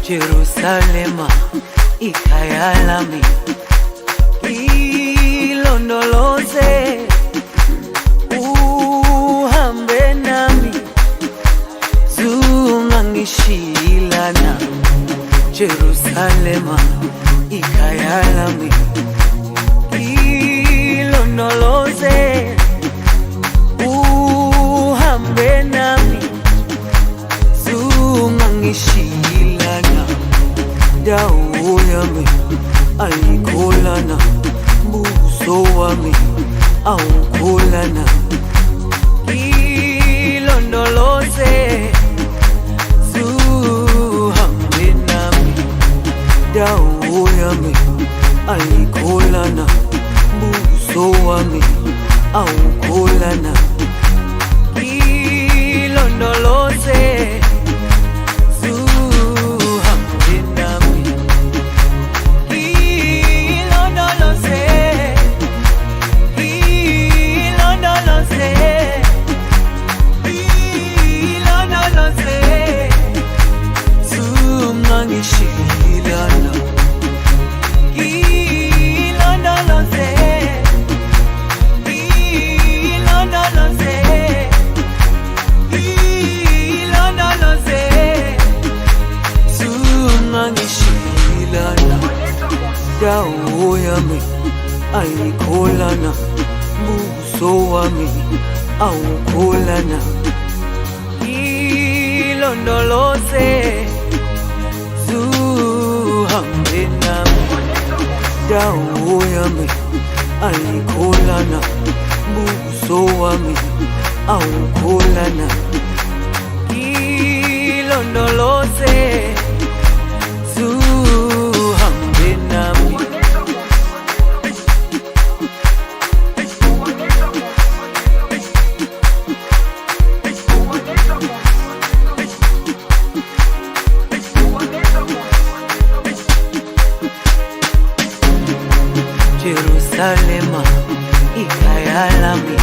Jerusalema ikhaya lami, ilondoloze uhambe nami, zungangishilana. Jerusalema ikhaya lami, ilondoloze uhambe nami, zungangishilana. Dawo yami ayikholana, buso wami awukholana. Ilondoloze zuhambe nami. Dawo yami ayikholana, buso wami awukholana. Ilondoloze dawo yami ayikholana, buso wami awukholana. Ilondoloze zuhambe nami. Dawo yami ayikholana, buso wami awukholana. Ilondoloze zuhambe nami. Jerusalema ikhaya lami,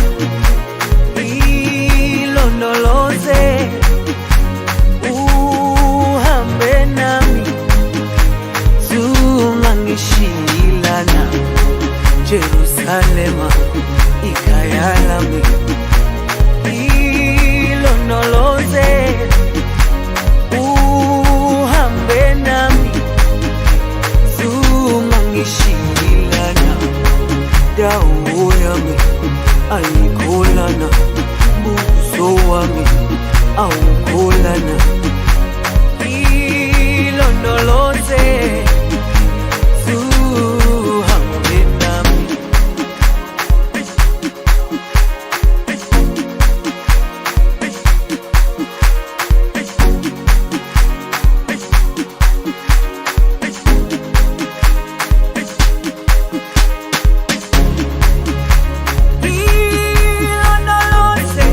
ilondoloze uhambe nami, zungangishilana. Jerusalema ikhaya lami, ilondoloze uhambe nami, zungangishilana. Dawo yami ayikholana, buso wami awukholana. Ilondoloze zuhambe nami. Ilondoloze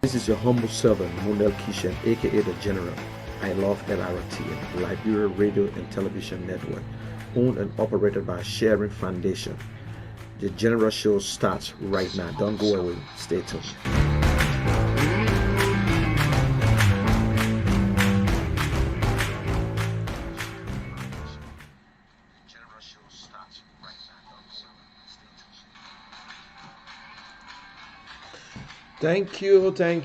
This is your humble servant, Munel Kishen, aka the General. I love Lrtn, Liberia Radio and Television Network, owned and operated by Sharing Foundation. The General Show starts right now. Don't go away. Stay tuned. Thank you. Welcome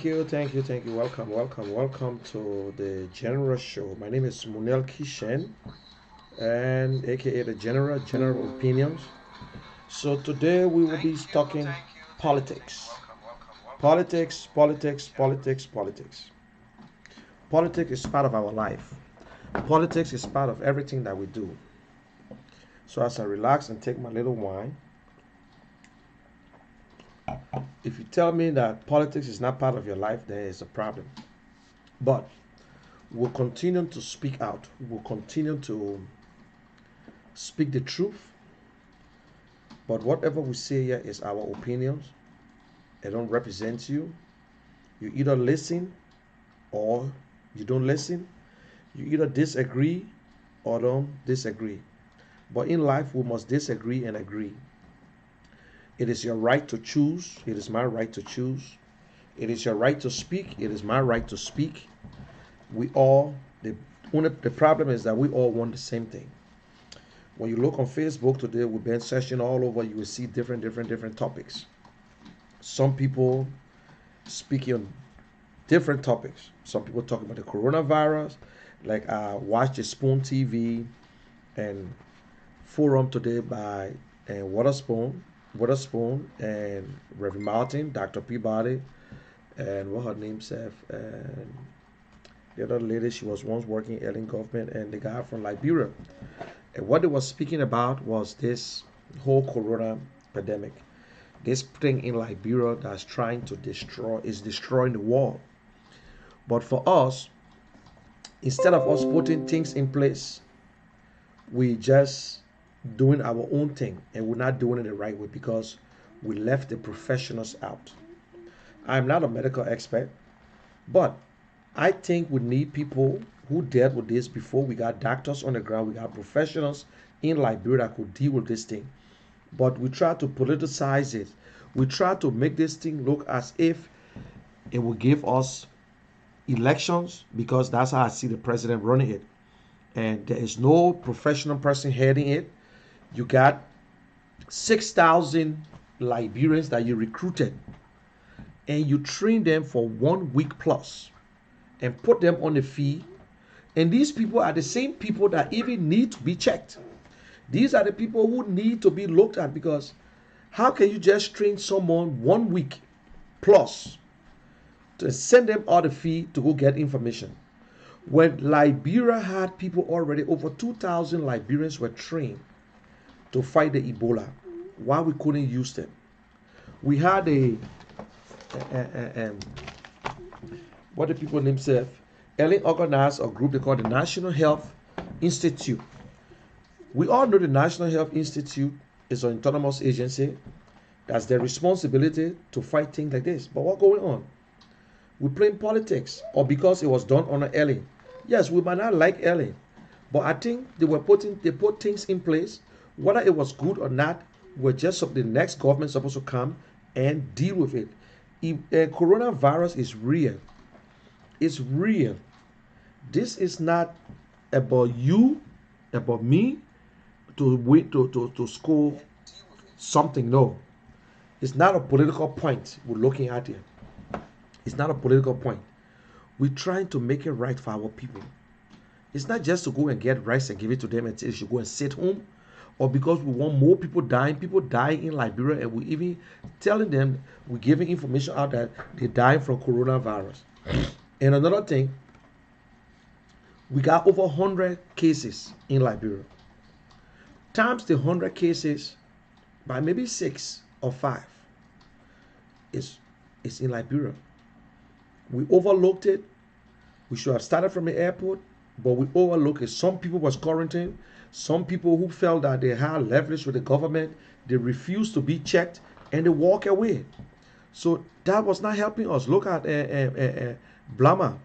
to the General Show. My name is Munel Kishen, and aka the General Opinions. So today we will be talking politics. Politics. Politics is part of our life. Politics is part of everything that we do. So as I relax and take my little wine, if you tell me that politics is not part of your life, there is a problem. But we'll continue to speak out. We'll continue to speak the truth. But whatever we say here is our opinions. It don't represent you. You either listen or you don't listen. You either disagree or don't disagree. But in life, we must disagree and agree. It is your right to choose. It is my right to choose. It is your right to speak. It is my right to speak. The problem is that we all want the same thing. When you look on Facebook today, we've been session all over, you will see different topics. Some people speaking on different topics. Some people talking about the coronavirus, like I watched the Spoon TV and forum today by Waterspoon and Reverend Martin, Dr. Peabody, and what her name said, and the other lady, she was once working in government, and the guy from Liberia. And what they were speaking about was this whole corona pandemic. This thing in Liberia that's trying to destroying the world. But for us, instead of us putting things in place, we just doing our own thing, and we're not doing it the right way because we left the professionals out. I'm not a medical expert, but I think we need people who dealt with this before. We got doctors on the ground, we got professionals in Liberia that could deal with this thing. But we try to politicize it. We try to make this thing look as if it will give us elections, because that's how I see the president running it. And there is no professional person heading it. You got 6,000 Liberians that you recruited, and you train them for 1 week plus and put them on the field. And these people are the same people that even need to be checked. These are the people who need to be looked at, because how can you just train someone 1 week plus to send them out the field to go get information? When Liberia had people already, over 2,000 Liberians were trained to fight the Ebola, why we couldn't use them? We had what the people themselves, Ellen organized a group they call the National Health Institute. We all know the National Health Institute is an autonomous agency. That's their responsibility to fight things like this. But what's going on? We're playing politics, or because it was done under Ellen. Yes, we might not like Ellen, but I think they put things in place. Whether it was good or not, we're just the next government supposed to come and deal with it. Coronavirus is real. It's real. This is not about you, about me, to score something. No. It's not a political point we're looking at here. It's not a political point. We're trying to make it right for our people. It's not just to go and get rice and give it to them and say they should go and sit home, or because we want more people dying. People dying in Liberia, and we're even telling them, we're giving information out that they're dying from coronavirus. And another thing, we got over 100 cases in Liberia. Times the 100 cases by maybe 6 or 5 is in Liberia. We overlooked it. We should have started from the airport, but we overlooked it. Some people was quarantined. Some people who felt that they had leverage with the government, they refused to be checked, and they walk away. So that was not helping us. Look at Blama.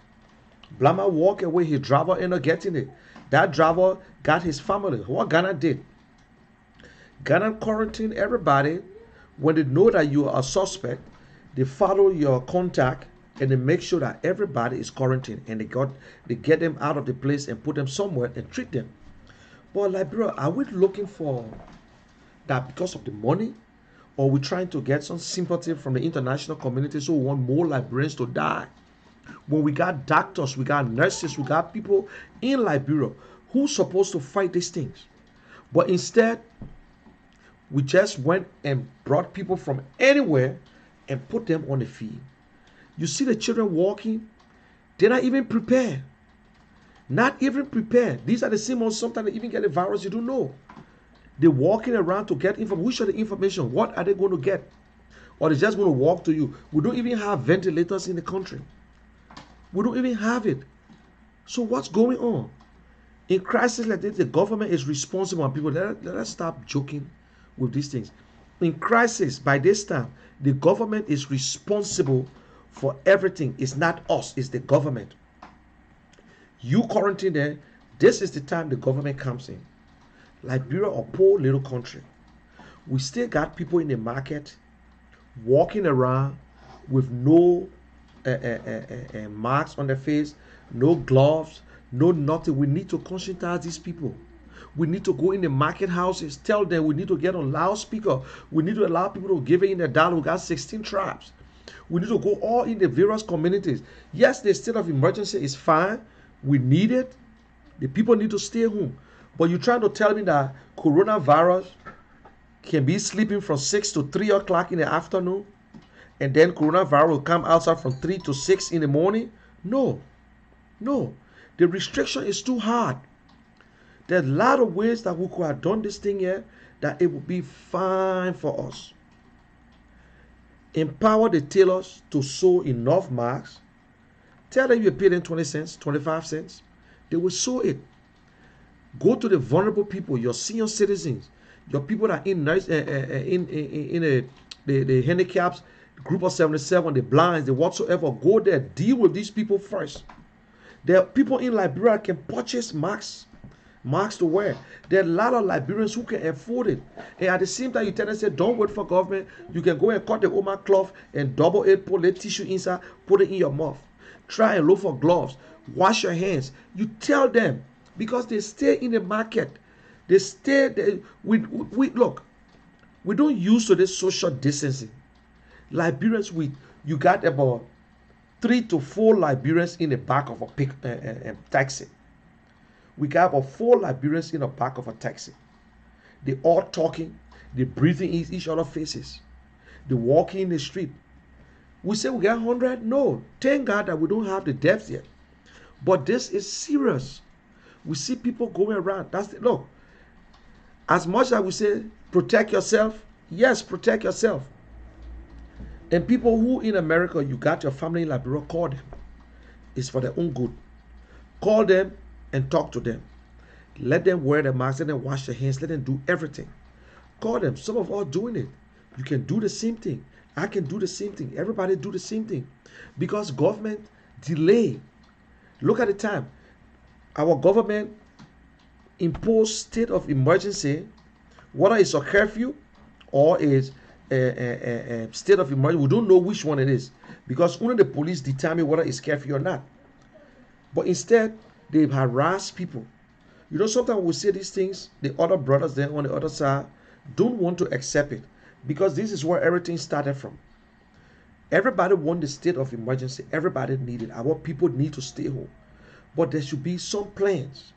Blama walked away. His driver ended up getting it. That driver got his family. What Ghana did? Ghana quarantine everybody. When they know that you are a suspect, they follow your contact and they make sure that everybody is quarantined, and they get them out of the place and put them somewhere and treat them. But like, bro, are we looking for that because of the money, or we trying to get some sympathy from the international community so we want more Liberians to die? When we got doctors, we got nurses, we got people in Liberia who's supposed to fight these things. But instead, we just went and brought people from anywhere and put them on the field. You see the children walking, they're not even prepared. Not even prepared. These are the same ones sometimes they even get a virus you don't know. They're walking around to get information. Which are the information? What are they going to get? Or they're just going to walk to you. We don't even have ventilators in the country. We don't even have it. So what's going on? In crisis like this, the government is responsible. And people, let us stop joking with these things. In crisis, by this time, the government is responsible for everything. It's not us, it's the government. You quarantine there, this is the time the government comes in. Liberia, a poor little country. We still got people in the market walking around with no marks on their face, no gloves, no nothing. We need to conscientize these people. We need to go in the market houses, tell them we need to get on loudspeaker. We need to allow people to give it in their dollar. We got 16 tribes. We need to go all in the various communities. Yes, the state of emergency is fine. We need it. The people need to stay home. But you're trying to tell me that coronavirus can be sleeping from 6 to 3 o'clock in the afternoon, and then coronavirus will come outside from 3 to 6 in the morning? No. No. The restriction is too hard. There's a lot of ways that we could have done this thing here that it would be fine for us. Empower the tailors to sew enough masks. Tell them you pay them 20 cents, 25 cents. They will sew it. Go to the vulnerable people, your senior citizens, your people that are in the handicaps, group of 77, the blinds, the whatsoever. Go there, deal with these people first. There are people in Liberia can purchase masks to wear. There are a lot of Liberians who can afford it. And at the same time, you tell them, say, don't wait for government. You can go and cut the Oma cloth and double it, put the tissue inside, put it in your mouth. Try and look for gloves. Wash your hands. You tell them, because they stay in the market. They stay there. We look, we don't use to this social distancing. Liberians, you got about 3 to 4 Liberians in the back of a taxi. We got about 4 Liberians in the back of a taxi. They all talking. They breathing in each other's faces. They walking in the street. We say we got 100. No, thank God that we don't have the deaths yet. But this is serious. We see people going around. Look, as much as we say protect yourself, yes, protect yourself. And people who in America, you got your family in Liberia, call them. It's for their own good. Call them and talk to them. Let them wear the mask, let them wash their hands, let them do everything. Call them. Some of us doing it. You can do the same thing. I can do the same thing. Everybody do the same thing. Because government delay. Look at the time. Our government imposed state of emergency, whether it's a curfew or is a state of emergency. We don't know which one it is, because only the police determine whether it's curfew or not. But instead, they harass people. You know, sometimes we say these things, the other brothers there on the other side don't want to accept it, because this is where everything started from. Everybody want the state of emergency. Everybody need it. Our people need to stay home. But there should be some plans.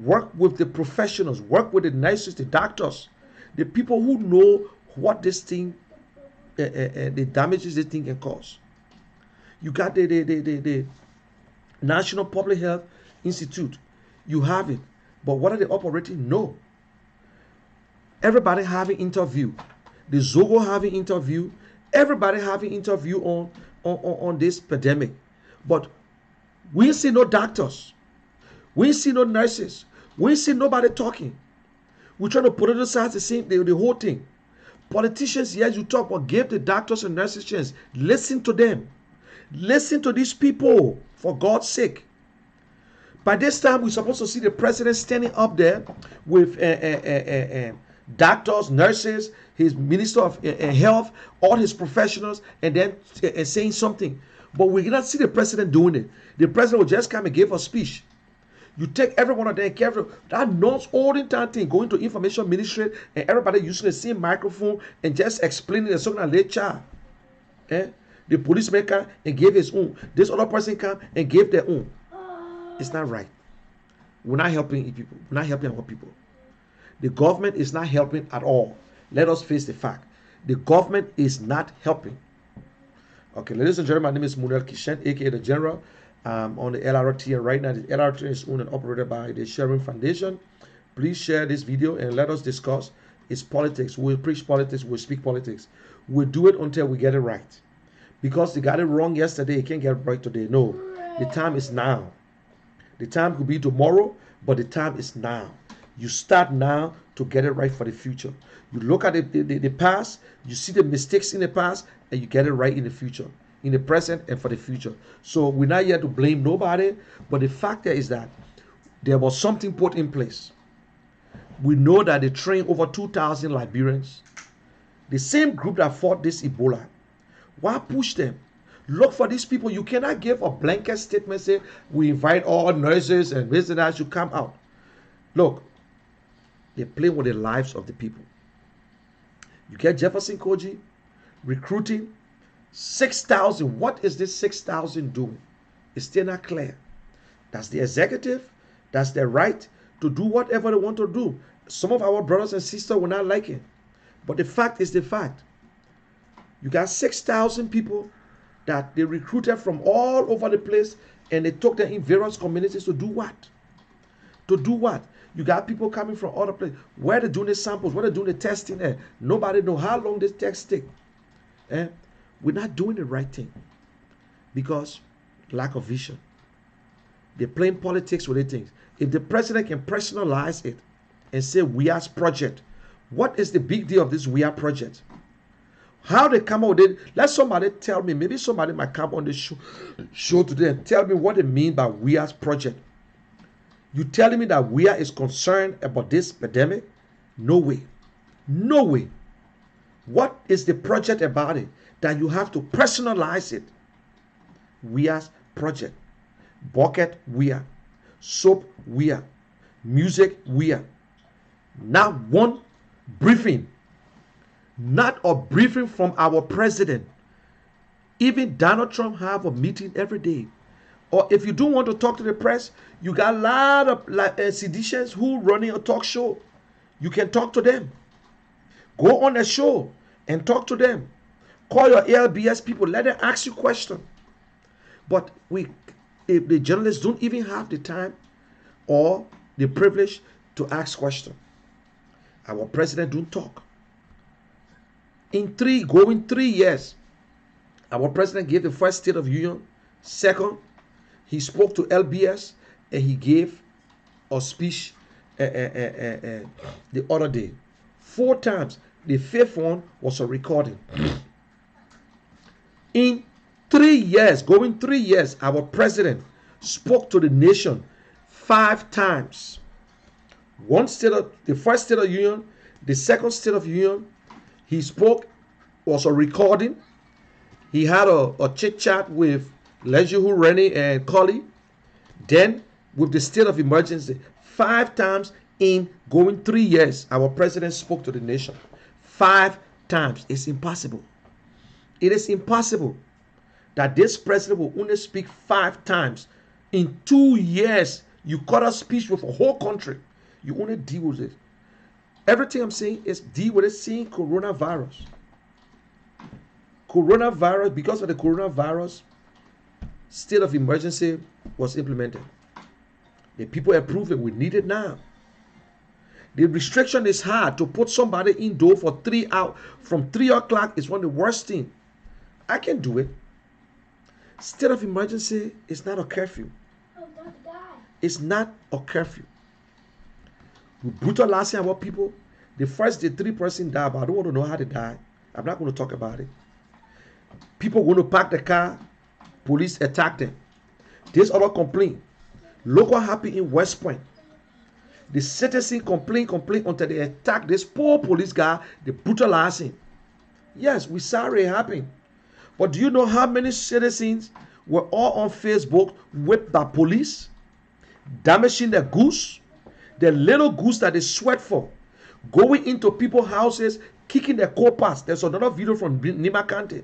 Work with the professionals. Work with the nurses, the doctors, the people who know what this thing, the damages this thing can cause. You got the National Public Health Institute. You have it. But what are they operating? No. Everybody having interview. The Zogo having interview. Everybody having interview on this pandemic. But we see no doctors. We see no nurses. We see nobody talking. We're trying to put it aside the whole thing. Politicians, yes, you talk, but give the doctors and nurses a chance. Listen to them. Listen to these people, for God's sake. By this time, we're supposed to see the president standing up there with doctors, nurses, his minister of health, all his professionals, and then saying something. But we cannot see the president doing it. The president will just come and give a speech. You take every one of them careful. That nose all the time thing going to information ministry and everybody using the same microphone and just explaining the song and lecture. The policeman and gave his own. This other person come and gave their own. It's not right. We're not helping people. We're not helping our people. The government is not helping at all. Let us face the fact. The government is not helping. Okay, ladies and gentlemen, my name is Munel Kishen, aka the General. On the Lrtn right now. The Lrtn is owned and operated by the Sharing Foundation. Please share this video and let us discuss its politics. We'll preach politics. We'll speak politics. We'll do it until we get it right. Because they got it wrong yesterday, it can't get it right today. No, the time is now. The time could be tomorrow, but the time is now. You start now to get it right for the future. You look at the past, you see the mistakes in the past, and you get it right in the future, in the present and for the future. So we're not here to blame nobody, but the fact is that there was something put in place. We know that they trained over 2,000 Liberians. The same group that fought this Ebola. Why push them? Look for these people. You cannot give a blanket statement say we invite all nurses and visitors to come out. Look, they play with the lives of the people. You get Jefferson Koji recruiting 6,000. What is this 6,000 doing? It's still not clear. That's the executive. That's their right to do whatever they want to do. Some of our brothers and sisters will not like it. But the fact is the fact. You got 6,000 people that they recruited from all over the place and they took them in various communities to do what? To do what? You got people coming from other places. Where they're doing the samples, where they're doing the testing. Nobody know how long this test take. We're not doing the right thing because lack of vision. They're playing politics with the things. If the president can personalize it and say we as project, what is the big deal of this we are project? How they come out with it? Let somebody tell me. Maybe somebody might come on the show today and tell me what they mean by we as project. You telling me that we are is concerned about this pandemic? No way. No way. What is the project about it that you have to personalize it? We as project. Bucket we are. Soap we are. Music we are. Not one briefing. Not a briefing from our president. Even Donald Trump have a meeting every day. Or if you don't want to talk to the press, you got a lot of seditious who running a talk show. You can talk to them. Go on a show and talk to them. Call your LBS people. Let them ask you questions. But if the journalists don't even have the time or the privilege to ask questions. Our president don't talk. Going 3 years, our president gave the first State of Union. Second, he spoke to LBS and he gave a speech the other day. 4 times. The 5th one was a recording. In 3 years, going 3 years, our president spoke to the nation 5 times. The first State of Union, the second State of Union, he spoke, was a recording. He had a chit-chat with Lrtn and Collie. Then, with the state of emergency, 5 times in going 3 years, our president spoke to the nation. 5 times. It's impossible. It is impossible that this president will only speak 5 times. In 2 years, you cut a speech with a whole country. You only deal with it. Everything I'm saying is deal with it, seeing coronavirus. Coronavirus, because of the coronavirus, state of emergency was implemented. The people approved it. We need it now. The restriction is hard to put somebody indoor for 3 hours. From 3 o'clock is one of the worst things. I can do it. State of emergency is not a curfew. It's not a curfew. We brutalizing our people. The first day, 3 persons died, but I don't want to know how they died. I'm not going to talk about it. People going to park the car, police attack them. This other complaint. Look what happened in West Point. The citizen complain until they attack this poor police guy, they brutalize him. Yes, we saw it happen. But do you know how many citizens were all on Facebook with the police, damaging their goose, the little goose that they sweat for, going into people's houses, kicking their co-parts. There's another video from Nima County.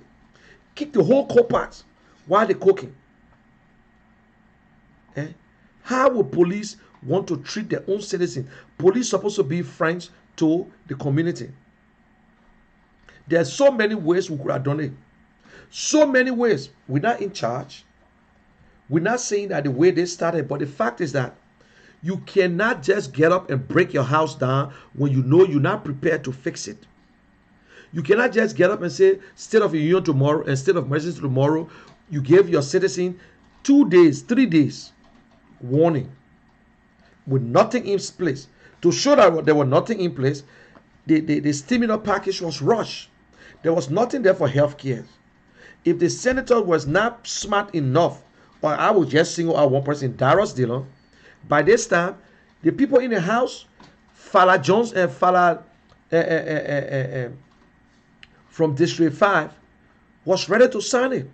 Kick the whole co-parts while they're cooking. How will police want to treat their own citizens? Police supposed to be friends to the community. There are so many ways we could have done it. So many ways. We're not in charge. We're not saying that the way they started, but the fact is that you cannot just get up and break your house down when you know you're not prepared to fix it. You cannot just get up and say, state of the union tomorrow and state of emergency tomorrow. You give your citizen 2 days, 3 days warning with nothing in place. To show that there was nothing in place, the stimulus package was rushed. There was nothing there for health care. If the senator was not smart enough, or I will just single out one person, Darius Dillon, by this time, the people in the house, Fala Jones and Fala from District 5, was ready to sign it.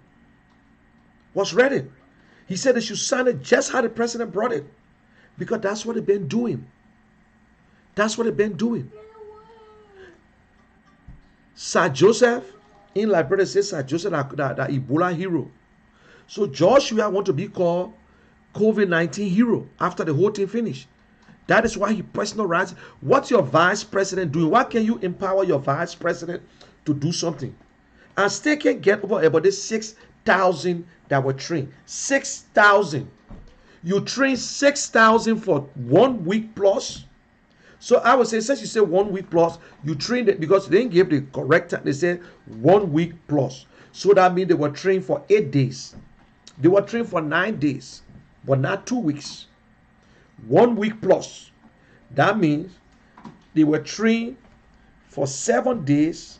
Was ready. He said they should sign it just how the president brought it. Because that's what they've been doing. That's what they've been doing. Sir Joseph in Liberia says Sir Joseph that Ebola hero. So Joshua want to be called COVID-19 hero after the whole thing finished. That is why he personalized. What's your vice president doing? Why can you empower your vice president to do something? And still can get over about this 6,000 that were trained. 6,000. You train 6,000 for 1 week plus. So I would say, since you say 1 week plus, you trained it because they didn't give the correct time. They said 1 week plus. So that means they were trained for 8 days. They were trained for 9 days, but not 2 weeks. 1 week plus. That means they were trained for 7 days.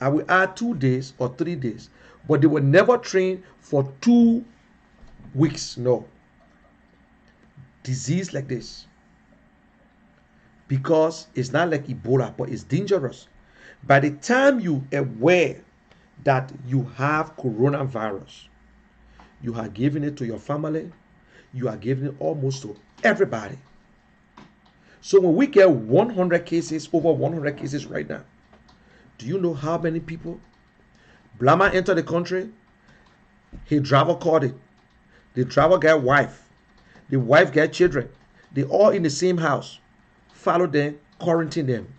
I will add 2 days or 3 days. But they were never trained for 2 weeks. No. Disease like this. Because it's not like Ebola, but it's dangerous. By the time you are aware that you have coronavirus, you are giving it to your family, you are giving it almost to everybody. So when we get 100 cases, over 100 cases right now, do you know how many people? Blama entered the country, his driver caught it. The driver got wife. The wife got children. They all in the same house. Follow them, quarantine them.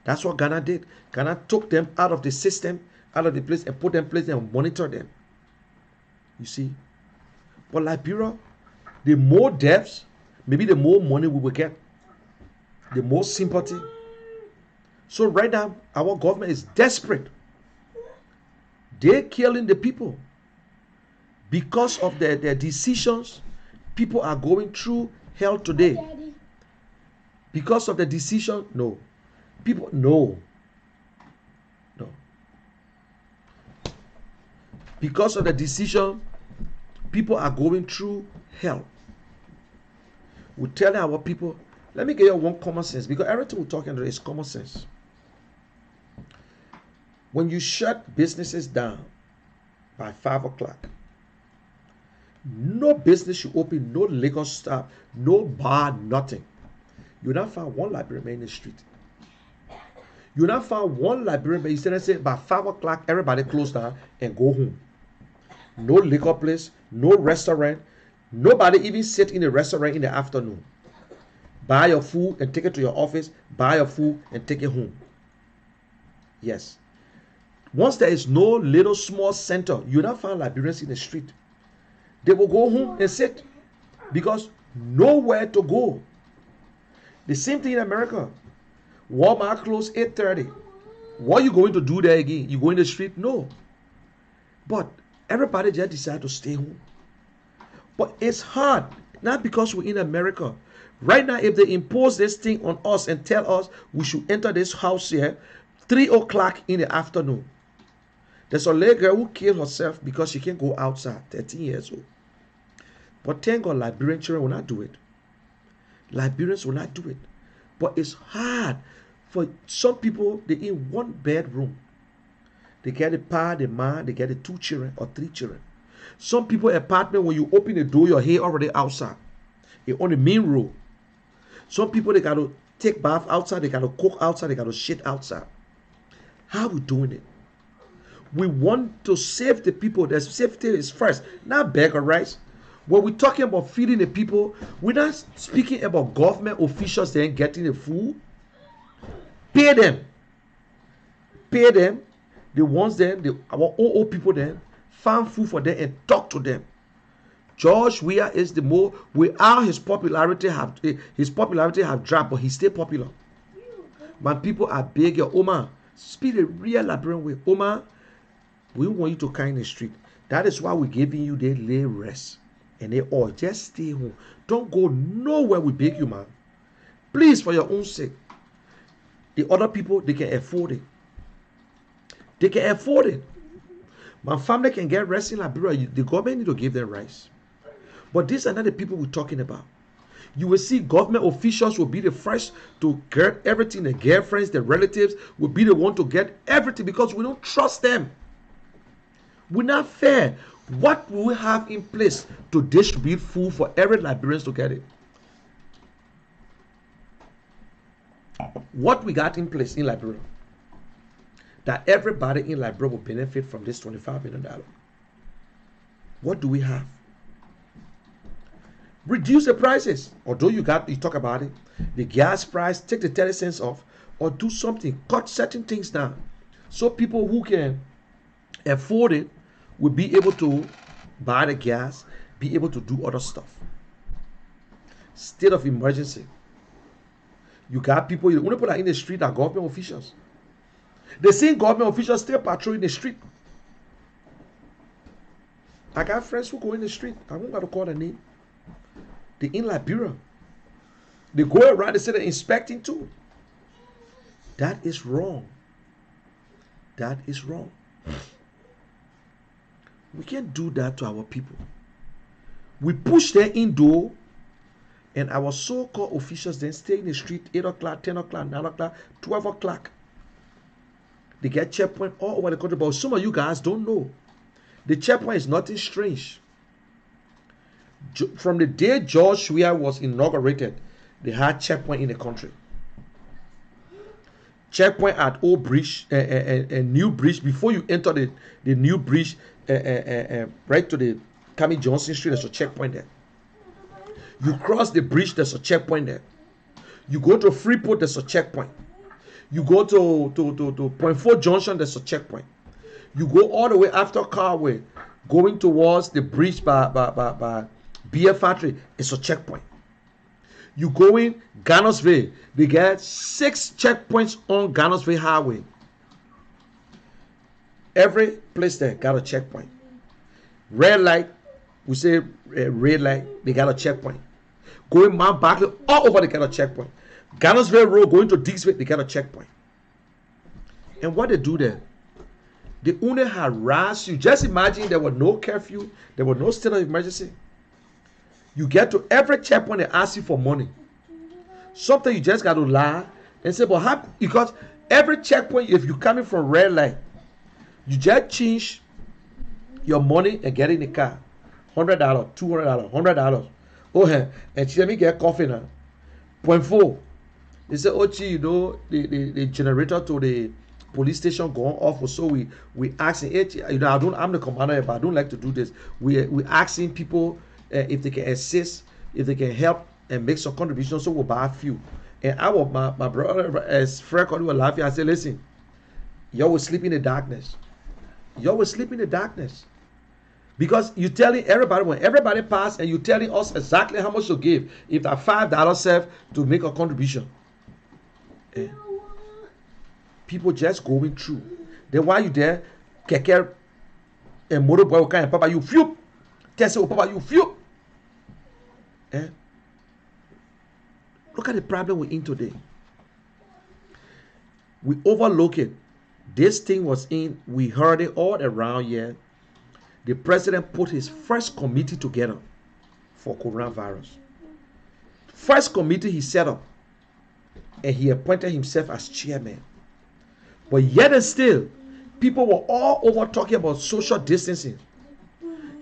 That's what Ghana did. Ghana took them out of the system, out of the place, and put them in place and monitor them. You see? But Liberia, the more deaths, maybe the more money we will get. The more sympathy. So right now, our government is desperate. They're killing the people. Because of their decisions, people are going through hell today. Because of the decision, no. People, no. No. Because of the decision, people are going through hell. We tell our people, let me give you one common sense, because everything we're talking about is common sense. When you shut businesses down by 5 o'clock, no business should open, no liquor stop, no bar, nothing. You not find one Liberian in the street. You not find one Liberian, but you say by 5 o'clock, everybody close down and go home. No liquor place, no restaurant. Nobody even sit in a restaurant in the afternoon. Buy your food and take it to your office. Buy your food and take it home. Yes. Once there is no little small center, you not find Liberians in the street. They will go home and sit because nowhere to go. The same thing in America. Walmart closed 8:30. What are you going to do there again? You go in the street? No. But everybody just decided to stay home. But it's hard, not because we're in America, Right now, if they impose this thing on us and tell us we should enter this house here 3 o'clock in the afternoon, there's a little girl who killed herself because she can't go outside, 13 years old. But thank God, Liberian children will not do it. Liberians will not do it. But it's hard for some people. They in one bedroom. They get a pa, the man, they get the 2 children or 3 children. Some people apartment, when you open the door, your hair already outside. It's on the main road. Some people, they got to take bath outside, they got to cook outside, they got to shit outside. How are we doing it? We want to save the people. The safety is first, not beg or rice. When we're talking about feeding the people, we're not speaking about government officials then getting the food. Pay them. Pay them. The ones then, our old people then, find food for them and talk to them. George Weah is the more, without his popularity have dropped, but he's still popular. My people are big. Omar, speak a real Liberian way. Omar, we want you to come in the street. That is why we're giving you the lay rest. And they all just stay home. Don't go nowhere. We beg you, man. Please, for your own sake. The other people, they can afford it. They can afford it. My family can get rest in Liberia. The government need to give them rice. But these are not the people we're talking about. You will see government officials will be the first to get everything. The girlfriends, the relatives will be the one to get everything because we don't trust them. We're not fair. What will we have in place to distribute food for every Liberian to get it? What we got in place in Liberia that everybody in Liberia will benefit from this $25 million. What do we have? Reduce the prices. Although you talk about it, the gas price, take the 30 cents off, or do something, cut certain things down, so people who can afford it will be able to buy the gas, be able to do other stuff. State of emergency. You got people, the only people that are in the street are government officials. The same government officials still patrolling the street. I got friends who go in the street. I won't got to call their name. They in Liberia. They go around, they say they're inspecting too. That is wrong. That is wrong. We can't do that to our people. We push them indoor, and our so-called officials then stay in the street 8 o'clock, 10 o'clock, 9 o'clock, 12 o'clock. They get checkpoint all over the country, but some of you guys don't know. The checkpoint is nothing strange. From the day George Weah was inaugurated, they had checkpoint in the country. Checkpoint at Old Bridge and New Bridge. Before you enter the New Bridge, right to the Camille Johnson Street, there's a checkpoint there. You cross the bridge, there's a checkpoint there. You go to Freeport, there's a checkpoint. You go to Point 4 Junction, there's a checkpoint. You go all the way after Carway, going towards the bridge by Beer Factory, it's a checkpoint. You go in Garnersville, they get 6 checkpoints on Garnersville Highway. Every place there got a checkpoint. Red light, we say red light, they got a checkpoint. Going Mount Barkley, all over they got a checkpoint. Garnersville Road, going to Dixville, they got a checkpoint. And what they do there, they only harass you. Just imagine there was no curfew, there was no state of emergency. You get to every checkpoint, they ask you for money. Sometimes you just got to lie and say, but how? Because every checkpoint, if you're coming from red light, you just change your money and get in the car. $100, $200, $100. Oh, and she let me get coffee now. Point 4. They say, oh, gee, you know, the generator to the police station going off. So we asking, you know, I'm the commander, but I don't like to do this. We asking people if they can assist, if they can help and make some contribution, so we'll buy a few. And my brother, as Frank was laughing, I said, listen, y'all will sleep in the darkness. Y'all will sleep in the darkness. Because you're telling everybody, when everybody pass, and you're telling us exactly how much to give, if that $5 serve to make a contribution. People just going through. Then while you there, keke and motorbike will come and papa you few. Tell say, oh papa you few. Look at the problem we're in today. We overlook it. This thing was in, we heard it all around here. The president put his first committee together for coronavirus. First committee he set up, and he appointed himself as chairman. But yet and still, people were all over talking about social distancing.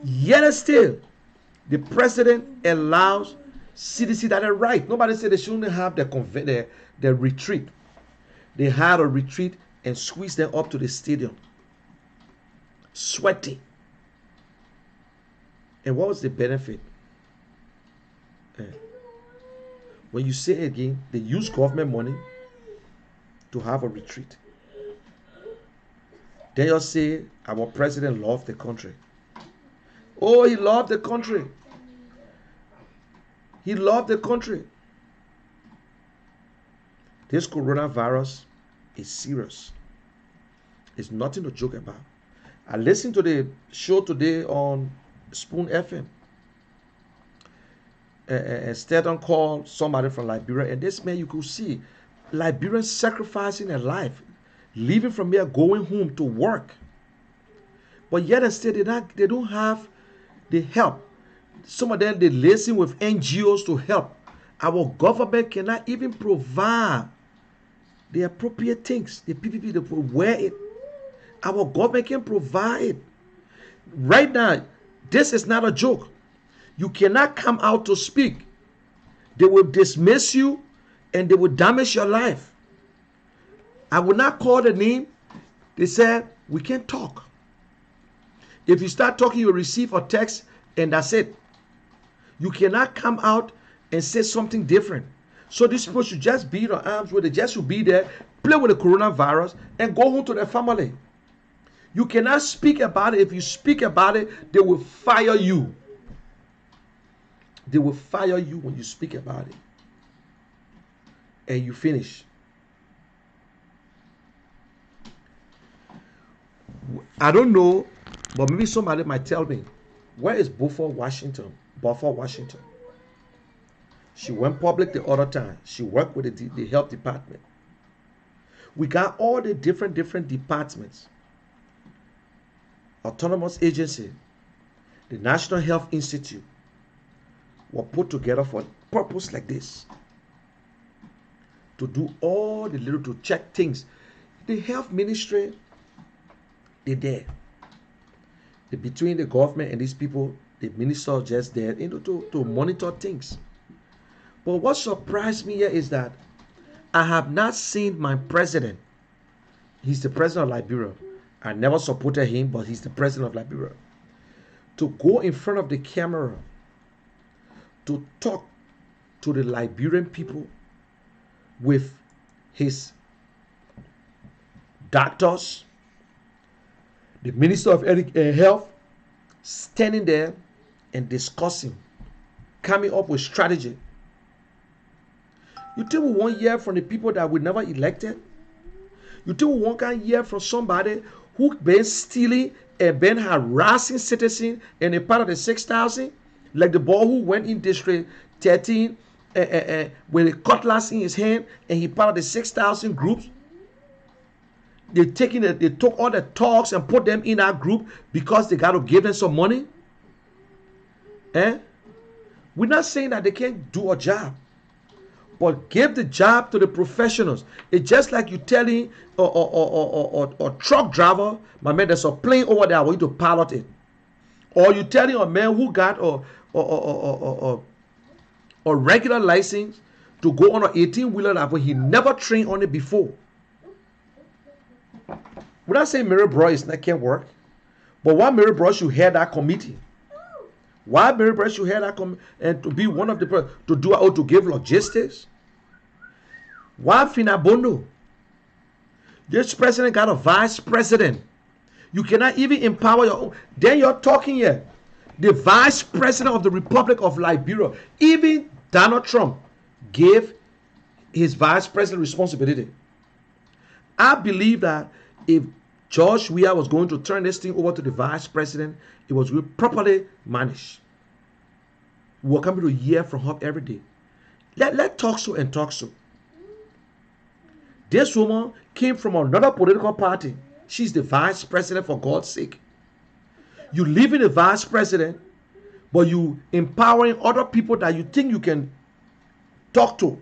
Yet and still, the president allows CDC that are right. Nobody said they shouldn't have the retreat. They had a retreat and squeezed them up to the stadium. Sweaty. And what was the benefit? When you say again, they use government money to have a retreat. Then you say, our president loved the country. Oh, he loved the country. He loved the country. This coronavirus is serious. It's nothing to joke about. I listened to the show today on Spoon FM. Lrtn called somebody from Liberia, and this man, you could see Liberians sacrificing their life, leaving from here, going home to work. But yet and still, they don't have the help. Some of them, they listen with NGOs to help. Our government cannot even provide the appropriate things. The PPP, they wear it. Our government can provide it. Right now, this is not a joke. You cannot come out to speak. They will dismiss you and they will damage your life. I will not call the name. They said, we can't talk. If you start talking, you will receive a text and that's it. You cannot come out and say something different. So these people should just beat their arms with it. They just should be there, play with the coronavirus, and go home to their family. You cannot speak about it. If you speak about it, they will fire you. They will fire you when you speak about it. And you finish. I don't know, but maybe somebody might tell me, where is Beaufort, Washington? Beaufort, Washington. She went public the other time. She worked with the health department. We got all the different departments. Autonomous agency, the National Health Institute, were put together for a purpose like this. To do all the little, to check things. The health ministry, they're there. Between the government and these people, the minister just there, to monitor things. But what surprised me here is that I have not seen my president. He's the president of Liberia. I never supported him, but he's the president of Liberia. To go in front of the camera to talk to the Liberian people with his doctors, the Minister of Health, standing there and discussing, coming up with strategy. You think we won't hear from the people that we never elected? You think we won't hear from somebody who been stealing and been harassing citizens and a part of the 6,000? Like the boy who went in District 13 with a cutlass in his hand and he part of the 6,000 groups. They took all the talks and put them in our group because they got to give them some money. We're not saying that they can't do a job, but give the job to the professionals. It's just like you telling a truck driver, my man, there's a plane over there, I want you to pilot it. Or you telling a man who got a regular license to go on an 18-wheeler that he never trained on it before. We're not saying Mary Bro can't work, but why Mary Bro should head that committee? Why Mary Bro should head that committee and to be one of the to do or to give logistics? Why Finabondo? This president got a vice president. You cannot even empower your own. Then you're talking here. The vice president of the Republic of Liberia, even Donald Trump, gave his vice president responsibility. I believe that if George Weah was going to turn this thing over to the vice president, it was properly managed. We were coming to hear from her every day. Let talk so and talk so. This woman came from another political party. She's the vice president, for God's sake. You live in a vice president, but you empowering other people that you think you can talk to.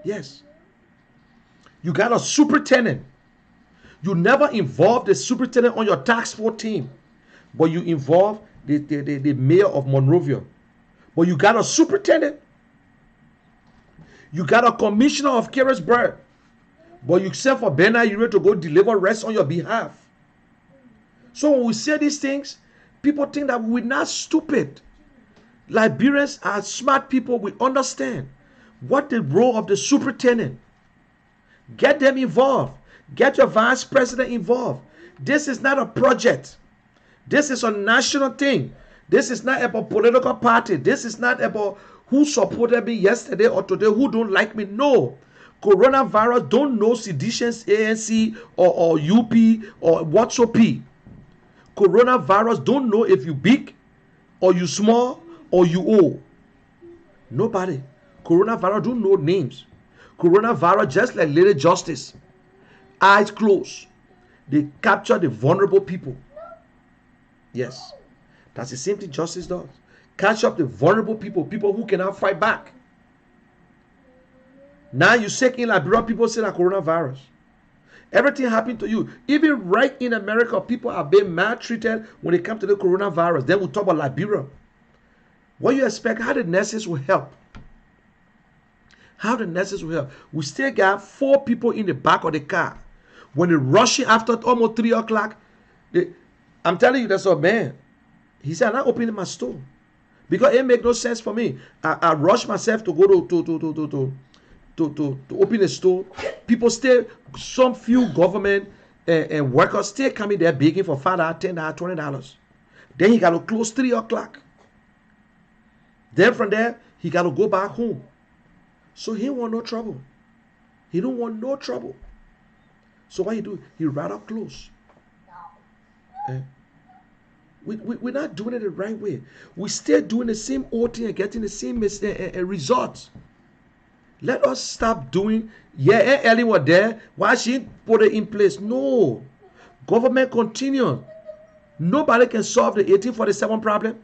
Yes. You got a superintendent. You never involve the superintendent on your task force team, but you involve the mayor of Monrovia. But you got a superintendent. You got a commissioner of Carrotsburg, but you send for Bernard Ure to go deliver rest on your behalf. So when we say these things, people think that we're not stupid. Liberians are smart people. We understand what the role of the superintendent. Get them involved. Get your vice president involved. This is not a project. This is a national thing. This is not about political party. This is not about who supported me yesterday or today, who don't like me. No. Coronavirus don't know seditions, ANC or UP or whatsoever. Coronavirus don't know if you big or you small or you old. Nobody. Coronavirus don't know names. Coronavirus just like Lady Justice. Eyes closed. They capture the vulnerable people. Yes. That's the same thing justice does. Catch up the vulnerable people, people who cannot fight back. Now you say in Liberia, people say that coronavirus. Everything happened to you. Even right in America, people are being maltreated when it comes to the coronavirus. Then we'll talk about Liberia. What you expect? How the nurses will help? How the nurses will help? We still got 4 people in the back of the car. When they rushing after almost 3 o'clock, I'm telling you, that's a man. He said, I'm not opening my store. Because it make no sense for me. I rush myself to go to open a store. People still, some few government and workers still coming there begging for $5, $10, $20. Then he got to close 3 o'clock. Then from there, he got to go back home. So he don't want no trouble. He don't want no trouble. So what he do? He rather close. We're not doing it the right way. We're still doing the same old thing and getting the same results. Let us stop doing, Ellie was there. Why she put it in place? No. Government continue. Nobody can solve the 1847 problem.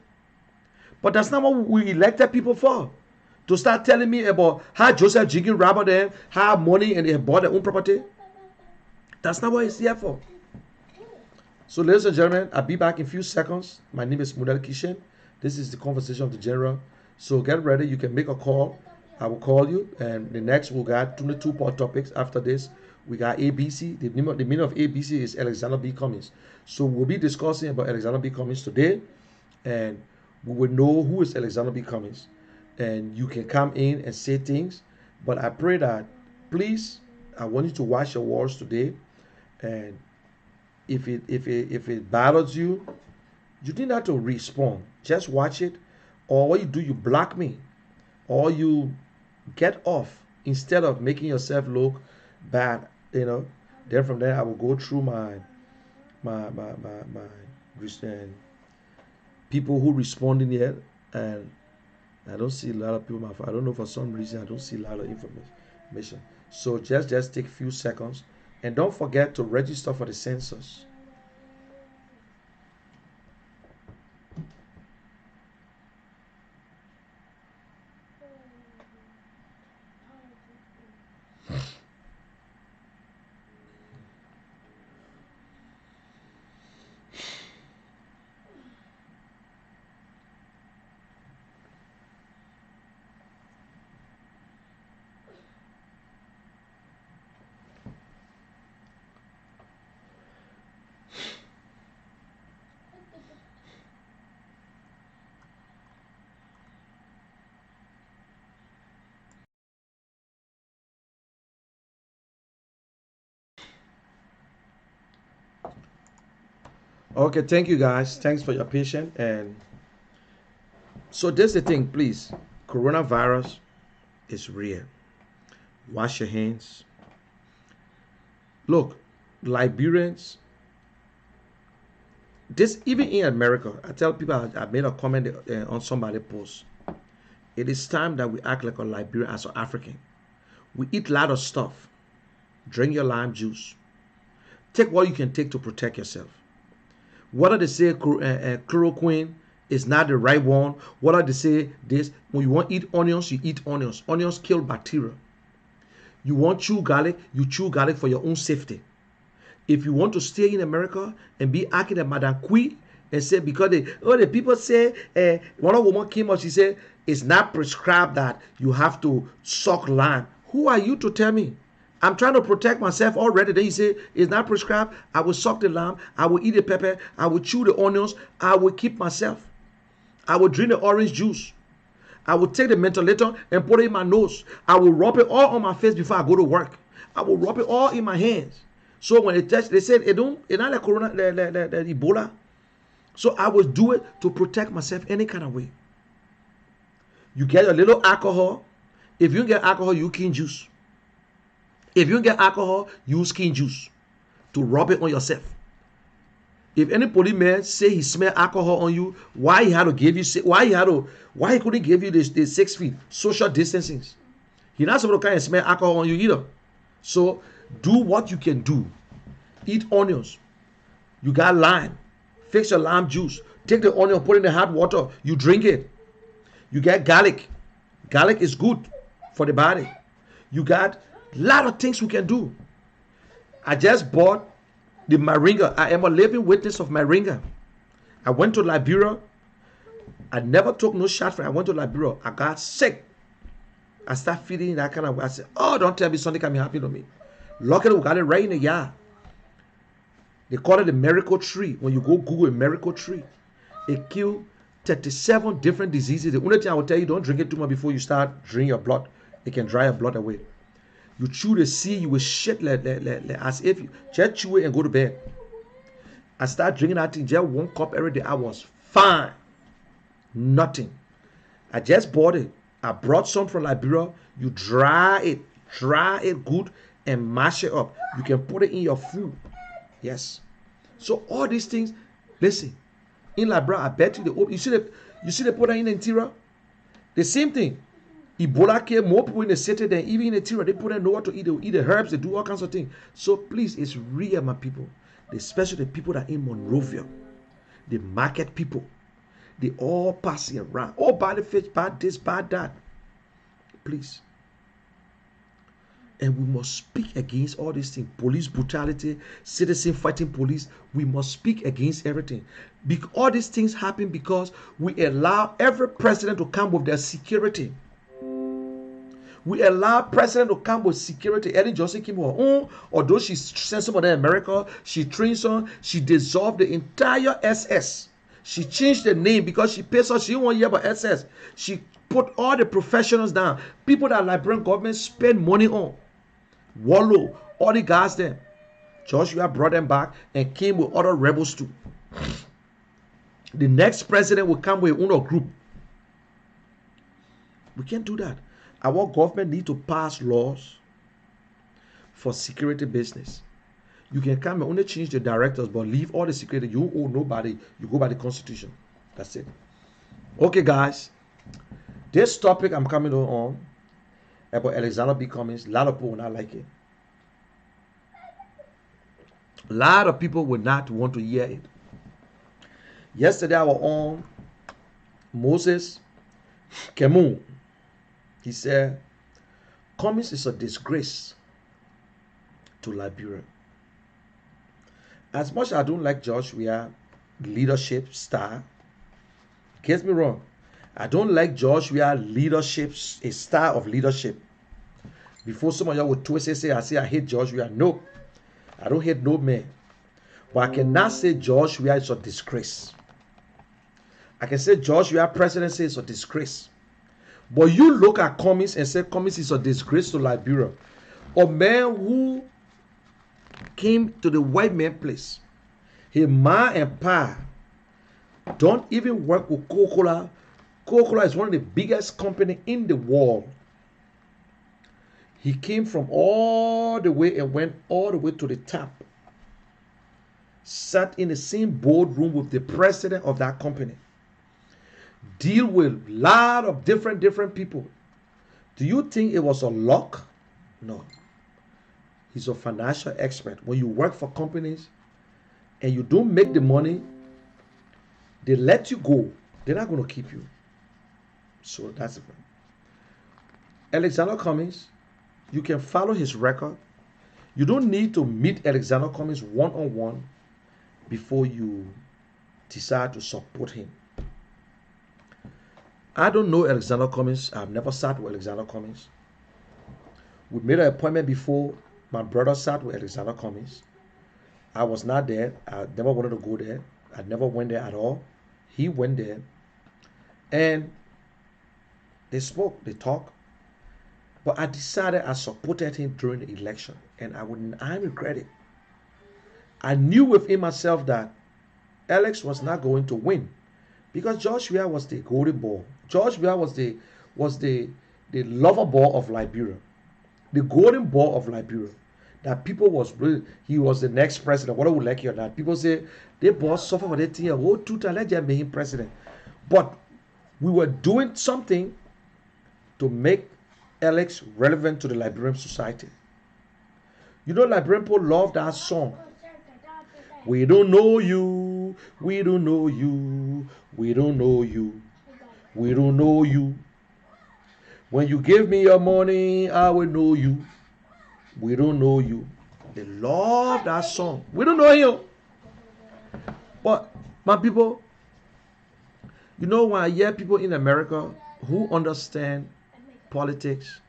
But that's not what we elected people for. To start telling me about how Joseph Jenkins robbed them, how money and they bought their own property. That's not what it's here for. So ladies and gentlemen, I'll be back in a few seconds. My name is Model Kishen. This is the conversation of the general. So get ready. You can make a call. I will call you. And the next we got 22 more topics. After this, we got ABC. The meaning of ABC is Alexander B. Cummings. So we'll be discussing about Alexander B. Cummings today. And we will know who is Alexander B. Cummings. And you can come in and say things. But I pray that, please, I want you to watch your words today. And if it bothers you, you need not to respond. Just watch it. Or what you do, you block me. Or you get off instead of making yourself look bad. Then from there I will go through my people who responding yet, and I don't see a lot of people. I don't know, for some reason I don't see a lot of information. So just take a few seconds, and don't forget to register for the census. Okay, thank you guys. Thanks for your patience. And so this is the thing, please. Coronavirus is real. Wash your hands. Look, Liberians, this even in America, I tell people, I made a comment on somebody post. It is time that we act like a Liberian as an African. We eat a lot of stuff. Drink your lime juice. Take what you can take to protect yourself. Whether they say chloroquine is not the right one, whether they say this, when you want to eat onions, you eat onions. Onions kill bacteria. You want chew garlic, you chew garlic for your own safety. If you want to stay in America and be acting like Madame Kui and say, because the people say, one of woman came up, she said, it's not prescribed that you have to suck lime. Who are you to tell me? I'm trying to protect myself already. Then you say, it's not prescribed. I will suck the lime. I will eat the pepper. I will chew the onions. I will keep myself. I will drink the orange juice. I will take the mentholatum and put it in my nose. I will rub it all on my face before I go to work. I will rub it all in my hands. So when it touch, they said, it's not like corona, the Ebola. So I will do it to protect myself any kind of way. You get a little alcohol. If you get alcohol, you can juice. If you get alcohol, use skin juice to rub it on yourself. If any policeman say he smell alcohol on you, why he had to give you, why he couldn't give you the 6 feet social distancing? He not supposed to kind of smell alcohol on you either. So do what you can do. Eat onions. You got lime. Fix your lime juice. Take the onion, put it in the hot water. You drink it. You get garlic. Garlic is good for the body. You got a lot of things we can do. I just bought the moringa. I am a living witness of moringa. I went to Liberia. I never took no shot from it. I went to Liberia. I got sick. I started feeling that kind of way. I said, oh, don't tell me something can be happening to me. Luckily, we got it right in the yard. They call it the miracle tree. When you go Google a miracle tree, it killed 37 different diseases. The only thing I will tell you, don't drink it too much before you start drinking your blood. It can dry your blood away. You chew the seed, you will shit as if you just chew it and go to bed. I started drinking that thing, just 1 cup every day. I was fine. Nothing. I just bought it. I brought some from Liberia. You dry it good and mash it up. You can put it in your food. Yes. So all these things, listen, in Liberia, I bet you see they put that in the interior. The same thing. Ebola came, more people in the city than even in the interior. They put in nowhere to eat. They eat the herbs. They do all kinds of things. So please, it's real, my people. Especially the people that are in Monrovia, the market people. They all passing around. Oh, bad fish, bad this, bad that. Please. And we must speak against all these things. Police brutality, citizen fighting police. We must speak against everything. All these things happen because we allow every president to come with their security. We allow president to come with security. Ellen Johnson came with her own. Although she sent somebody in America, she trained some. She dissolved the entire SS. She changed the name because she pays us. She didn't want to hear about SS. She put all the professionals down. People that Liberian government spend money on. Wallow, all the guys there. Joshua brought them back and came with other rebels too. The next president will come with a group. We can't do that. Our government need to pass laws for security business. You can come and only change the directors, but leave all the security. You owe nobody. You go by the Constitution. That's it. Okay, guys. This topic I'm coming on about Alexander B. Cummings. A lot of people will not like it. A lot of people will not want to hear it. Yesterday I was on Moses Kemu. He said, Cummings is a disgrace to Liberia. As much as I don't like Joshua leadership style, get me wrong, I don't like Joshua leadership, a style of leadership. Before some of y'all would twist and say, I hate Joshua. No, I don't hate no man. But I cannot say Joshua is a disgrace. I can say Joshua presidency is a disgrace. But you look at Cummings and say Cummings is a disgrace to Liberia. A man who came to the white man place. His ma and pa don't even work with Coca-Cola. Coca-Cola is one of the biggest companies in the world. He came from all the way and went all the way to the top. Sat in the same boardroom with the president of that company. deal with a lot of different people. Do you think it was a luck? No. He's a financial expert. When you work for companies and you don't make the money, they let you go. They're not going to keep you. So that's the point. Alexander Cummings, you can follow his record. You don't need to meet Alexander Cummings one-on-one before you decide to support him. I don't know Alexander Cummings. I've never sat with Alexander Cummings. We made an appointment before. My brother sat with Alexander Cummings. I was not there. I never wanted to go there. I never went there at all. He went there. And they spoke, they talked. But I decided I supported him during the election. And I regret it. I knew within myself that Alex was not going to win. Because George Weah was the golden ball. George Weah was the lover ball of Liberia. The golden ball of Liberia. That people was really, he was the next president, whether we like it or not. People say they boss suffer for that thing. Oh, let them make him president. But we were doing something to make Alex relevant to the Liberian society. You know, Liberian people love that song. We don't know you, we don't know you, we don't know you, we don't know you. When you give me your money, I will know you. We don't know you. They love that song. We don't know you. But my people, you know, when I hear people in America who understand politics,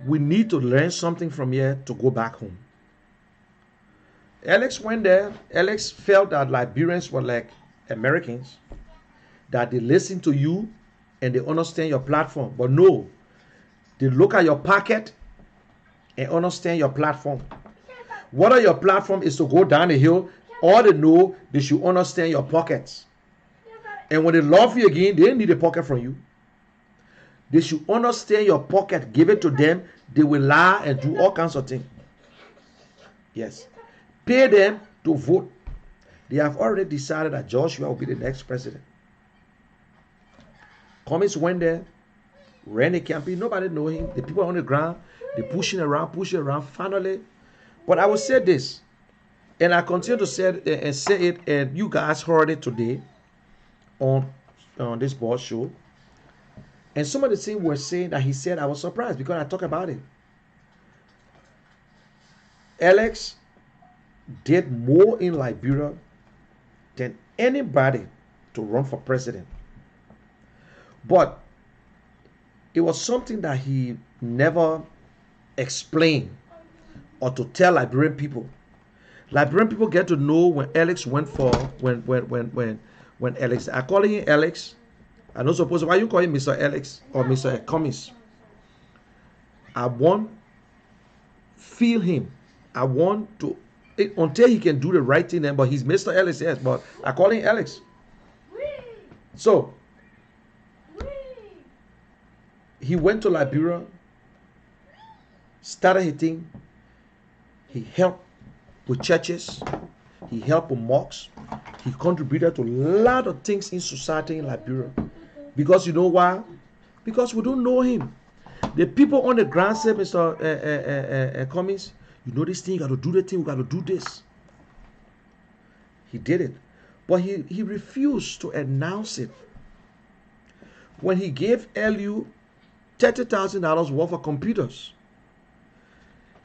we need to learn something from here to go back home. Alex went there. Alex felt that Liberians were like Americans, that they listen to you and they understand your platform. But no, they look at your pocket and understand your platform. Whether your platform is to go down the hill, or they know they should understand your pockets. And when they love you again, they need a pocket from you. They should understand your pocket, give it to them. They will lie and do all kinds of things. Yes. Pay them to vote. They have already decided that Joshua will be the next president. Cummings went there, ran a campaign. Nobody know him. The people on the ground, they pushing around. Finally, but I will say this, and I continue to say it, and you guys heard it today on this board show. And some of the things were saying that he said, I was surprised because I talked about it. Alex did more in Liberia than anybody to run for president. But it was something that he never explained or to tell Liberian people. Liberian people get to know when Alex went for when Alex, I call him Alex. I don't suppose why you call him Mr. Alex or Mr. Cummings. I want feel him. I want to until he can do the right thing then, but he's Mr. Alex, yes, but I call him Alex. So he went to Liberia, started his thing. He helped with churches. He helped with mosques. He contributed to a lot of things in society in Liberia. Because you know why? Because we don't know him. The people on the ground say, Mr. Cummings, you know this thing, you got to do the thing, we got to do this. He did it. But he refused to announce it. When he gave LU $30,000 worth of computers,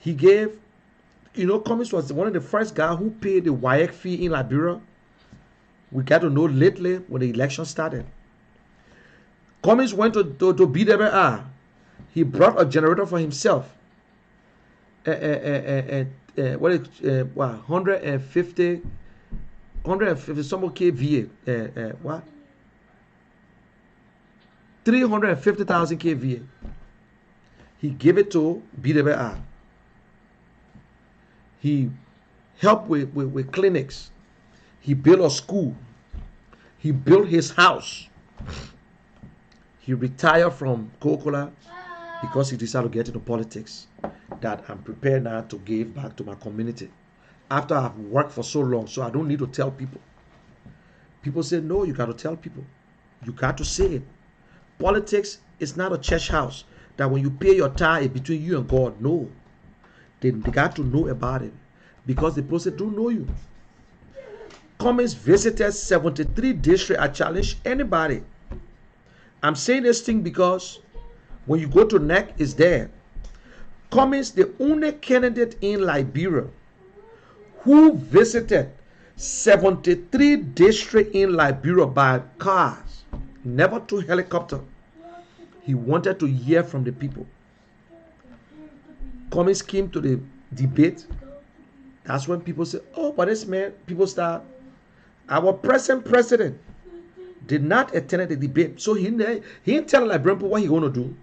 he gave, you know, Cummings was one of the first guys who paid the WIAC fee in Liberia. We got to know lately when the election started. Cummings went to BWR. He brought a generator for himself. 150 some kVA. What? 350,000 kVA. He gave it to BWR. He helped with clinics. He built a school. He built his house. He retired from Coca-Cola because he decided to get into politics. That I'm prepared now to give back to my community. After I've worked for so long, so I don't need to tell people. People say, no, you got to tell people. You got to say it. Politics is not a church house that when you pay your tithe it's between you and God. No. They got to know about it because the person don't know you. Cummings visited 73 districts. I challenge anybody. I'm saying this thing because when you go to NEC, it's there. Cummings, the only candidate in Liberia who visited 73 districts in Liberia by cars, never to helicopter. He wanted to hear from the people. Cummings came to the debate. That's when people say, oh, but this man, people start. Our present president did not attend the debate. So he didn't tell the Liberian people what he going to do.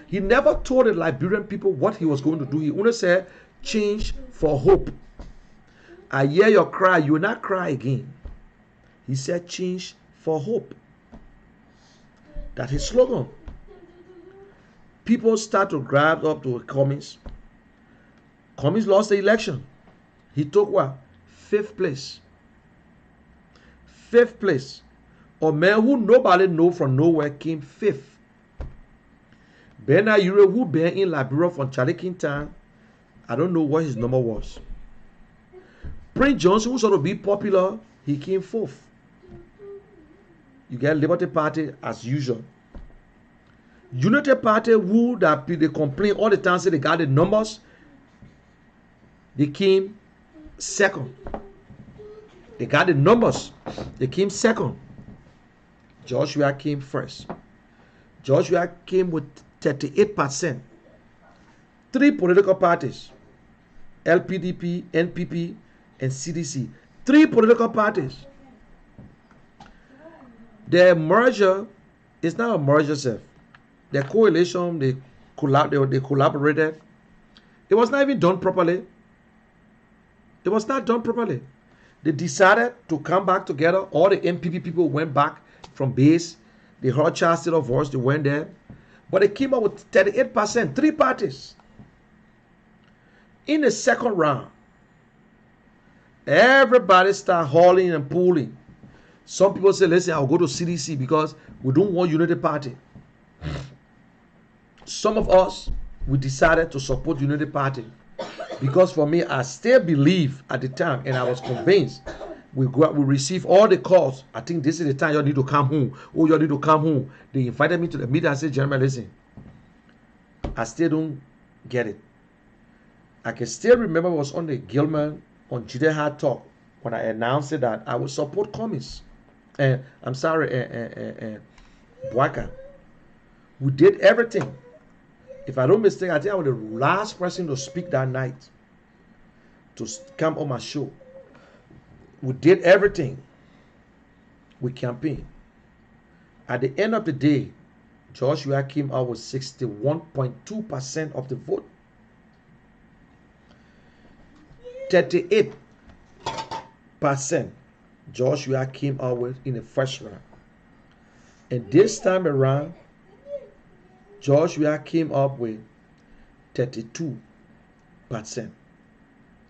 He never told the Liberian people what he was going to do. He only said, change for hope. I hear your cry. You will not cry again. He said, change for hope. That's his slogan. People start to grab up to Cummings. Cummings lost the election. He took what? 5th place. 5th place. A man who nobody know from nowhere came 5th. Bernard Ure, who been in Liberia from Charlie Town, I don't know what his number was. Prince Johnson, who sort of be popular, he came 4th. You get Liberty Party as usual. Unity Party, who that they complain all the time, say they got the numbers, they came 2nd. They got the numbers, they came 2nd. Joshua came 1st. Joshua came with 38%. 3 political parties, LPDP, NPP, and CDC. 3 political parties. Their merger is not a merger, sir. Their coalition, they collaborated. It was not even done properly. It was not done properly. They decided to come back together. All the NPP people went back from base. They heard Charles Taylor voice. They went there. But they came up with 38%. 3 parties. In the 2nd round, everybody start hauling and pulling. Some people say, listen, I'll go to CDC because we don't want Unity Party. Some of us, we decided to support Unity Party. Because for me, I still believe at the time, and I was convinced, we receive all the calls. I think this is the time you need to come home. Oh, you need to come home. They invited me to the meeting. I said, Jeremy, listen, I still don't get it. I can still remember I was on the Gilman on Jide Hard Talk when I announced that I would support Cummings. I'm sorry, Bwaka. We did everything. If I don't mistake, I think I was the last person to speak that night to come on my show. We did everything. We campaigned. At the end of the day, Joshua came out with 61.2% of the vote. 38% Joshua came out with in the 1st round. And this time around, Joshua came up with 32%. And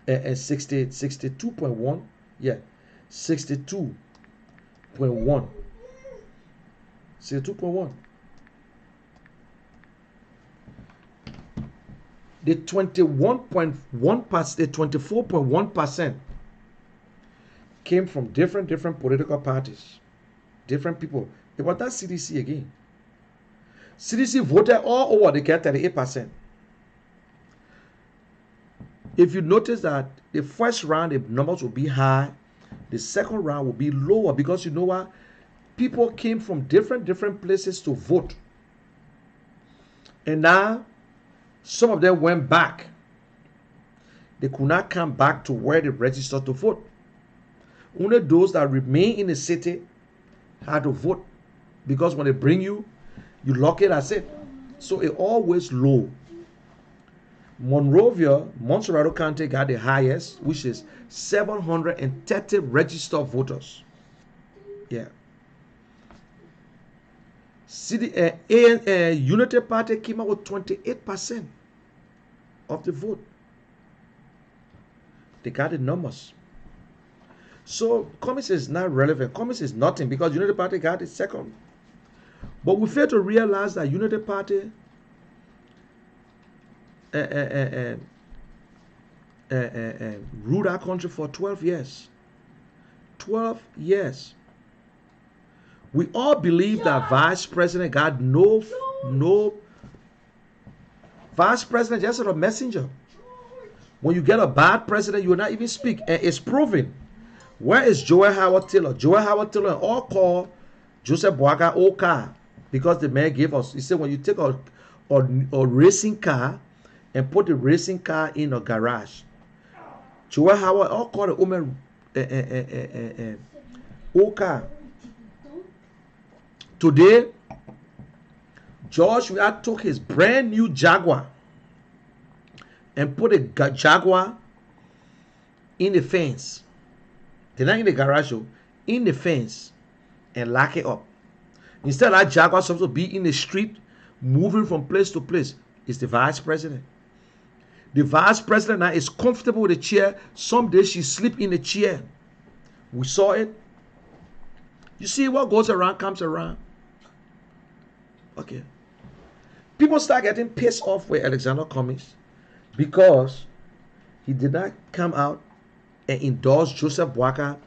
62.1. Yeah. 62.1. 62.1. The 21.1%, the 24.1% came from different political parties, different people. It was not CDC again. CDC voted all over. They get 38%. If you notice that the 1st round, the numbers will be high. The 2nd round will be lower because you know what? People came from different places to vote. And now, some of them went back. They could not come back to where they registered to vote. Only those that remain in the city had to vote. Because when they bring you, you lock it as it. So it always low. Monrovia, Montserrat County got the highest, which is 730 registered voters. Yeah. Unity Party came out with 28% of the vote. They got the numbers. So commies is not relevant. Commies is nothing because Unity Party got it second. But we fail to realize that Unity Party ruled our country for 12 years. 12 years. We all believe that vice president got no vice president, just a messenger. When you get a bad president, you will not even speak. And it's proven. Where is Joel Howard Taylor? Joel Howard Taylor all call Joseph Boaga Oka because the man gave us. He said when you take a racing car and put the racing car in a garage, Joel Howard all call the woman Oka. Today, George Weah took his brand new Jaguar and put a Jaguar in the fence. They're not in the garage, in the fence, and lock it up. Instead of that Jaguar supposed to be in the street, moving from place to place, it's the vice president. The vice president now is comfortable with the chair. Some days she sleep in the chair. We saw it. You see, what goes around comes around. Okay. People start getting pissed off with Alexander Cummings because he did not come out and endorse Joseph Boaga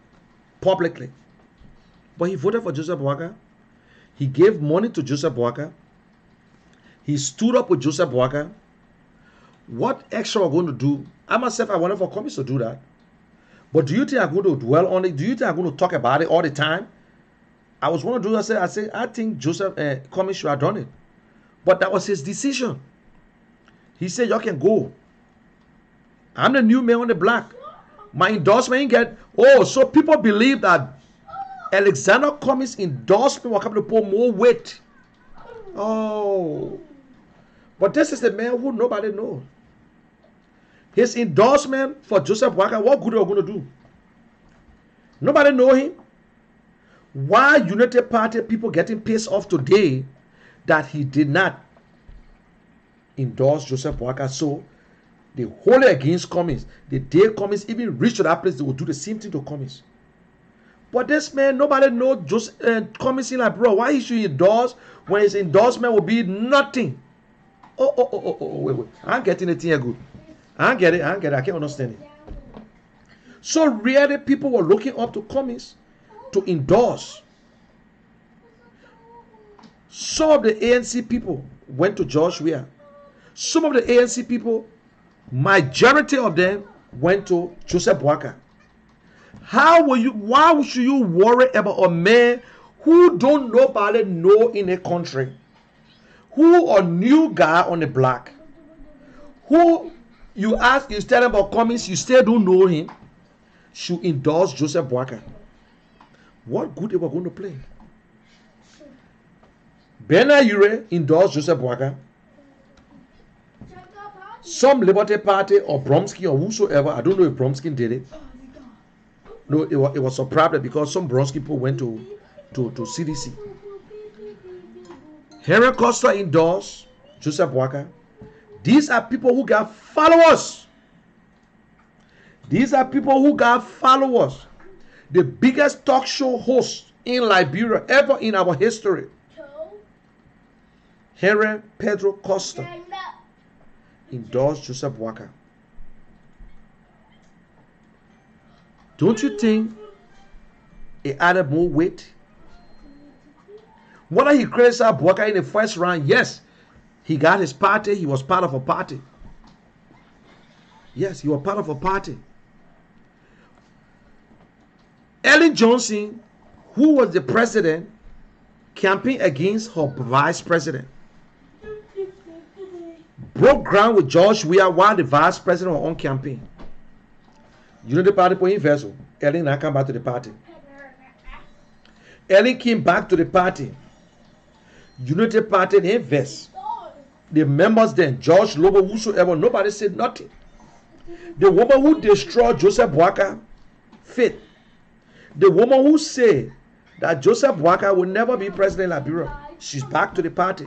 publicly. But he voted for Joseph Boaga. He gave money to Joseph Boaga. He stood up with Joseph Boaga. What extra we're going to do? I myself, I wanted for Cummings to do that. But do you think I'm going to dwell on it? Do you think I'm going to talk about it all the time? I was going to do that. I think Joseph Cummings should have done it. But that was his decision. He said, y'all can go. I'm the new man on the block. My endorsement get. Oh, so people believe that Alexander Cummings' endorsement will come to put more weight. Oh. But this is the man who nobody knows. His endorsement for Joseph Boaga, what good are we going to do? Nobody know him. Why United Party people getting pissed off today that he did not endorse Joseph Boaga? So they hold it against Cummings. The day Cummings even reach to that place, they will do the same thing to Cummings. But this man, nobody know Cummings in like, bro, why he should endorse when his endorsement will be nothing? Wait. I'm getting it here good. I get it. I can't understand it. So really, people were looking up to Cummings to endorse. Some of the ANC people went to George Weah. Some of the ANC people, majority of them went to Joseph Boaga. Why should you worry about a man who don't nobody know in a country? Who a new guy on the block? Who you tell him about Cummings, you still don't know him, should endorse Joseph Boaga. What good they were going to play? Bernard Ure endorsed Joseph Boaga. Some Liberty Party or Bromsky or whosoever, I don't know if Bromsky did it. No, it was a problem because some Bromsky people went to CDC. Henry Costa endorsed Joseph Boaga. These are people who got followers. These are people who got followers. The biggest talk show host in Liberia ever in our history. Henry Pedro Costa endorsed Joseph Boaga. Don't you think it added more weight? Whether he criticized Boaga in the first round, yes, he got his party. He was part of a party. Yes, he was part of a party. Ellen Johnson, who was the president, campaigned against her vice president. Broke ground with George Weah while the vice president was on campaign. You know the party for investor. Ellen now come back to the party. Ellen came back to the party. Unity Party invest. The members then, George Lobo, whosoever, nobody said nothing. The woman who destroyed Joseph Boaga, faith. The woman who said that Joseph Boaga will never be president of Liberia, she's back to the party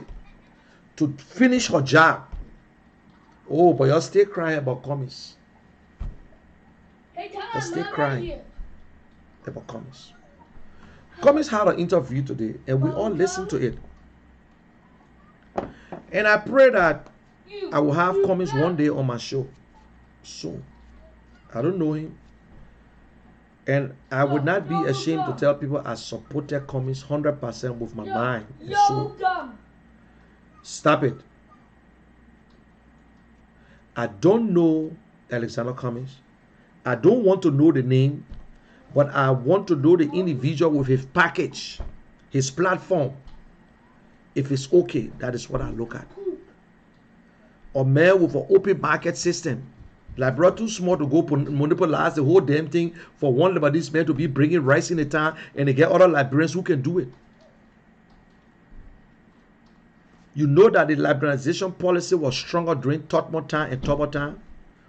to finish her job. Oh, but you're still crying about Cummings. You're still crying. about Cummings. Cummings had an interview today, and we all listened to it. And I pray that I will have Cummings one day on my show soon. I don't know him. And I would not be ashamed to tell people I supported Cummings 100% with my mind and soul. Stop it. I don't know Alexander Cummings. I don't want to know the name, but I want to know the individual with his package, his platform. If it's okay, that is what I look at. Or man with an open market system. Like, bro, too small to go monopolize the whole damn thing for one Lebanese man to be bringing rice in the town and they get other Liberians who can do it. You know that the liberalization policy was stronger during Tottenham time and Turbo time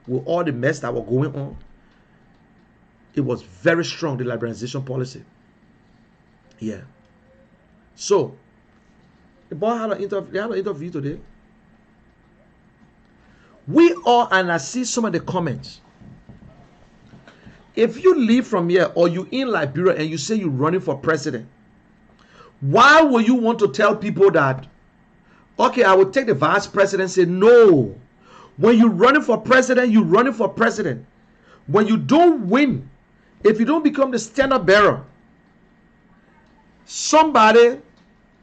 with all the mess that was going on. It was very strong, the liberalization policy. Yeah. So, the boy had an interview today. We all, and I see some of the comments. If you leave from here or you in Liberia and you say you're running for president, why would you want to tell people that, okay, I will take the vice presidency? No. When you're running for president, you're running for president. When you don't win, if you don't become the standard bearer, somebody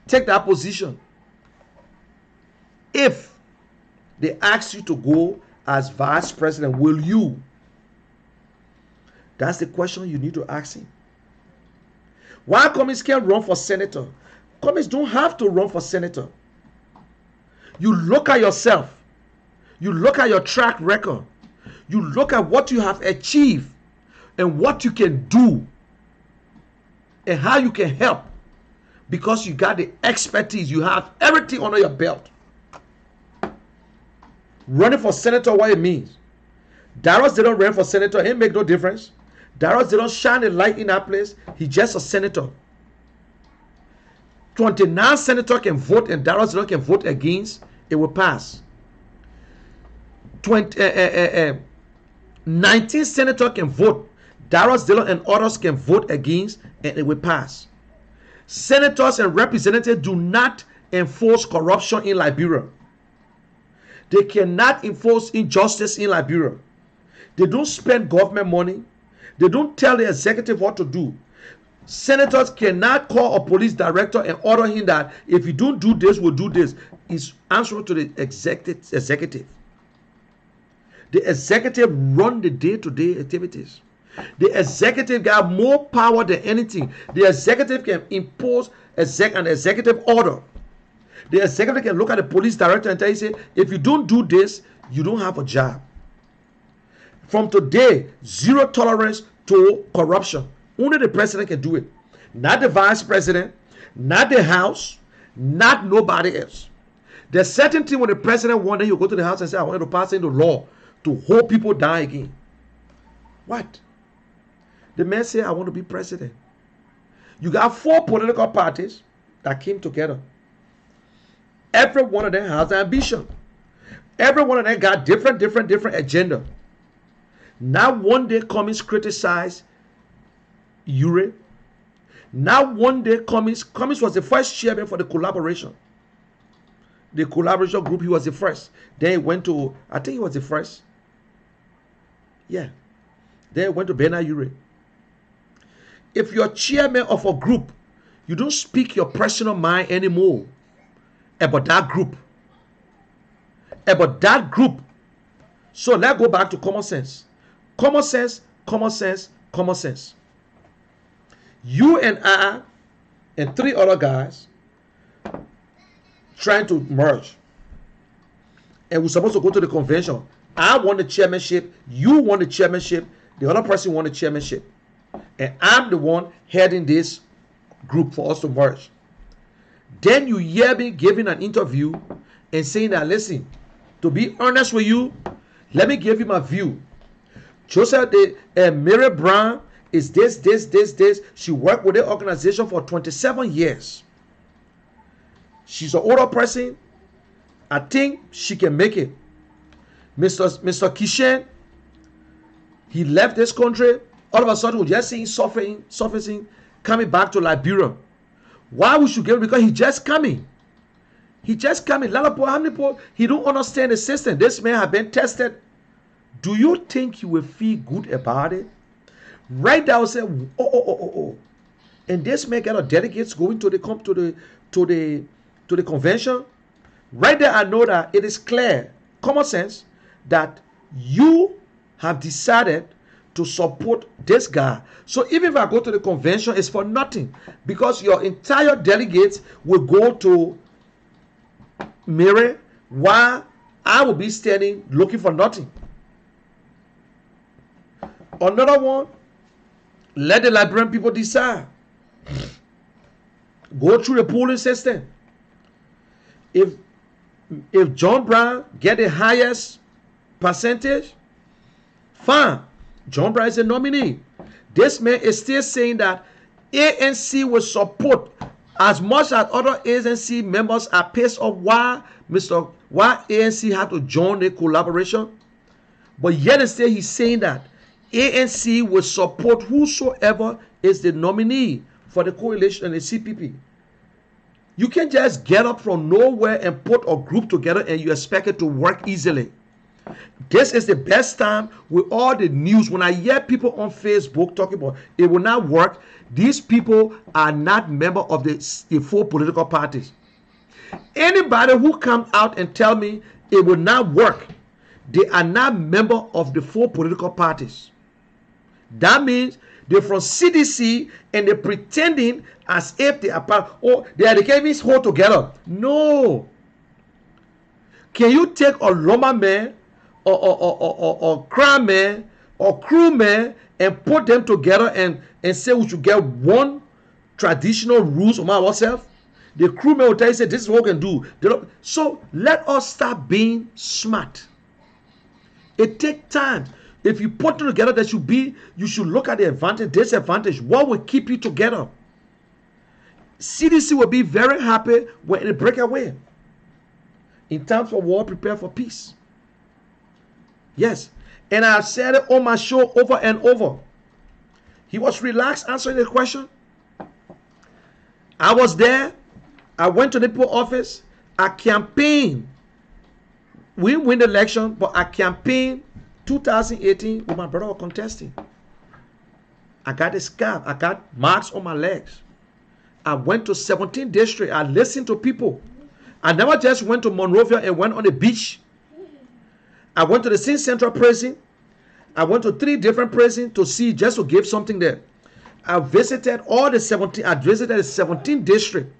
take that position. If they ask you to go as vice president, will you? That's the question you need to ask him. Why Cummings can't run for senator? Cummings don't have to run for senator. You look at yourself. You look at your track record. You look at what you have achieved and what you can do and how you can help, because you got the expertise. You have everything under your belt. Running for senator, what it means. Darius didn't run for senator. It make no difference. Darius didn't shine a light in that place. He's just a senator. 29 senators can vote and Darius can vote against. It will pass. 19 senators can vote. Darius Dillon and others can vote against, and it will pass. Senators and representatives do not enforce corruption in Liberia. They cannot enforce injustice in Liberia. They don't spend government money. They don't tell the executive what to do. Senators cannot call a police director and order him that if you don't do this, we'll do this. It's answerable to the executive. The executive run the day-to-day activities. The executive got more power than anything. The executive can impose an executive order. The executive can look at the police director and tell you, say, if you don't do this, you don't have a job. From today, zero tolerance to corruption. Only the president can do it. Not the vice president, not the house, not nobody else. There's certain thing when the president one day he'll go to the house and say, I want to pass into law to hold people down again. What? The man say, I want to be president. You got 4 political parties that came together. Every one of them has an ambition. Every one of them got different agenda. Now one day Cummings criticize Ure. Now one day Cummings was the first chairman for the collaboration. The collaboration group, he was the first. Then he went to, I think he was the first. Yeah. Then he went to Bernard Ure. If you're chairman of a group, you don't speak your personal mind anymore about that group. About that group. So let's go back to common sense. Common sense, common sense, common sense. You and I and 3 other guys trying to merge. And we're supposed to go to the convention. I won the chairmanship. You won the chairmanship. The other person won the chairmanship. And I'm the one heading this group for us to merge. Then you hear me giving an interview and saying that, listen, to be honest with you, let me give you my view. Joseph Mary Brown is this. She worked with the organization for 27 years. She's an older person. I think she can make it. Mr. Kishen, he left this country. All of a sudden, we just see him surfacing, coming back to Liberia. Why we should give him? Because he just coming. He just coming. A lot of people, how many people, he don't understand the system. This man have been tested. Do you think you will feel good about it? Right now, say, oh. And this man got a delegates going to the convention. Right there, I know that it is clear, common sense, that you have decided to support this guy. So even if I go to the convention, it's for nothing, because your entire delegates will go to Mary, while I will be standing looking for nothing. Another one, let the Liberian people decide. Go through the polling system. If John Brown get the highest percentage, fine. John Brown is a nominee. This man is still saying that ANC will support as much as other ANC members are pissed off why ANC had to join the collaboration. But yet and still he's saying that ANC will support whosoever is the nominee for the coalition and the CPP. You can't just get up from nowhere and put a group together and you expect it to work easily. This is the best time with all the news. When I hear people on Facebook talking about it will not work, these people are not members of the four political parties. Anybody who comes out and tell me it will not work, they are not members of the four political parties. That means they're from CDC and they're pretending as if they are part, or they are the Kevin's hold together. No. Can you take a Loma man or crime man or crew man and put them together and say we should get one traditional rules among ourselves? The crewman will tell you, say, this is what we can do. So let us start being smart. It takes time. If you put them together, you should look at the advantage, disadvantage. What will keep you together? CDC will be very happy when it break away. In times of war, prepare for peace. Yes. And I've said it on my show over and over. He was relaxed answering the question. I was there. I went to the people office. I campaigned. We win the election, but I campaigned 2018 with my brother contesting. I got a scar. I got marks on my legs. I went to 17 district. I listened to people. I never just went to Monrovia and went on the beach. I went to the Sin Central Prison. I went to 3 different prisons to see, just to give something there. I visited all the 17. I visited the 17 district.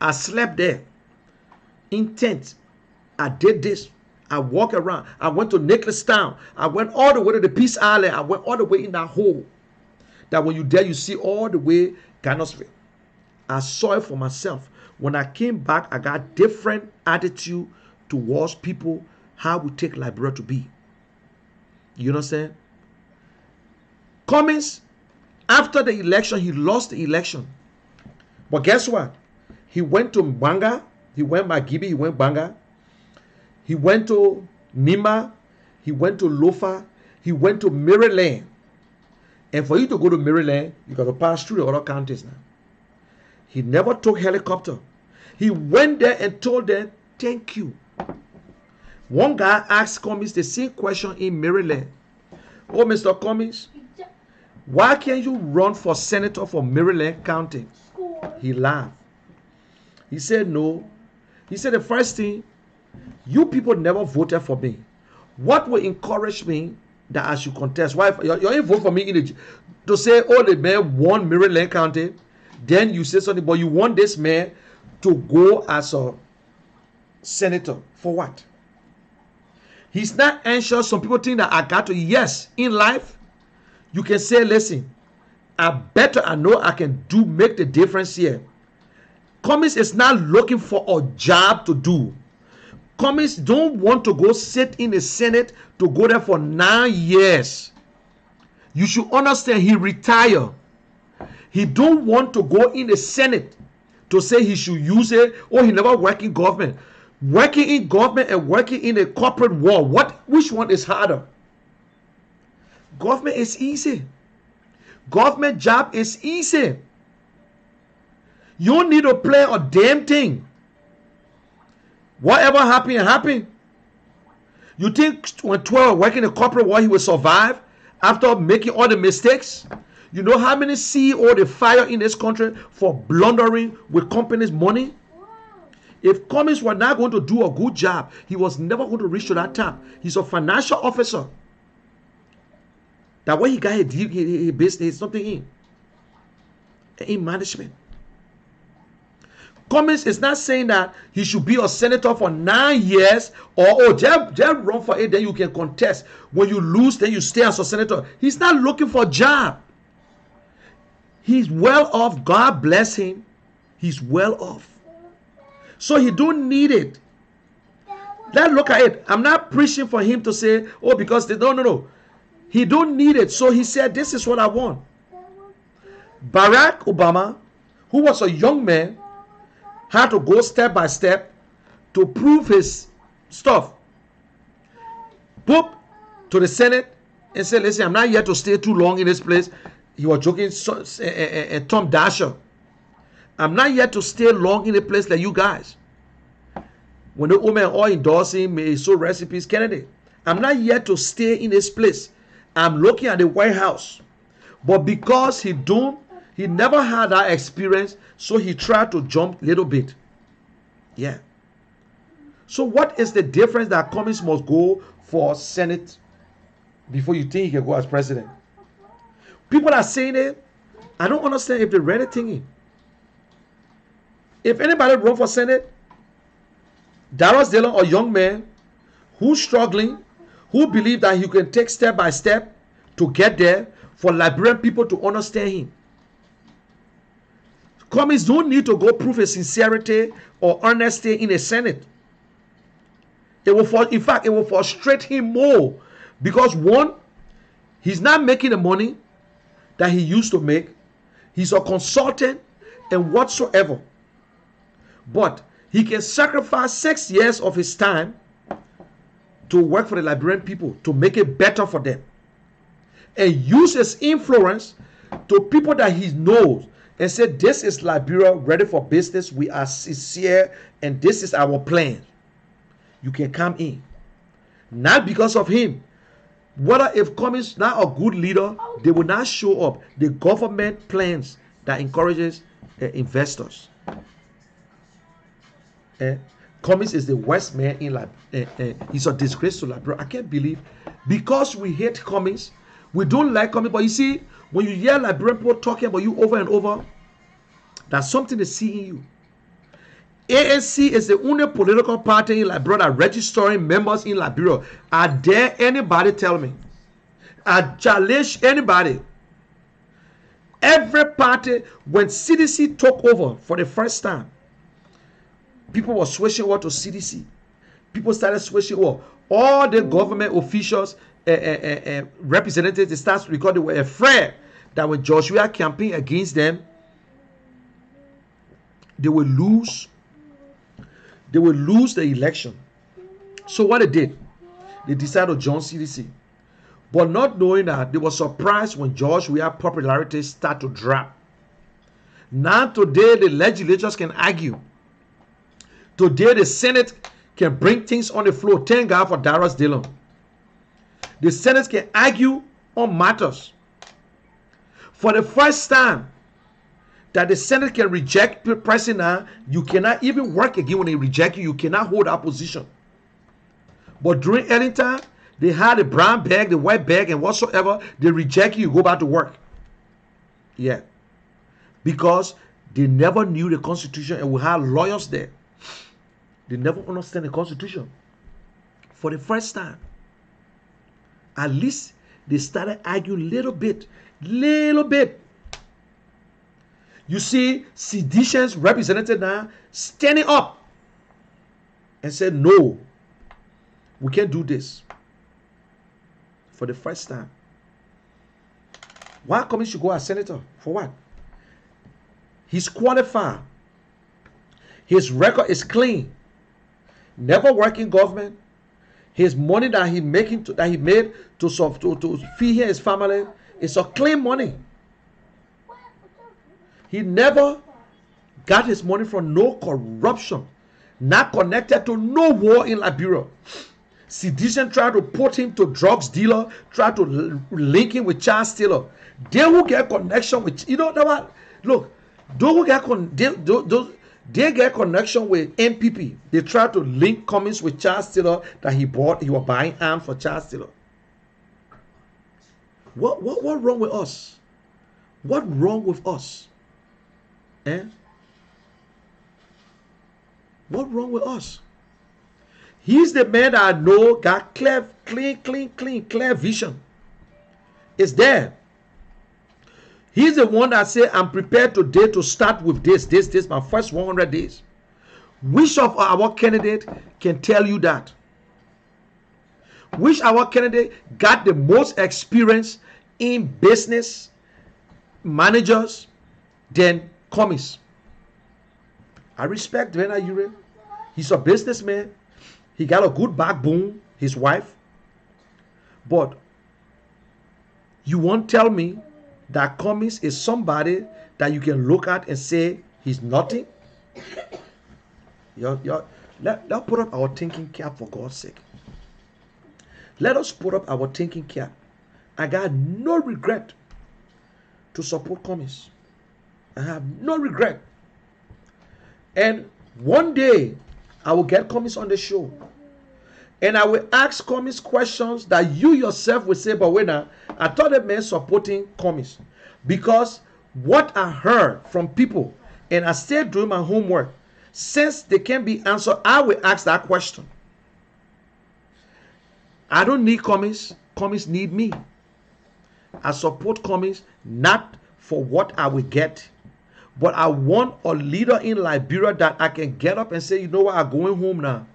I slept there in tents. I did this. I walked around. I went to Nicholas-Town. I went all the way to the Peace Island. I went all the way in that hole. That when you're there, you see all the way Gainesville. I saw it for myself. When I came back, I got different attitude towards people, how we take Liberia to be. You know what I'm saying? Cummings, after the election, he lost the election. But guess what? He went to Banga. He went by Gibi. He went Banga. He went to Nima. He went to Lofa. He went to Maryland. And for you to go to Maryland, you got to pass through the other counties now. He never took helicopter. He went there and told them, thank you. One guy asked Cummings the same question in Maryland. Oh, Mr. Cummings, why can't you run for senator for Maryland County? He laughed. He said, no. He said, the first thing, you people never voted for me. What will encourage me that I should contest? Why you ain't vote for me to say, oh, the man won Maryland County. Then you say something, but you want this man to go as a senator. For what? He's not anxious. Some people think that I got to. Yes, in life, you can say, listen, I know I can make the difference here. Cummings is not looking for a job to do. Cummings don't want to go sit in the Senate to go there for 9 years. You should understand, he retired. He don't want to go in the Senate to say he should use it, or he never worked in government. Working in government and working in a corporate world, which one is harder? Government is easy. Government job is easy. You don't need to play a damn thing. Whatever happened, happened. You think when 12 working in corporate world, he will survive after making all the mistakes? You know how many CEO they fire in this country for blundering with companies' money? If Cummings were not going to do a good job, he was never going to reach to that top. He's a financial officer. That way he got he business something in management. Cummings is not saying that he should be a senator for 9 years or just run for it, then you can contest. When you lose, then you stay as a senator. He's not looking for a job. He's well off. God bless him. He's well off. So he don't need it. Let's look at it. I'm not preaching for him to say, oh, because they no. He don't need it. So he said, this is what I want. Barack Obama, who was a young man, had to go step by step to prove his stuff. Boop to the Senate and said, listen, I'm not here to stay too long in this place. He was joking, Tom Dasher. I'm not here to stay long in a place like you guys. When the women all endorsing me, so recipes, Kennedy. I'm not here to stay in this place. I'm looking at the White House. But because he never had that experience, so he tried to jump a little bit. Yeah. So what is the difference that Cummings must go for Senate before you think he can go as president? People are saying it. I don't understand if they're really thinking. If anybody run for Senate, Darius Dillon, a young man who's struggling, who believe that he can take step by step to get there, for Liberian people to understand him. Cummings don't need to go prove his sincerity or honesty in the Senate. In fact, it will frustrate him more because one, he's not making the money that he used to make. He's a consultant and whatsoever. But he can sacrifice 6 years of his time to work for the Liberian people, to make it better for them. And use his influence to people that he knows and say, this is Liberia ready for business. We are sincere and this is our plan. You can come in. Not because of him. Whether if Cummings not a good leader, they will not show up. The government plans that encourages investors. Cummings is the worst man in Liberia. He's a disgrace to Liberia. I can't believe, because we hate Cummings, we don't like Cummings. But you see, when you hear Liberian people talking about you over and over, that's something they see in you. ANC is the only political party in Liberia that registering members in Liberia. Are there anybody tell me? I challenge anybody. Every party, when CDC took over for the first time, people were switching over to CDC. People started switching over. All the government officials, representatives, they started because they were afraid that when Joshua campaigned against them, they will lose. They will lose the election. So what they did, they decided to join CDC. But not knowing that, they were surprised when Joshua popularity started to drop. Now today, the legislatures can argue. Today, the Senate can bring things on the floor. Thank God for Darius Dillon. The Senate can argue on matters. For the first time, that the Senate can reject the president, you cannot even work again when they reject you. You cannot hold that position. But during Lrtn, they had the brown bag, the white bag, and whatsoever. They reject you, you go back to work. Yeah. Because they never knew the Constitution, and we had lawyers there. They never understand the Constitution. For the first time, at least they started arguing little bit. You see seditions represented now standing up and said, no, we can't do this. For the first time. Why Cummings should go as senator? For what? He's qualified. His record is clean. Never work in government. His money that he made to feed his family is a clean money. He never got his money from no corruption, not connected to no war in Liberia. Sedition tried to put him to drugs dealer, tried to link him with child stealer. They who get connection with, you know what? Look, those who get they get connection with MPP. They try to link Cummings with child stealer that he bought. He was buying arms for child stealer. What wrong with us? What wrong with us? Eh? What wrong with us? He's the man that I know got clear vision. It's there. He's the one that said, I'm prepared today to start with this, my first 100 days. Which of our candidate can tell you that? Which our candidate got the most experience in business managers than Cummings? I respect Vena Ure. He's a businessman. He got a good backbone, his wife. But you won't tell me that Cummings is somebody that you can look at and say he's nothing? Let's put up our thinking cap, for God's sake. Let us put up our thinking cap. I got no regret to support Cummings. I have no regret. And one day, I will get Cummings on the show. And I will ask Cummings questions that you yourself will say, but wait now, I thought that man supporting Cummings. Because what I heard from people, and I still doing my homework, since they can be answered, I will ask that question. I don't need Cummings. Cummings need me. I support Cummings not for what I will get, but I want a leader in Liberia that I can get up and say, you know what, I'm going home now.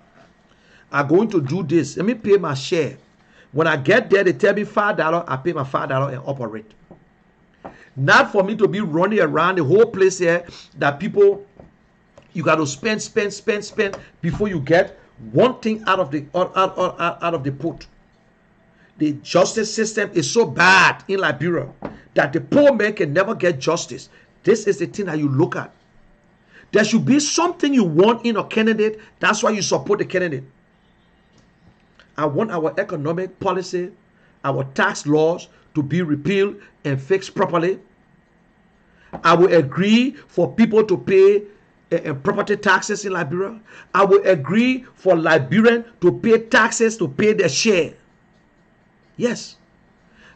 I'm going to do this. Let me pay my share. When I get there, they tell me $5. I pay my $5 and operate. Not for me to be running around the whole place here that people, you got to spend before you get one thing out of the pot. The justice system is so bad in Liberia that the poor man can never get justice. This is the thing that you look at. There should be something you want in a candidate. That's why you support the candidate. I want our economic policy, our tax laws to be repealed and fixed properly. I will agree for people to pay property taxes in Liberia. I will agree for Liberians to pay taxes to pay their share. Yes.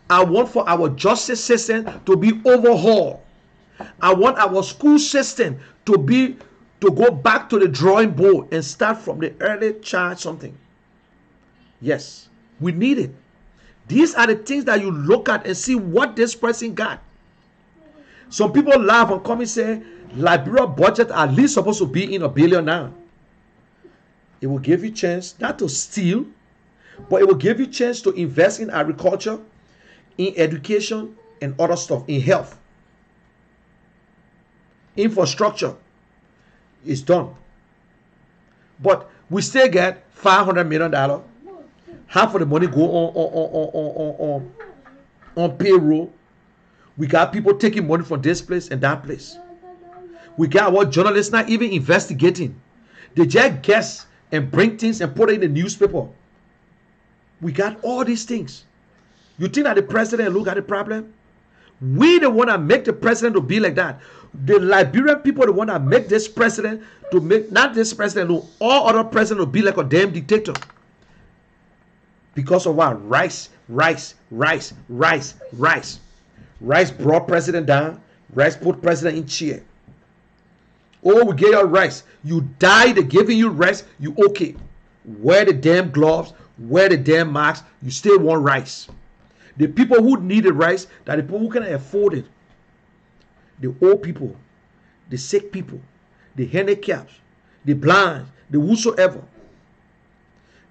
I want for our justice system to be overhauled. I want our school system to go back to the drawing board and start from the early child something. Yes, we need it. These are the things that you look at and see what this person got. Some people laugh and come and say, Liberia budget at least supposed to be in $1 billion now. It will give you chance not to steal, but it will give you chance to invest in agriculture, in education, and other stuff, in health. Infrastructure is done. But we still get $500 million. Half of the money go on payroll. We got people taking money from this place and that place. We got our journalists not even investigating. They just guess and bring things and put it in the newspaper. We got all these things. You think that the president look at the problem? We the one that make the president to be like that. The Liberian people the one that make this president to make, not this president, no, all other presidents to be like a damn dictator. Because of what? Rice brought president down. Rice put president in chair. Oh, we get your rice. You die, they giving you rice. You okay. Wear the damn gloves. Wear the damn masks. You still want rice. The people who need the rice, that the people who can afford it. The old people. The sick people. The handicaps. The blind. The whosoever.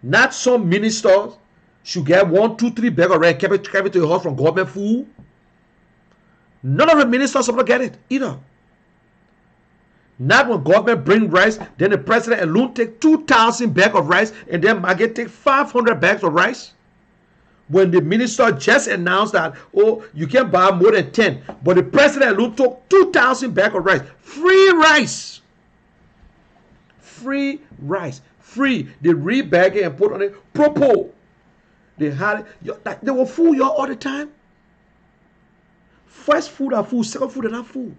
Not some ministers should get 1, 2, 3 bag of rice, carry it to your house from government food. None of the ministers supposed to get it either. Not when government bring rice, then the president alone take 2,000 bags of rice, and then Margaret take 500 bags of rice. When the minister just announced that, oh, you can buy more than 10, but the president alone took 2,000 bags of rice. Free rice. Free rice. Free. They rebag it and put on it propo. They had it. They will fool you all the time. First food are food, second food are not food.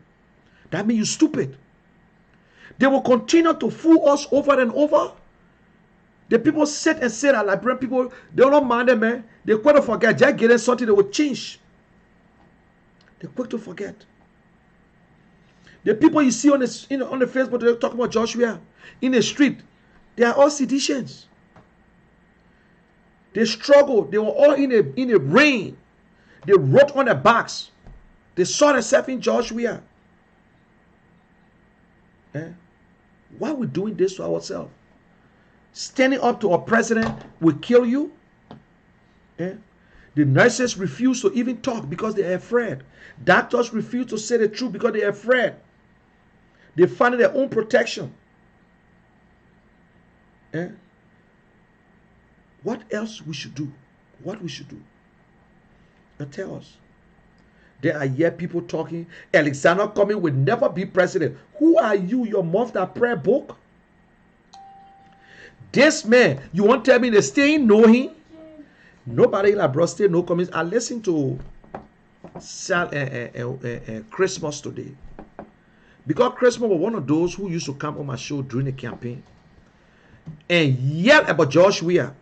That means you're stupid. They will continue to fool us over and over. The people sit and say that Liberian people, they don't mind them, man. They quick to forget. Just getting something, they will change. They're quick to forget. The people you see on the Facebook, they're talking about Joshua in the street. They are all seditious. They struggle. They were all in a rain. They wrote on their backs. They saw themselves in Joshua. Why are we doing this to ourselves? Standing up to our president will kill you. The nurses refuse to even talk because they are afraid. Doctors refuse to say the truth because they are afraid. They find their own protection. What else we should do? What we should do? Now tell us. There are yet people talking. Alexander Cummings will never be president. Who are you? Your mouth that prayer book? This man, you want to tell me they still know him? Nobody like bro still know Cummings. I listened to Christmas today. Because Christmas was one of those who used to come on my show during the campaign and yell about George Weah.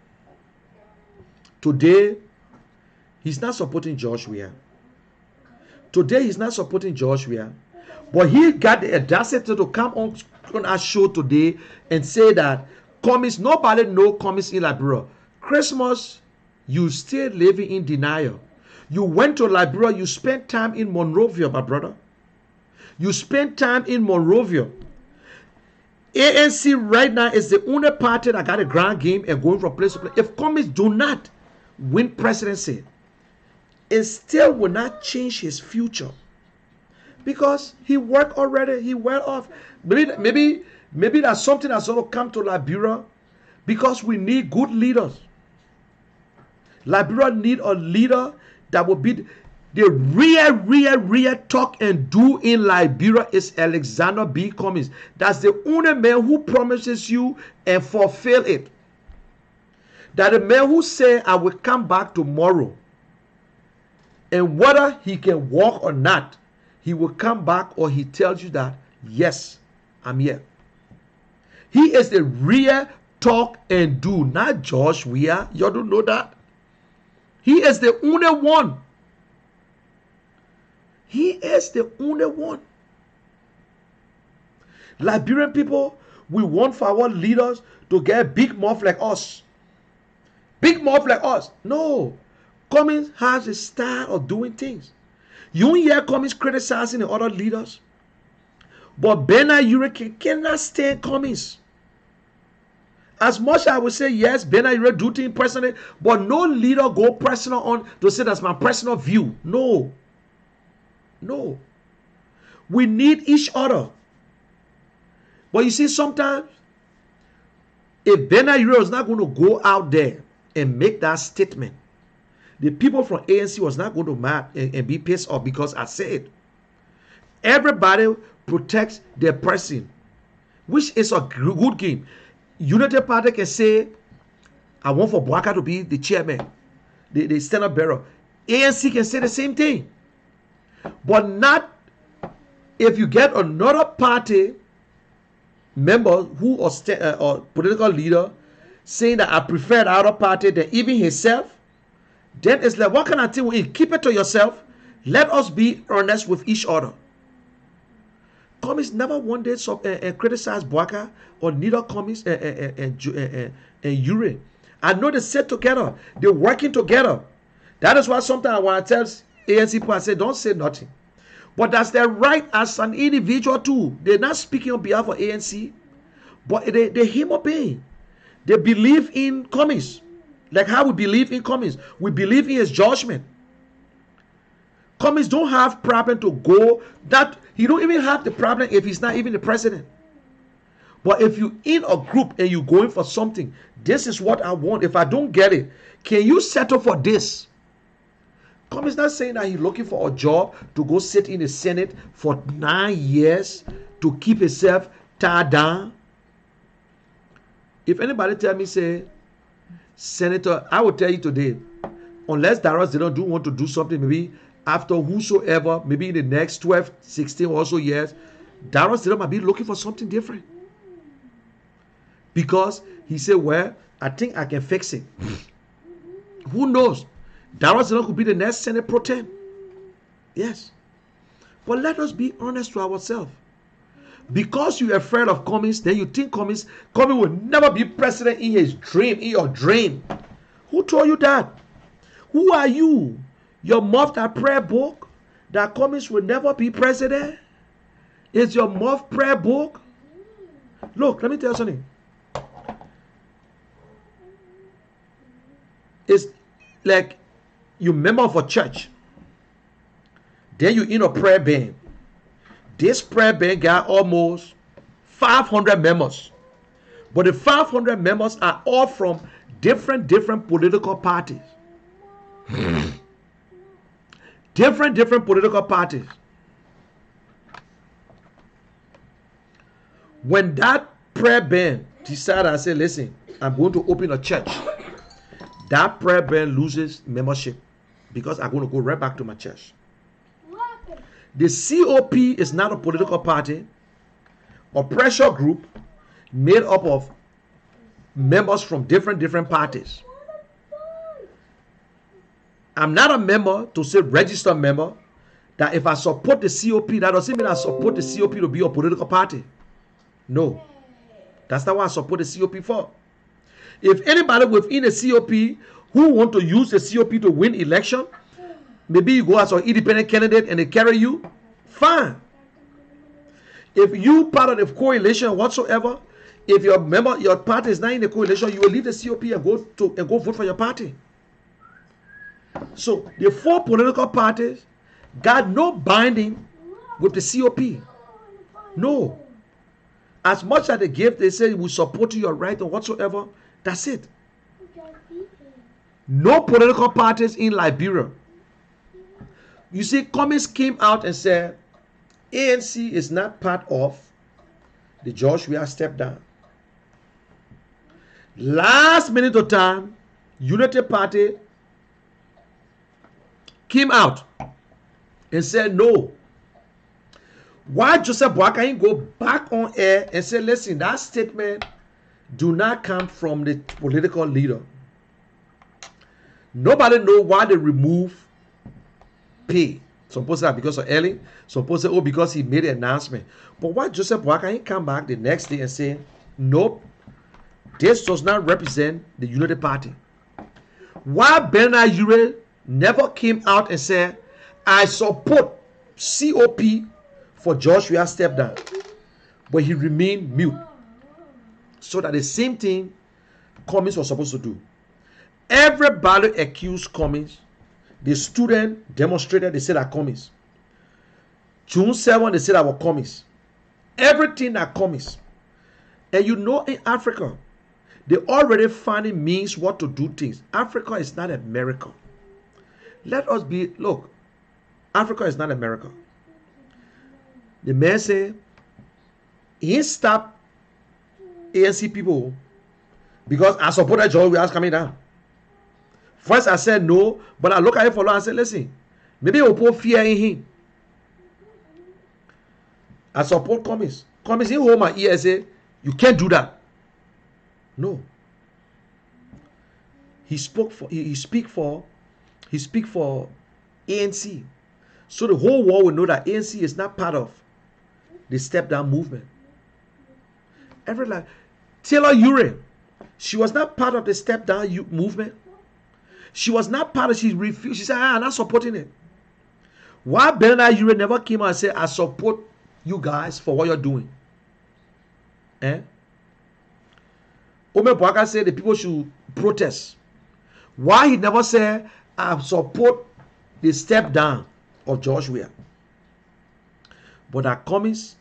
Today, he's not supporting George Weah. Today, he's not supporting George Weah. But he got the audacity to come on our show today and say that Cummings, nobody know Cummings in Liberia. Christmas, you still living in denial. You went to Liberia, you spent time in Monrovia, my brother. You spent time in Monrovia. ANC right now is the only party that got a grand game and going from place to place. If Cummings do not win presidency, it still will not change his future. Because he worked already, he well off. Maybe that's something that's going to come to Liberia because we need good leaders. Liberia need a leader that will be the real talk and do in Liberia is Alexander B. Cummings. That's the only man who promises you and fulfill it. That the man who say, I will come back tomorrow. And whether he can walk or not, he will come back or he tells you that, yes, I'm here. He is the real talk and do, not Josh Weah. You don't know that? He is the only one. He is the only one. Liberian people, we want for our leaders to get big mouth like us. Big mouth like us. No. Cummings has a style of doing things. You don't hear Cummings criticizing the other leaders. But Bernard Urick cannot stand Cummings. As much as I would say, yes, Bernard Urick do things personally, but no leader go personal on to say that's my personal view. No. No. We need each other. But you see, sometimes, if Bernard Urick is not going to go out there and make that statement, the people from ANC was not going to mad and be pissed off because I said it. Everybody protects their person, which is a good game. United Party can say, I want for Boaka to be the chairman, the stand-up bearer. ANC can say the same thing. But not if you get another party member who or political leader saying that I prefer the other party than even himself. Then it's like, what kind of thing will you keep it to yourself? Let us be honest with each other. Cummings never one day criticize Boaka or neither Cummings and Uri. I know they sit together. They're working together. That is why sometimes when I tell ANC people, I say, don't say nothing. But that's their right as an individual too. They're not speaking on behalf of ANC, but they him obeying. They believe in Cummings. Like how we believe in Cummings. We believe in his judgment. Cummings don't have problem to go. That he don't even have the problem if he's not even the president. But if you in a group and you going for something, this is what I want. If I don't get it, can you settle for this? Cummings not saying that he's looking for a job to go sit in the Senate for 9 years to keep himself tied down. If anybody tell me, say, Senator, I will tell you today, unless Darius they don't want to do something, maybe after whosoever, maybe in the next 12, 16 or so years, Darius they might be looking for something different. Because he said, well, I think I can fix it. Who knows? Darius could be the next Senate Pro Tem. Yes. But let us be honest to ourselves. Because you're afraid of Cummings, then you think Cummings will never be president in his dream, in your dream. Who told you that? Who are you? Your mouth that prayer book that Cummings will never be president? Is your mouth prayer book? Look, let me tell you something. It's like you member of a church. Then you in a prayer band. This prayer band got almost 500 members. But the 500 members are all from different political parties. different political parties. When that prayer band decided, I said, listen, I'm going to open a church. That prayer band loses membership because I'm going to go right back to my church. The COP is not a political party or pressure group made up of members from different parties. I'm not a member to say registered member, that if I support the COP, that doesn't mean I support the COP to be a political party. No. That's not what I support the COP for. If anybody within the COP who want to use the COP to win election, maybe you go as an independent candidate and they carry you, fine. If you part of the coalition whatsoever, if your member, your party is not in the coalition, you will leave the COP and go vote for your party. So the 4 political parties got no binding with the COP. No. As much as they give, they say we support your right or whatsoever. That's it. No political parties in Liberia. You see, Cummings came out and said, ANC is not part of the George Weah step down. Last minute of time, Unity Party came out and said no. Why Joseph Boakai go back on air and say, listen, that statement do not come from the political leader. Nobody know why they remove pay. Some people say because of Ellie. Some people say, oh, because he made an announcement. But why Joseph Boakai come back the next day and say, nope, this does not represent the Unity Party? Why Bernard Ure never came out and said, I support COP for George Weah step down, but he remained mute? So that the same thing Cummings was supposed to do. Everybody accused Cummings. The student demonstrated, they said that Cummings. June 7, they said that was Cummings. Everything that Cummings. And you know, in Africa, they already finding means what to do things. Africa is not America. Let us be, look, Africa is not America. The man say, he stopped ANC people because I supported George Weah coming down. First I said no, but I look at it for long and said, listen, maybe we'll put fear in him. I support Cummings. Cummings, he hold my ear and say, you can't do that. No. He spoke for, he speak for ANC. So the whole world will know that ANC is not part of the step down movement. Taylor Ure, she was not part of the step down movement. She was not part of, she refused. She said, I'm not supporting it. Why Bernard Ure never came out and said, I support you guys for what you're doing? Ome Boakai said the people should protest. Why he never said, I support the step down of George Weah? But that Cummings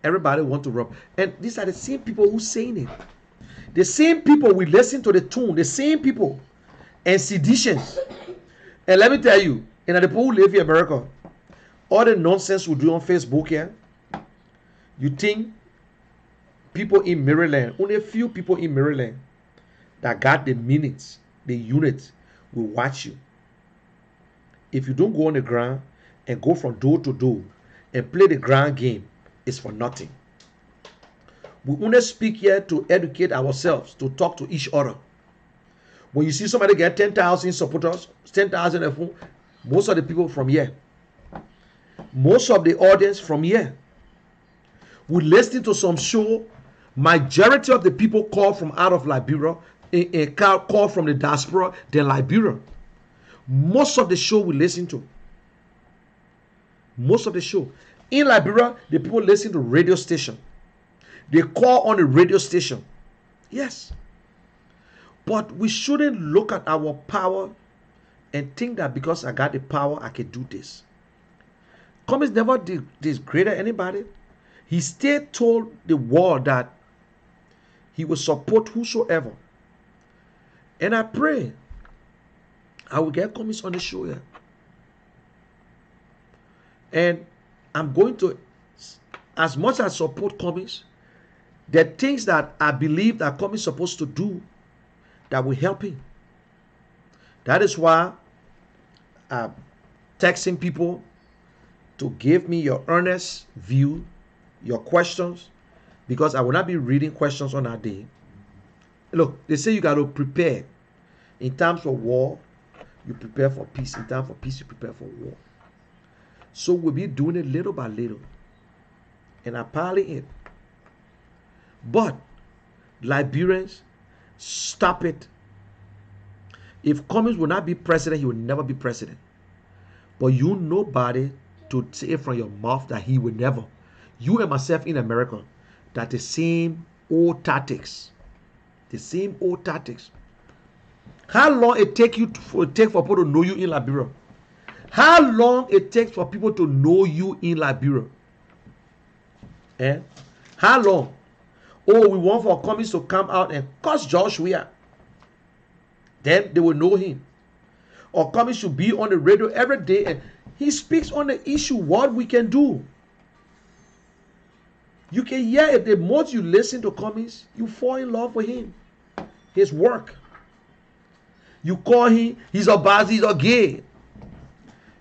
Everybody want to rub. And these are the same people who saying it. The same people we listen to the tune. The same people. And seditions. And let me tell you, and the people who live in America, all the nonsense we do on Facebook here, you think people in Maryland, only a few people in Maryland that got the minutes, the units, will watch you. If you don't go on the ground and go from door to door and play the ground game, it's for nothing. We only speak here to educate ourselves, to talk to each other. When you see somebody get 10,000 supporters, 10,000 of whom, most of the people from here, most of the audience from here, we listen to some show. Majority of the people call from out of Liberia, call from the diaspora, then Liberia. Most of the show we listen to. Most of the show. In Liberia, the people listen to radio station. They call on the radio station. Yes. But we shouldn't look at our power and think that because I got the power, I can do this. Cummings never degraded anybody. He still told the world that he will support whosoever. And I pray I will get Cummings on the show here. And I'm going to, as much as I support Cummings, there are things that I believe that Cummings is supposed to do that will help him. That is why I'm texting people to give me your earnest view, your questions, because I will not be reading questions on that day. Look, they say you got to prepare. In times of war, you prepare for peace. In time for peace, you prepare for war. So we'll be doing it little by little. And I'm piling it. But Liberians, stop it. If Cummings will not be president, he will never be president. But you nobody to say from your mouth that he will never. You and myself in America, that the same old tactics. The same old tactics. How long it take for people to know you in Liberia? How long it takes for people to know you in Liberia? How long? Oh, we want for Cummings to come out and curse Joshua. Then they will know him. Or Cummings should be on the radio every day and he speaks on the issue, what we can do. You can hear it. The more you listen to Cummings, you fall in love with him. His work. You call him, he's a bad, he's a gay.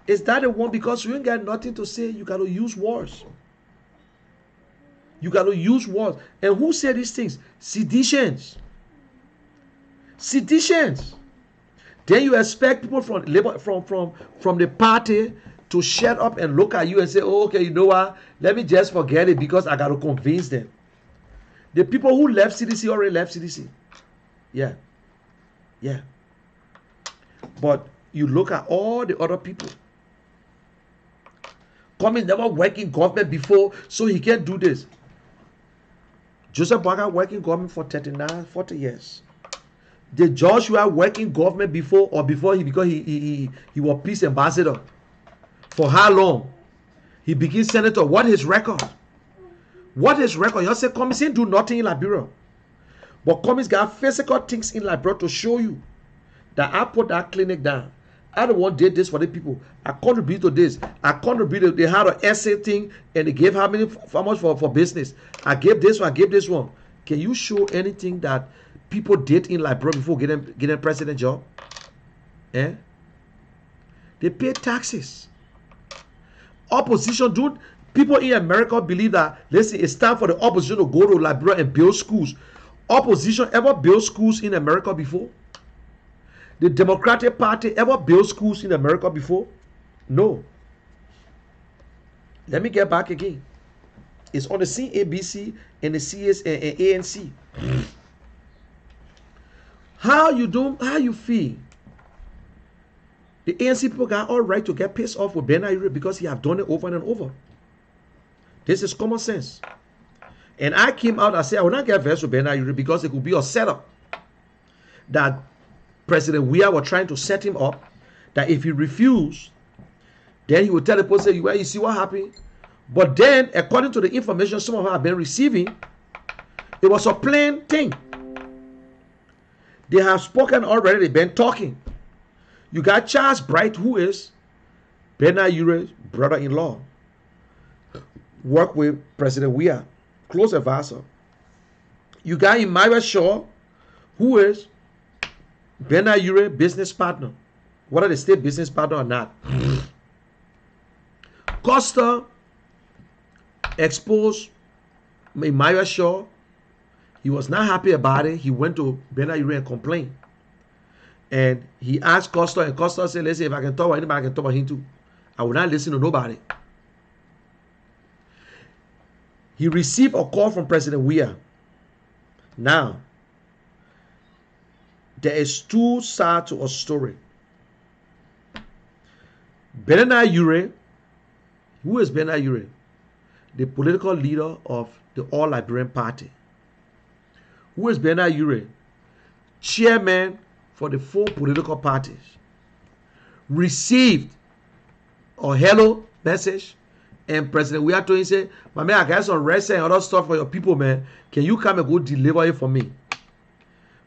Is that the one? Because you ain't got nothing to say, you got to use words. You got to use words. And who said these things? Seditions. Seditions. Then you expect people from the party to shut up and look at you and say, oh, okay, you know what? Let me just forget it because I got to convince them. The people who left CDC already left CDC. Yeah. Yeah. But you look at all the other people. Cummings never worked in government before, so he can't do this. Joseph Boakai worked in government for 39, 40 years. Did Joshua work in government before or before because he was peace ambassador? For how long? He became senator. What is his record? What is his record? You say Cummings didn't do nothing in Liberia. But Cummings got physical things in Liberia to show you that I put that clinic down. I don't want did this for the people. I contribute to this. I contributed. They had an essay thing and they gave how much for business. I gave this one. I gave this one. Can you show anything that people did in Liberia before getting president job? They pay taxes. Opposition, dude. People in America believe that, listen, it's time for the opposition to go to Liberia and build schools. Opposition ever built schools in America before? The Democratic Party ever built schools in America before? No. Let me get back again. It's on the CABC and the CS and ANC. How you feel? The ANC people got all right to get pissed off with Ben Ayre because he have done it over and over. This is common sense. And I came out and said I will not get vexed with Ben Ayre because it could be a setup that President Weah was trying to set him up, that if he refused, then he would tell the people, say, well, you see what happened? But then, according to the information some of them have been receiving, it was a plain thing. They have spoken already. They've been talking. You got Charles Bright, who is Bernard Ure's brother-in-law. Work with President Weah, close advisor. You got Emmanuel Shaw, who is Bernard Ure business partner, whether they stay business partner or not. Costa exposed Emmanuel Shaw. He was not happy about it. He went to Bernard Ure and complained. And he asked Costa, and Costa said, listen, if I can talk about anybody, I can talk about him too. I will not listen to nobody. He received a call from President Weah. Now, there is two sides to a story. Bernard Ure, who is Bernard Ure? The political leader of the All Liberian Party. Who is Bernard Ure? Chairman for the 4 political parties. Received a hello message, and President Weah told him, say, my man, I got some rest and other stuff for your people, man. Can you come and go deliver it for me?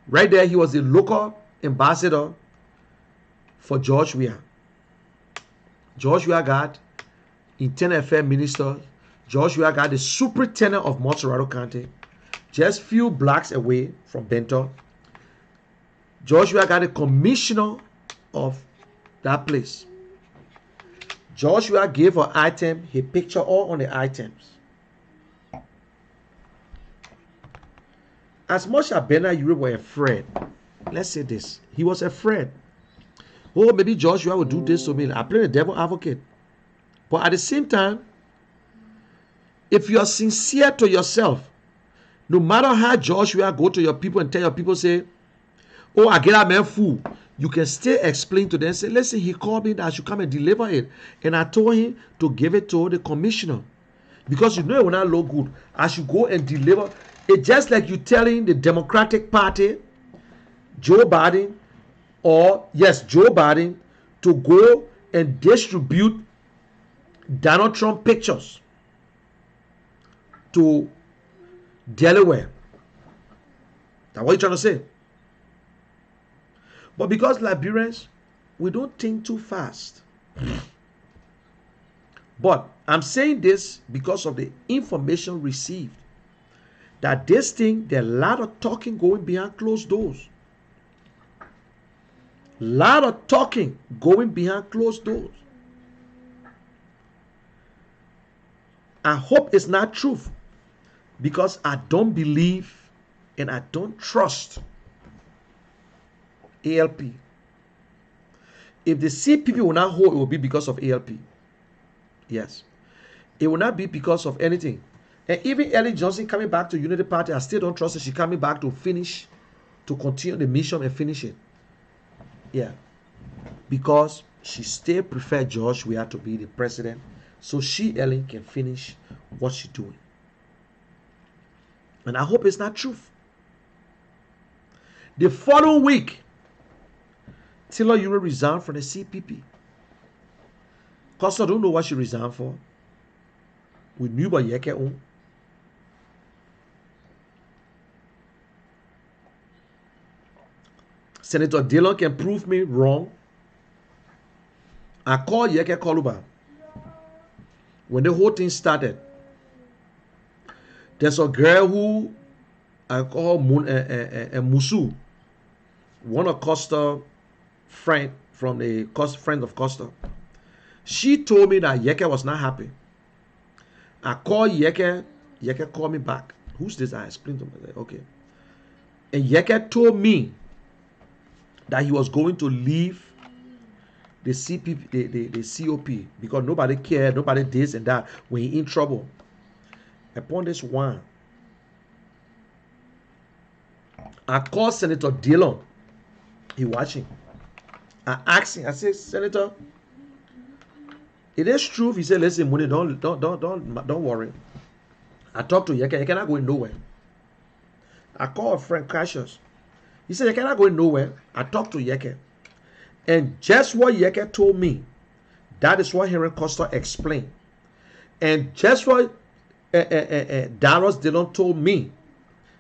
Right there, he was the local ambassador for George Weah. George Weah got Internal Affairs Minister. George Weah got the Superintendent of Montserrat County, just few blocks away from Benton. George Weah got the commissioner of that place. George Weah gave her item, he pictured all on the items. As much as Bernard Ure was afraid, let's say this, he was afraid. Oh, maybe George Weah will do this to me. I play the devil advocate. But at the same time, if you are sincere to yourself, no matter how George Weah go to your people and tell your people, say, oh, I get that man fool, you can still explain to them, say, listen, he called me that I should come and deliver it. And I told him to give it to the commissioner. Because you know it will not look good. I should go and deliver. It's just like you telling the Democratic Party, Joe Biden, Joe Biden, to go and distribute Donald Trump pictures to Delaware. That's what you're trying to say. But because Liberians, we don't think too fast. But I'm saying this because of the information received. That this thing, there are a lot of talking going behind closed doors. Lot of talking going behind closed doors. I hope it's not truth, because I don't believe and I don't trust ALP. If the CPP will not hold, it will be because of ALP. Yes. It will not be because of anything. And even Ellen Johnson coming back to Unity Party, I still don't trust her. She's coming back to finish, to continue the mission and finish it. Yeah. Because she still prefer George Weah to be the president, so she, Ellen, can finish what she's doing. And I hope it's not truth. The following week, Tiller Ure resigned from the CPP. Costa don't know what she resigned for. We knew about Yeke on. Senator Dillon can prove me wrong. I called Yeke Koluba when the whole thing started. There's a girl who I call Musu, one of Costa friend from the friend of Costa. She told me that Yeke was not happy. I called Yeke. Yeke called me back. Who's this? I explained to him. I said, okay. And Yeke told me that he was going to leave the CPP, the COP, because nobody cared, nobody this and that when he in trouble. Upon this one, I called Senator Dillon. He watching. I asked him, I said, Senator, it is true. He said, listen, Mooney, don't worry. I talked to Yeke. You cannot go nowhere. I called a friend, Cassius. He said, you cannot go nowhere. I talked to Yeke. And just what Yeke told me, that is what Henry Costa explained. And just what Dallas Dillon told me,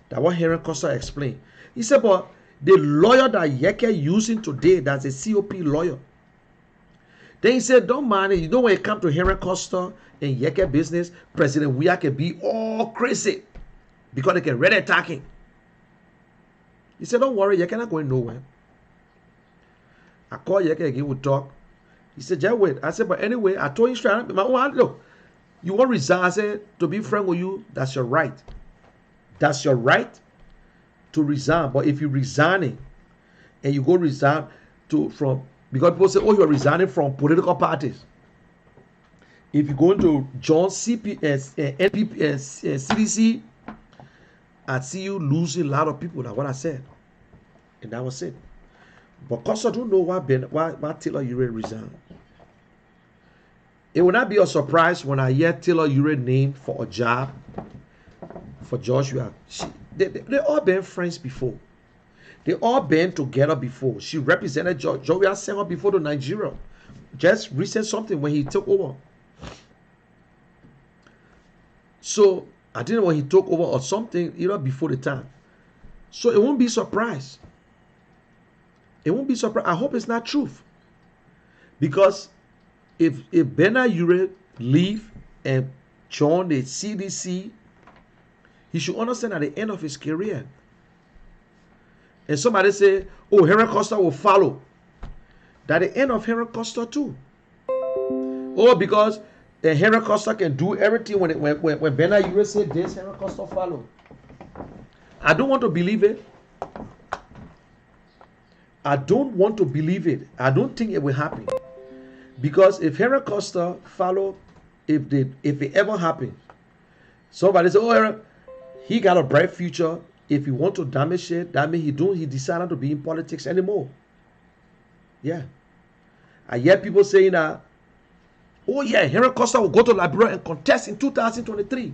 that what Henry Costa explained. He said, but the lawyer that Yeke using today, that's a COP lawyer. Then he said, don't mind it. You know, when it comes to Henry Costa and Yeke business, President Weah can be all crazy because they can ready attacking. He said, don't worry, Yeke not going nowhere. I called Yeke again, we talk. He said, just wait. I said, but anyway, I told you straight, look, you want to resign? I said, to be frank with you, that's your right. That's your right to resign. But if you're resigning and you go resign from, because people say, oh, you're resigning from political parties. If you go into John CPS, NPP, CDC, I see you losing a lot of people. That's what I said. And that was it. But because I don't know why Taylor Ure resigned. It will not be a surprise when I hear Taylor Ure named for a job for Joshua. They all been friends before. They all been together before. She represented Joshua, sent her before to Nigeria. Just recent something when he took over. So I didn't know when he took over or something, before the time. So it won't be surprise. It won't be surprise. I hope it's not truth. Because if Bernard Ure leave and join the CDC, he should understand at the end of his career. And somebody say, oh, Henry Costa will follow. That the end of Henry Costa too. Oh, because Henry Costa can do everything when Bernard Ure said this, Henry Costa follow. I don't want to believe it. I don't want to believe it. I don't think it will happen. Because if Henry Costa follow, if it ever happen, somebody say, oh, he got a bright future. If he want to damage it, that means he decided to be in politics anymore. Yeah. I hear people saying that, oh yeah, Henry Costa will go to Liberia and contest in 2023.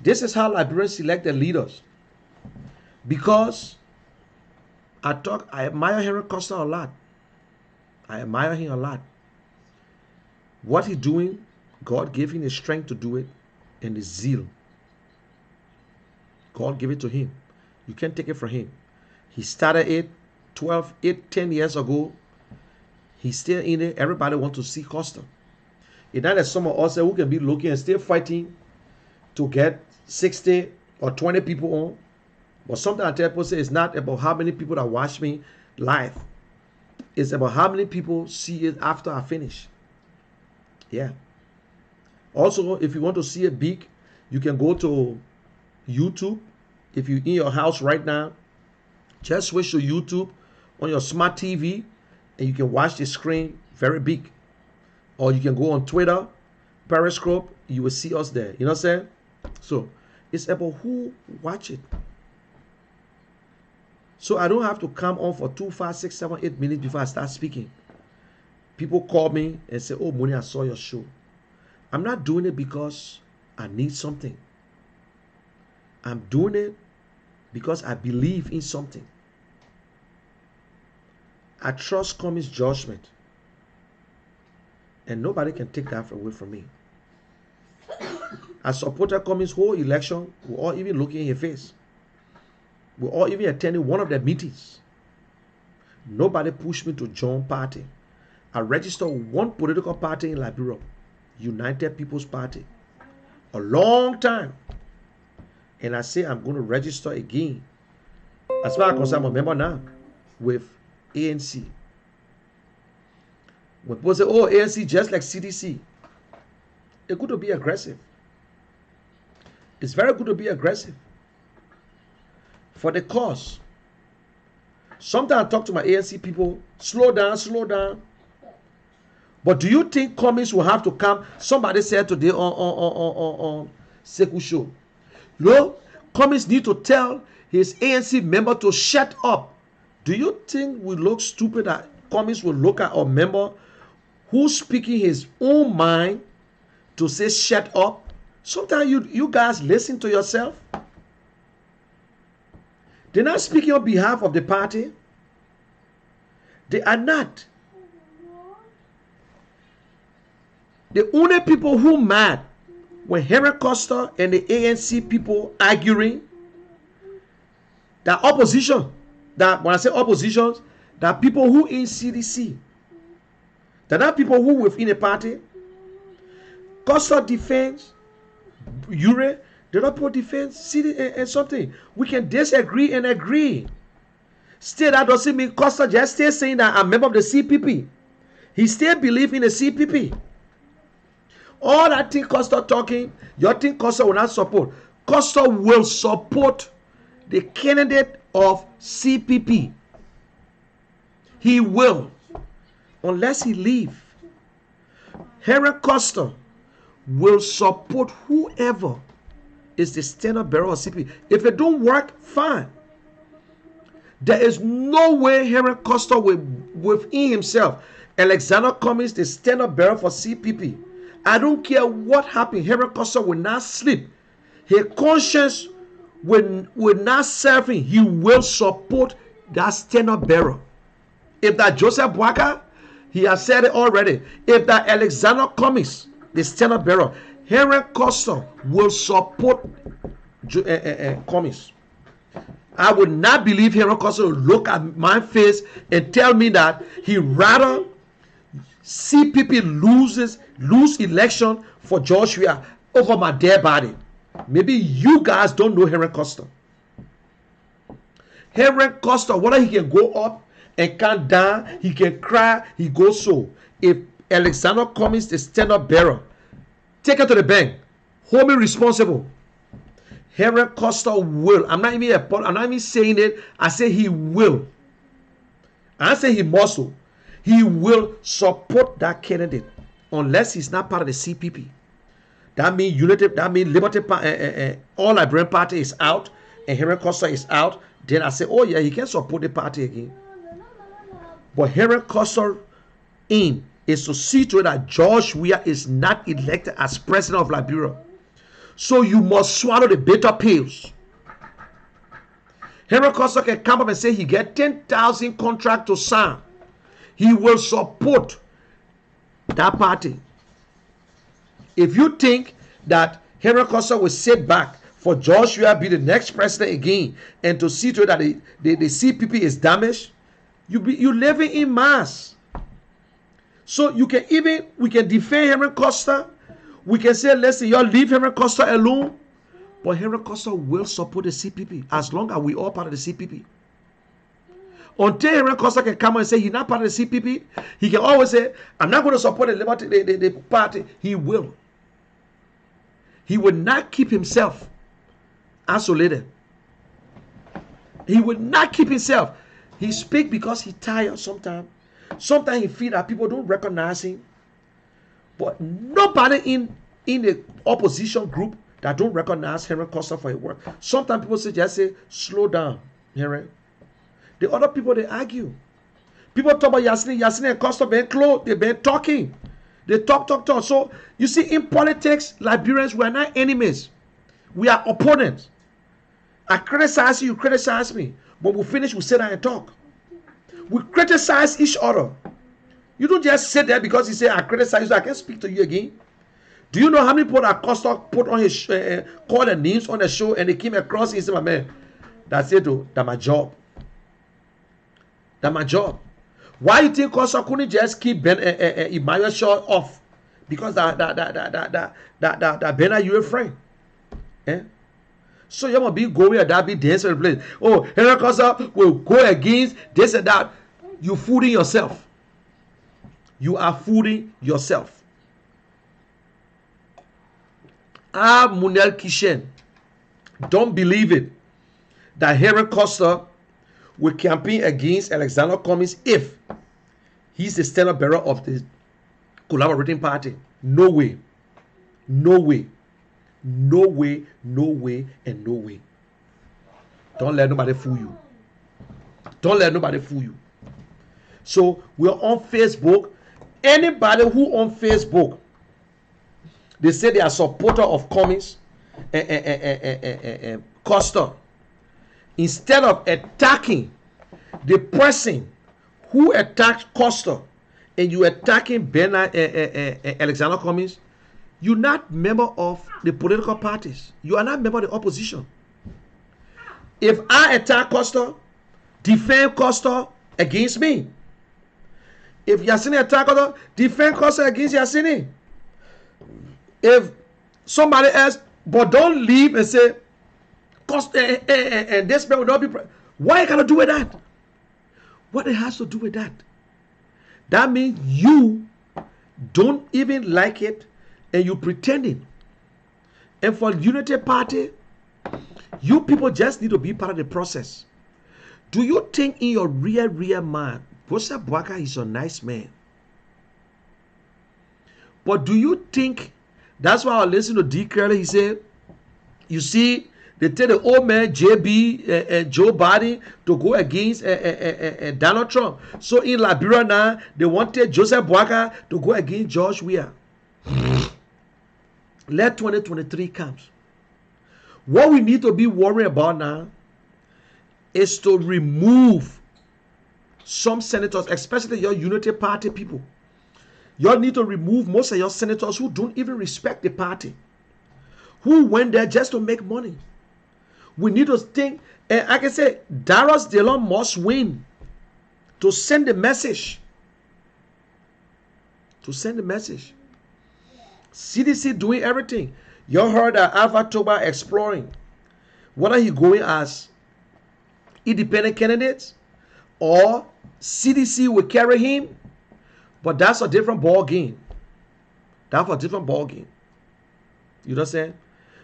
This is how Liberians select their leaders. Because I admire Henry Costa a lot. I admire him a lot. What he's doing, God gave him the strength to do it and the zeal. God gave it to him. You can't take it from him. He started it 10 years ago. He's still in it. Everybody wants to see Costa. It's not that some of us who can be looking and still fighting to get 60 or 20 people on. But sometimes I tell people, say it's not about how many people that watch me live. It's about how many people see it after I finish. Yeah. Also, if you want to see it big, you can go to YouTube. If you're in your house right now, just switch to YouTube on your smart TV and you can watch the screen very big. Or you can go on Twitter, Periscope, you will see us there. You know what I'm saying? So, it's about who watch it. So, I don't have to come on for 2, 5, 6, 7, 8 minutes before I start speaking. People call me and say, oh, Moni, I saw your show. I'm not doing it because I need something. I'm doing it because I believe in something. I trust Cummings' judgment. And nobody can take that away from me. I supported Cummings' whole election. We're all even looking in his face. We're all even attending one of their meetings. Nobody pushed me to join party. I registered one political party in Liberia, United People's Party, a long time. And I say I'm going to register again. As far as I'm concerned, I'm a member now with ANC. When people say, oh, ANC just like CDC, it's good to be aggressive. It's very good to be aggressive. For the cause. Sometimes I talk to my ANC people, slow down, slow down. But do you think Cummings will have to come? Somebody said today on Seku Show, no, Cummings need to tell his ANC member to shut up. Do you think we look stupid that Cummings will look at a member who's speaking his own mind to say shut up? Sometimes you guys listen to yourself. They're not speaking on behalf of the party. They are not. The only people who mad when Henry Costa and the ANC people arguing, that opposition, that when I say oppositions, that people who in CDC, that are people who within a party, Costa defense, Ure, the other people defense, CD and something. We can disagree and agree. Still, that doesn't mean Costa just stay saying that I'm a member of the CPP. He still believes in the CPP. All that thing Costa talking, your thing Costa will not support. Costa will support the candidate of CPP. He will, unless he leave. Henry Costa will support whoever is the standard bearer of CPP. If it don't work, fine. There is no way Henry Costa will, within himself, Alexander Cummings, the standard bearer for CPP. I don't care what happened. Henry Costa will not sleep. His conscience will not serve him. He will support that standard bearer. If that Joseph Boaka, he has said it already. If that Alexander Cummings, the standard bearer, Henry Costa will support Cummings. I would not believe Henry Costa will look at my face and tell me that he rather CPP lose election for Joshua over my dead body. Maybe you guys don't know Henry Costa. Henry Costa, whether he can go up and come down, he can cry, he goes so. If Alexander Cummings, the standard bearer, take it to the bank, hold me responsible. Henry Costa will. I'm not even saying it. I say he will. I say he must. He will support that candidate unless he's not part of the CPP. That means Unity. That means Liberty. All Liberian Party is out, and Henry Costa is out. Then I say, oh yeah, he can support the party again. But Henry Costa aim is to see to it that George Weah is not elected as president of Liberia. So you must swallow the bitter pills. Henry Costa can come up and say he get 10,000 contract to sign. He will support that party. If you think that Henry Costa will sit back for George Weah be the next president again and to see to it that the CPP is damaged, you living in mass. So we can defend Henry Costa. We can say, listen, y'all leave Henry Costa alone. But Henry Costa will support the CPP as long as we all part of the CPP. Until Henry Costa can come and say he's not part of the CPP, he can always say, I'm not going to support the party. He will. He will not keep himself isolated. He will not keep himself. He speaks because he's tired sometimes. Sometimes he feels that people don't recognize him. But nobody in the opposition group that don't recognize Henry Costa for his work. Sometimes people just say, slow down, Henry. The other people, they argue. People talk about Yasini and Costa being close. They've been talking. They talk. So, you see, in politics, Liberians, we are not enemies. We are opponents. I criticize you criticize me. But we finish, we sit down and talk. We criticize each other. You don't just sit there because you say, I criticize you, so I can speak to you again. Do you know how many people that Costa put on his call their names on the show and they came across and said, my man, that's it, though. That's my job. That's my job. Why you think Costa couldn't just keep Emmanuel Shaw off? Because that Bernard, you're a friend. Eh? So you must be going and that be dancing in the place. Oh, Henry Costa will go against this and that. You fooling yourself. You are fooling yourself. Munel Kishen, don't believe it that Henry Costa will campaign against Alexander Cummings if he's the standard bearer of the collaborating party. No way. No way. No way, no way, and no way. Don't let nobody fool you. Don't let nobody fool you. So we're on Facebook. Anybody who on Facebook, they say they are supporter of Cummings and Costa, instead of attacking the person who attacked Costa and you attacking Bernard Alexander Cummings, You're not member of the political parties. You are not member of the opposition. If I attack Costa, defend Costa against me. If Yasini attack Costa, defend Costa against Yasini. If somebody else, but don't leave and say, Costa and this man will not be. Why you gotta do with that? What it has to do with that? That means you don't even like it and you pretending. And for Unity Party, you people just need to be part of the process. Do you think in your real mind, Bosa Bwaka is a nice man? But do you think, that's why I listen to D. Curley, he said, you see, they tell the old man JB and Joe Biden to go against Donald Trump. So in Liberia now, they wanted Joseph Boakai to go against George Weah. Let 2023 comes. What we need to be worried about now is to remove some senators, especially your Unity Party people. You all need to remove most of your senators who don't even respect the party, who went there just to make money. We need to think, and I can say, Darius Dillon must win to send the message. To send the message. CDC doing everything. You heard that Alpha Toba exploring whether he going as independent candidates or CDC will carry him, but that's a different ball game. That's a different ball game. You know what I'm saying?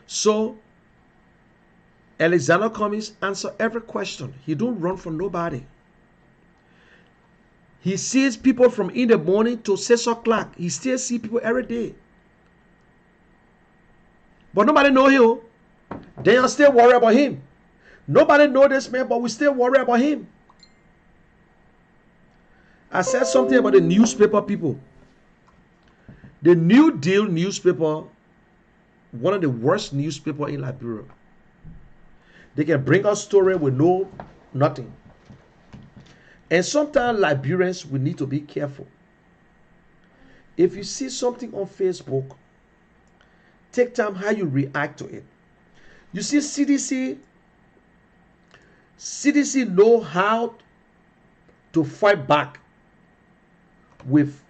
So Alexander Cummings answer every question. He don't run from nobody. He sees people from in the morning to 6 o'clock. He still see people every day. But nobody know him. They are still worried about him. Nobody know this man, but we still worry about him. I said something about the newspaper people. The New Deal newspaper, one of the worst newspaper in Liberia. They can bring us story with nothing. And sometimes Liberians, we need to be careful. If you see something on Facebook, take time how you react to it. You see CDC know how to fight back with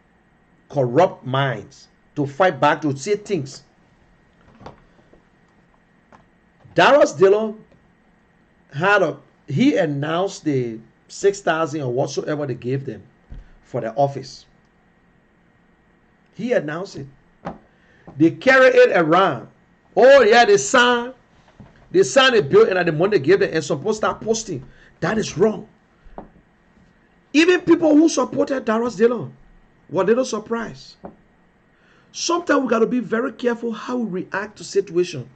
corrupt minds, to fight back, to say things. Darius Dillon he announced the 6,000 or whatsoever they gave them for the office. He announced it. They carry it around. Oh yeah, they signed a bill, and at the money they gave them, and supposed to start posting. That is wrong. Even people who supported Darius Dillon were a little surprised. Sometimes we got to be very careful how we react to situation.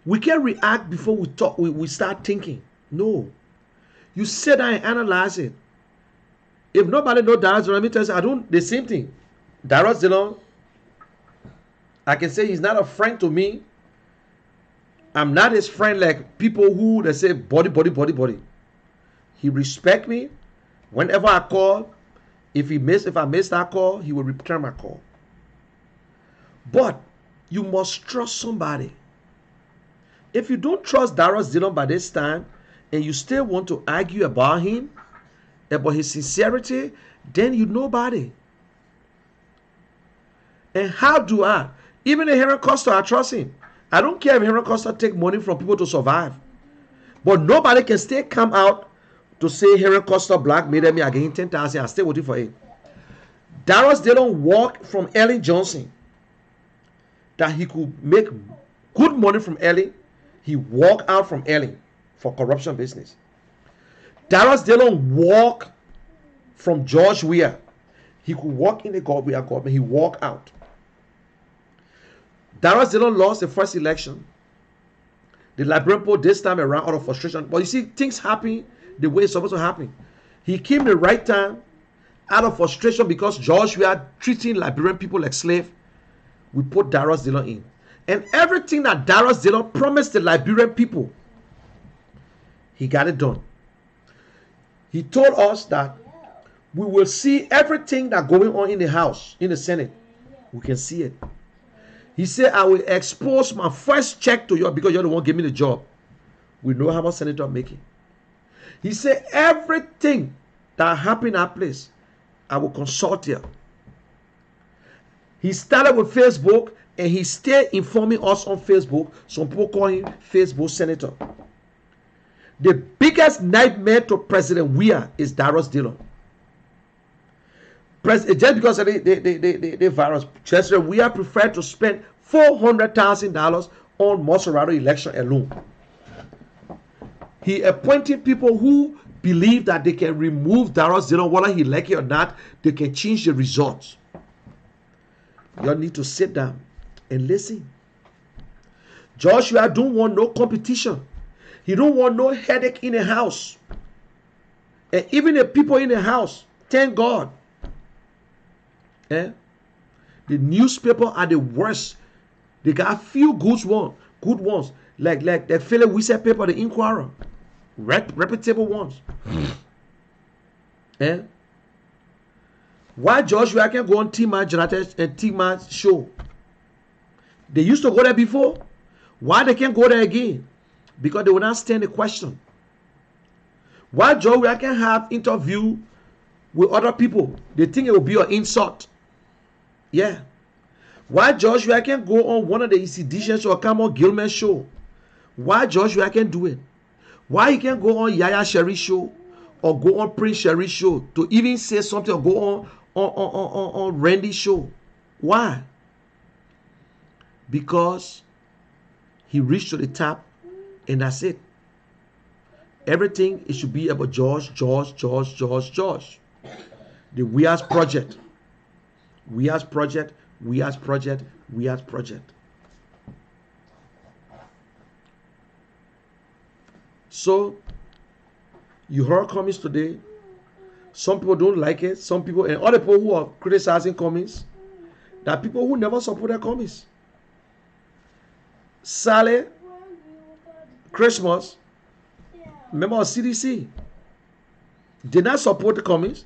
We can't react before we talk. We start thinking. No, you sit down and analyze it. If nobody knows Darius Dillon, let me tell you, I don't. The same thing. Darius Dillon, I can say he's not a friend to me. I'm not his friend like people who they say body. He respect me. Whenever I call, if I miss that call, he will return my call. But you must trust somebody. If you don't trust Darius Dillon by this time, and you still want to argue about him, about his sincerity, then you nobody. And how do I? Even in Henry Costa, I trust him. I don't care if Henry Costa take money from people to survive. But nobody can still come out to say Henry Costa blackmailed me again 10,000. I still waiting for him. Darius Dillon walked from Ellen Johnson that he could make good money from Ellen. He walked out from Ellen for corruption business. Darius Dillon walked from George Weah. He could walk in the government. He walked out. Darius Dillon lost the first election. The Liberian poll this time around out of frustration. But you see, things happen the way it's supposed to happen. He came the right time out of frustration because George Weah treating Liberian people like slaves. We put Darius Dillon in. And everything that Darius Dillon promised the Liberian people, he got it done. He told us that we will see everything that's going on in the House, in the Senate. We can see it. He said, I will expose my first check to you because you're the one giving me the job. We know how much senator making. He said, everything that happened in that place, I will consult you. He started with Facebook and he stayed informing us on Facebook. Some people call him Facebook senator. The biggest nightmare to President Weah is Darius Dillon. Just because of the virus, President Weah preferred to spend $400,000 on Maserati election alone. He appointed people who believe that they can remove Darius Dillon, whether he like it or not, they can change the results. You need to sit down and listen. Joshua don't want no competition. He don't want no headache in the house. And even the people in the house, thank God. The newspaper are the worst. They got a few good ones. Like the fellow we said paper, the Inquirer. Reputable ones. Why Joshua can go on T-Man Jonathan and T-Man show? They used to go there before. Why they can't go there again? Because they will not stand the question. Why Joshua can have interview with other people? They think it will be an insult. Yeah. Why Joshua can go on one of the ECDtions or come on Gilman show? Why Joshua can do it? Why he can go on Yaya Sherry show or go on Prince Sherry show to even say something or go on Randy show? Why? Because he reached to the top and that's it. Everything it should be about George. The Weah's project. Weah's project. So, you heard comments today. Some people don't like it. Some people, and other people who are criticizing comments, there are people who never supported comments. Sally, Christmas, member of CDC, did not support the comments.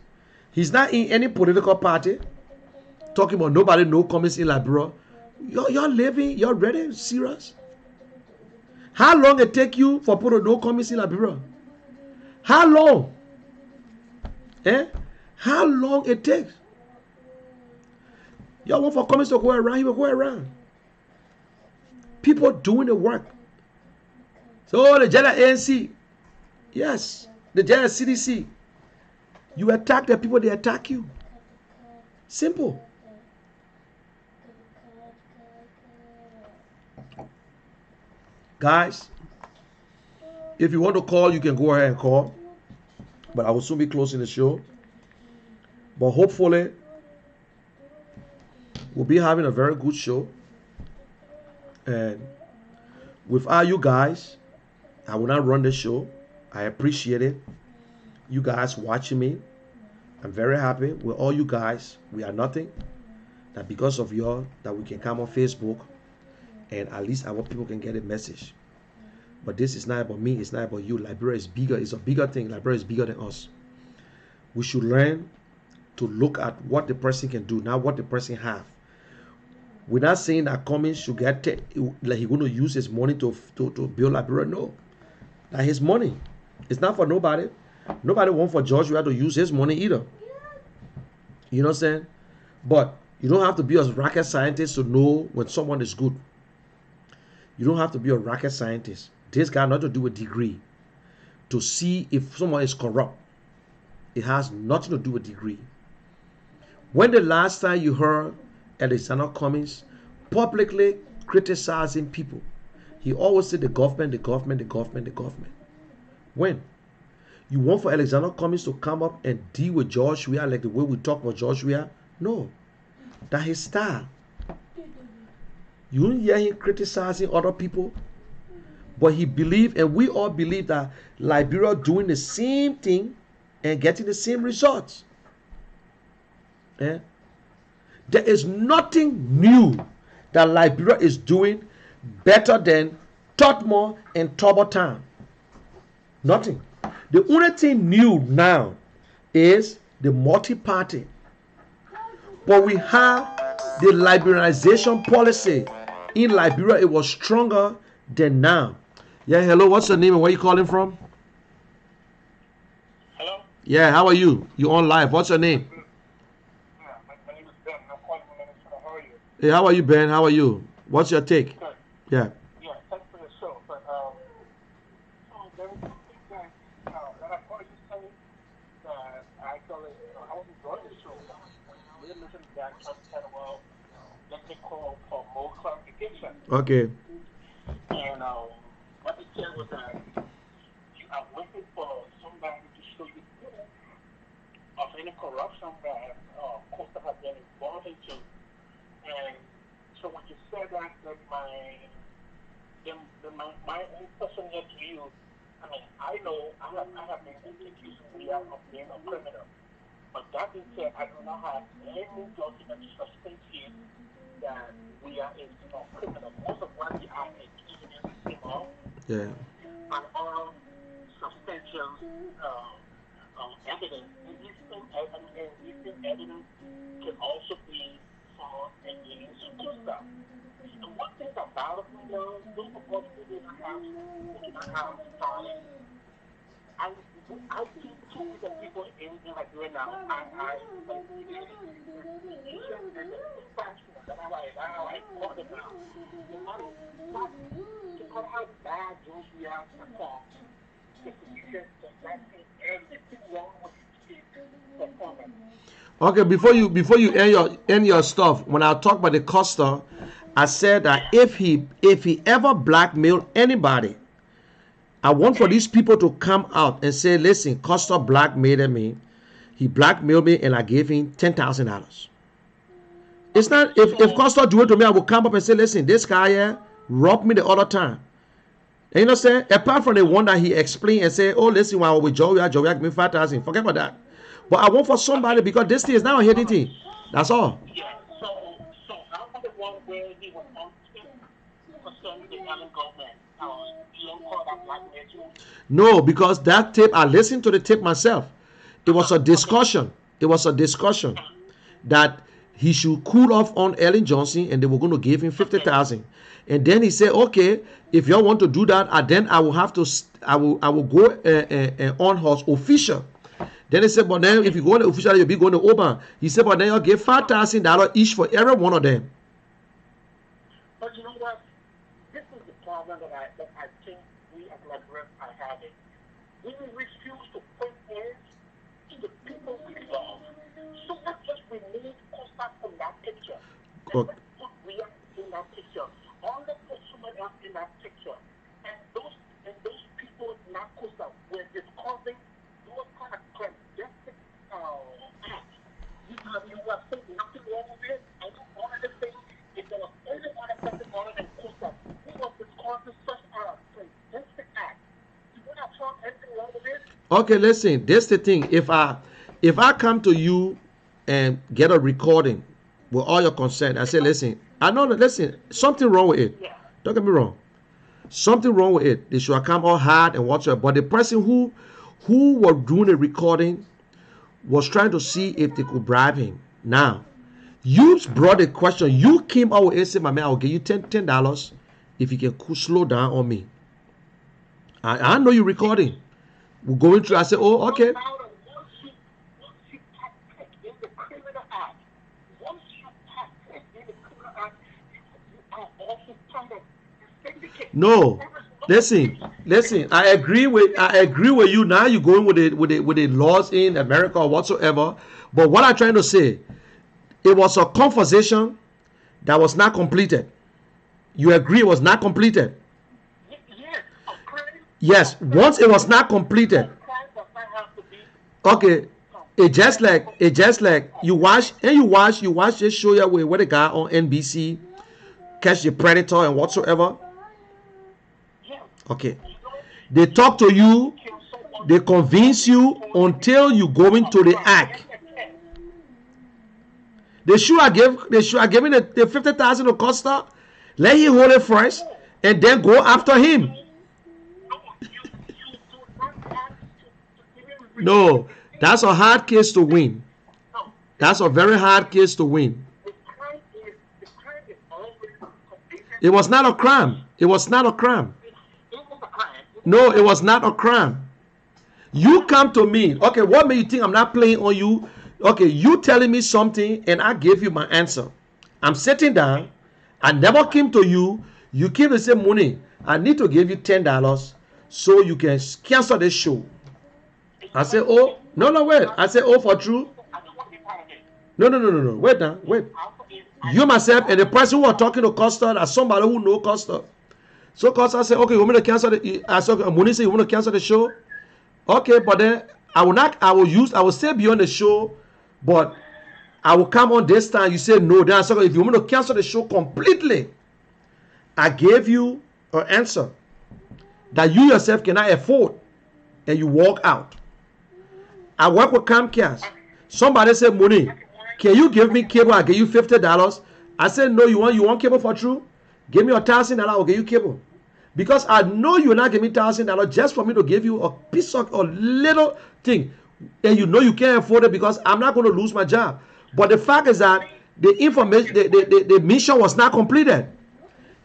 He's not in any political party. Talking about nobody no comments in Liberia. You're living, you're ready, serious. How long it take you for people to no comments in Liberia? How long? How long it takes? Y'all want for comments to go around, he will go around. People doing the work. So the general ANC, yes, the general CDC, you attack the people, they attack you. Simple. Guys, if you want to call, you can go ahead and call. But I will soon be closing the show. But hopefully, we'll be having a very good show. And without you guys, I will not run the show. I appreciate it. You guys watching me. I'm very happy with all you guys. We are nothing. That because of y'all, that we can come on Facebook and at least our people can get a message. But this is not about me. It's not about you. Liberia is bigger. It's a bigger thing. Liberia is bigger than us. We should learn to look at what the person can do, not what the person have. We're not saying that Cummings should get like he's going to use his money to build Liberia. No, that his money. It's not for nobody. Nobody wants for George Weah to use his money either. You know what I'm saying? But you don't have to be a rocket scientist to know when someone is good. You don't have to be a rocket scientist. This guy not to do a degree to see if someone is corrupt. It has nothing to do with degree. When the last time you heard Alexander Cummings publicly criticizing people, he always said the government. When? You want for Alexander Cummings to come up and deal with George Weah like the way we talk about George Weah? No. That's his style. You don't hear him criticizing other people. But he believed, and we all believe, that Liberia doing the same thing and getting the same results. There is nothing new that Liberia is doing better than Totmore and Tobotown. Nothing. The only thing new now is the multi-party. But we have the liberalization policy in Liberia, it was stronger than now. Yeah, hello, what's your name and where you calling from? Hello? Yeah, how are you? You on live. What's your name? Yeah, my name is Ben. I'm calling from Minnesota. How are you? Hey, how are you, Ben? How are you? What's your take? Good. Yeah. Yeah, thanks for the show. But so there was something that I heard you say that actually, I was enjoying the show. When you were listening to that, I said, well, let me call for more clarification. Okay. And what he said was that you are waiting for somebody to show you proof of any corruption that Costa has been involved into. And so when you said that, my own question here to you, I mean, I know I have been accused of being a criminal, but that being said, I do not have any document to substantiate that we are a criminal. Most of what we are accusing him of Yeah. are all substantial evidence, and these evidence can also be found against Costa. And one thing that bothers me now, those of us who do not have solid, I see two groups of people in Nigeria now. Like the Asian and the factional. That's how I call them now. No matter what, no matter how bad those we are perform, the position does not see anything wrong with his performance. Okay, before you end your stuff, when I talk about the Costa, I said that if he ever blackmailed anybody, I want for these people to come out and say, listen, Costa blackmailed me. He blackmailed me and I gave him $10,000. It's not if Costa do it to me, I will come up and say, listen, this guy here robbed me the other time. And you know what I'm saying? Apart from the one that he explained and say, oh, listen, when I was with Joey give me 5,000. Forget about that. But I want for somebody because this thing is not a hidden thing. That's all. Yeah. So how about the one where he was on tip concerning the Allen government? You don't call that blackmail too? No, because that tape, I listened to the tape myself. It was a discussion. It was a discussion that he should cool off on Ellen Johnson and they were going to give him 50,000. And then he said, okay, if y'all want to do that, then I will have to, I will go on horse official. Then he said, but then if you go on the official, you'll be going to Oban. He said, but then you'll give $5,000 each for every one of them. But you know what? This is the problem that I think we as Lrtn are having. We refuse to put hands to the people we love. So let's just remove Costa from that picture. Let's put Ria in that picture. All let's put someone else in that picture. And those people, not Costa, were discussing those kind of clandestine acts. You have said nothing wrong with it. I know all of the things. If there was only one person other than Costa who was discussing such clandestine acts, you would have found anything wrong with it? Okay, listen, this the thing. If I come to you and get a recording with all your consent, I say, listen, I know that, listen, something wrong with it. Yeah. Don't get me wrong. Something wrong with it. They should come all hard and watch it. But the person who was doing the recording was trying to see if they could bribe him. Now, you brought the question. You came out and said, my man, I'll give you $10 if you can slow down on me. I know you're recording. We're going through. I said, oh, okay. No, listen. I agree with you. Now you're going with the laws in America or whatsoever. But what I'm trying to say, it was a conversation that was not completed. You agree it was not completed? Yes. Once it was not completed, okay. It just like you watch this show here where the guy on NBC catch the predator and whatsoever. Okay. They talk to you, they convince you until you go into the act. They should have given the 50,000 to Costa. Let him hold it first and then go after him. No, that's a hard case to win. That's a very hard case to win. It was not a crime. It was not a crime. It was a crime. No, it was not a crime. You come to me. Okay, what made you think I'm not playing on you? Okay, you telling me something and I gave you my answer. I'm sitting down. I never came to you. You came and said, money, I need to give you $10 so you can cancel this show. I said, oh, no, wait. I said, oh, for true? No. Wait now, wait. You myself and the person who are talking to Costa are somebody who know Costa. So Costa said, okay, you want me to cancel the, I said, Money said, you want to cancel the show? Okay, but then I will still be on the show, but I will come on this time. You say no. Then I said, if you want to cancel the show completely, I gave you an answer that you yourself cannot afford, and you walk out. I work with Comcast. Somebody said, money, can you give me cable? I give you $50. I said, no, you want cable for true? Give me $1,000, I will give you cable. Because I know you're not giving me $1,000 just for me to give you a piece of a little thing. And you know you can't afford it because I'm not going to lose my job. But the fact is that the information, the mission was not completed.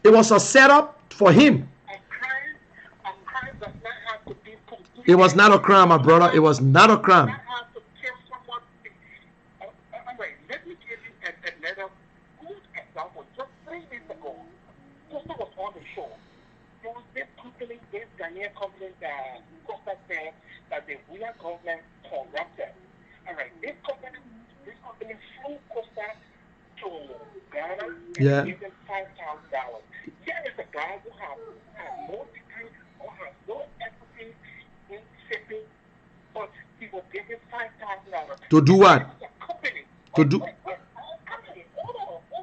It was a setup for him. A crime does not have to be completed. It was not a crime, my brother. It was not a crime. Let me give you another good example. Just 3 weeks ago, Costa was on the show. There was this company, this Ghanaian company that Costa said that the William government corrupted. All right, this company flew Costa to Ghana and gave them $5,000. Here is a guy who has no degree or has no expertise in shipping, but he was given $5,000. To do what? Company. To do. Hold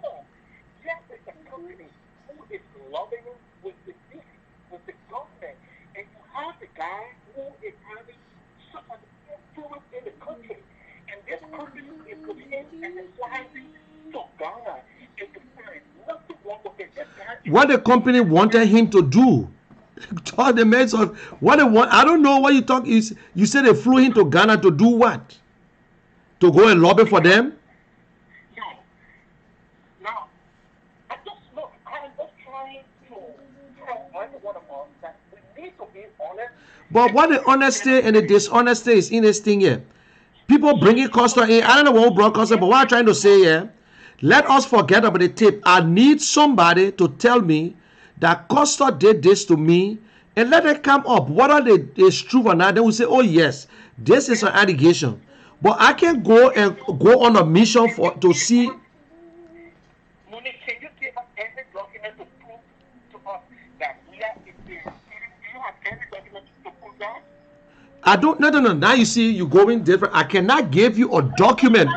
on. Yes, it's a company who is lobbying with the government, and you have the guy who is having some of the influence in the country, and this company is looking and flying to Ghana and to find nothing wrong with it. What the company wanted him to do. Told the men of what they want. I don't know what you talk is. You said they flew him to Ghana to do what? To go and lobby for them? No. I just look. I'm just trying to tell everyone of us that we need to be honest. But what the honesty and the dishonesty is in this thing here. People bringing Costa in. I don't know what brought Costa, but what I'm trying to say here, let us forget about the tape. I need somebody to tell me that Costa did this to me, and let it come up. Whether it's true or not, then we say, oh yes, this is an allegation. But I can go on a mission to see. Monique, can you give us any document to prove to us that we are in the? Do you have any document to prove that? I don't. No. Now you see, you going different. I cannot give you a document.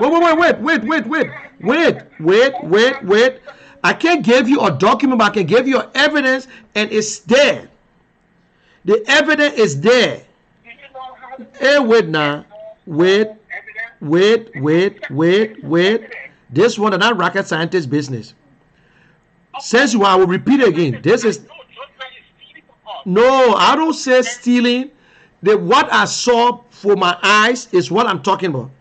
Wait. I can't give you a document, but I can give you evidence, and it's there. The evidence is there. Do you know how to Hey, wait now. Wait. This one is not rocket scientist business. Since I will repeat again. This is no. I don't say stealing. What I saw for my eyes is what I'm talking about.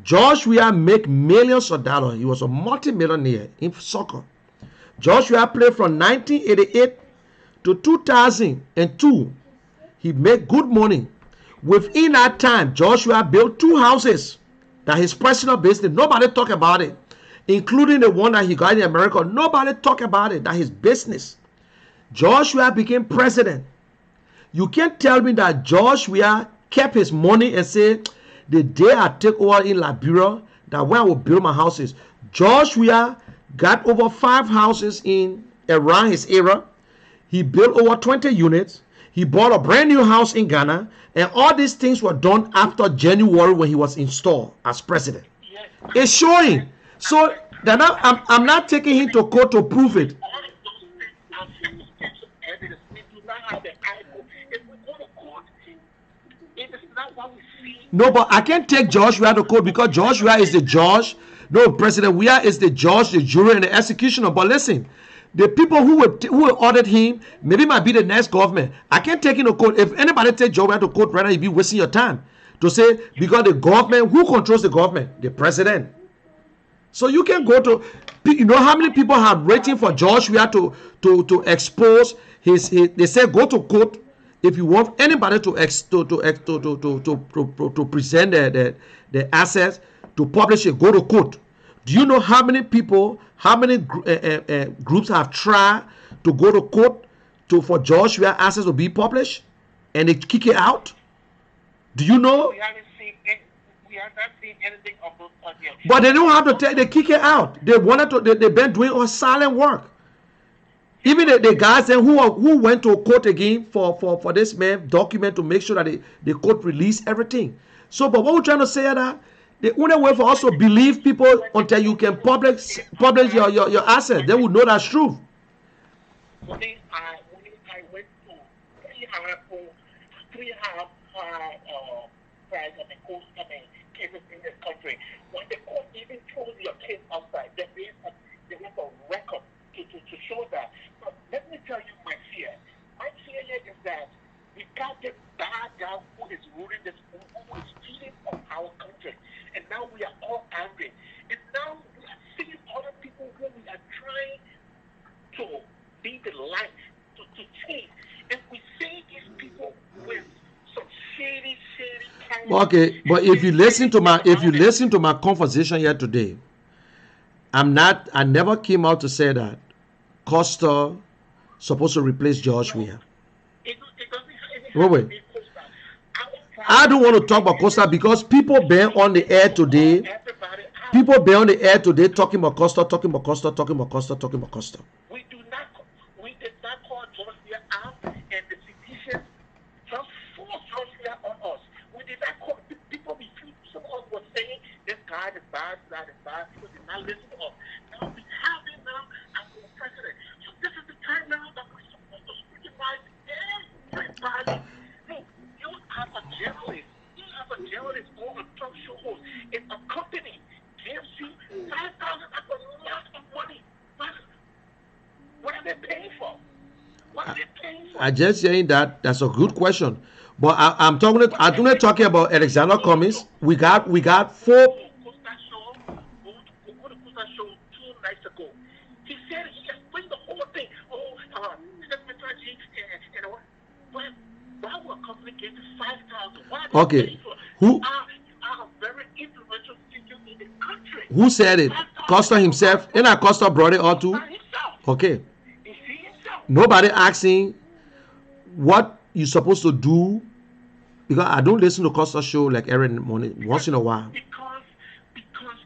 George Weah make millions of dollars. He was a multi-millionaire in soccer. George Weah played from 1988 to 2002. He made good money. Within that time, George Weah built 2 houses. That his personal business. Nobody talk about it. Including the one that he got in America. Nobody talk about it. That his business. George Weah became president. You can't tell me that George Weah kept his money and said, the day I take over in Liberia, that when I will build my houses. George Weah got over 5 houses around his era. He built over 20 units. He bought a brand new house in Ghana. And all these things were done after January when he was installed as president. It's showing. So then I'm not taking him to court to prove it. No, but I can't take George Weah to court because George Weah is the judge. No, President Weah is the judge, the jury, and the executioner. But listen, the people who will audit him maybe might be the next government. I can't take him to court. If anybody take George Weah to court, rather you'd be wasting your time to say because the government, who controls the government? The president. So you can go to You know how many people have written for George Weah to expose his. They say go to court if you want anybody to present the assets to publish it. Go to court. Do you know how many people, how many groups have tried to go to court for George Weah assets to be published, and they kick it out? Do you know? We haven't seen anything of those yet. But they don't have to take. They kick it out. They wanted to. They've been doing all silent work. Even the guys then who went to court again for this man document to make sure that the court release everything. So, but what we're trying to say is that the only way for us to believe people until you can publish your assets, they will know that's true. When I went to three high price cases in this country, when the court even throws your case outside, there is a record to show that. But let me tell you my fear. My fear here is that we got this bad guy who is ruling this, who is stealing from our country, and now we are all angry. And now we are seeing other people who we are trying to be the light to change, and we see these people with some shady kind of. Okay, but if you listen to my conversation here today, I never came out to say that Costa supposed to replace George Weah. Wait. I don't want to talk about Costa because people been on the air today. People been on the air today talking about Costa. We did not call George Weah out, and the citizens just forced George Weah on us. We did not call people. Some of us were saying this guy is bad, People did not listen to us. Now we have him now as the president. So this is the time now that we're supposed to scrutinize everybody. Look, you as a journalist or a talk show host, if a company gives you $5,000, that's a lot of money. What are they paying for? I just saying that's a good question, but I'm talking about Alexander Cummings. We got 4. Costa show 2 nights ago. He said he explained the whole thing. Why would a company give you $5,000? Okay, who are very influential figures in the country. Who said it? Costa himself. And Costa brought it all too. Okay. Nobody asking what you're supposed to do, because I don't listen to Costa show like every morning, once in a while. Because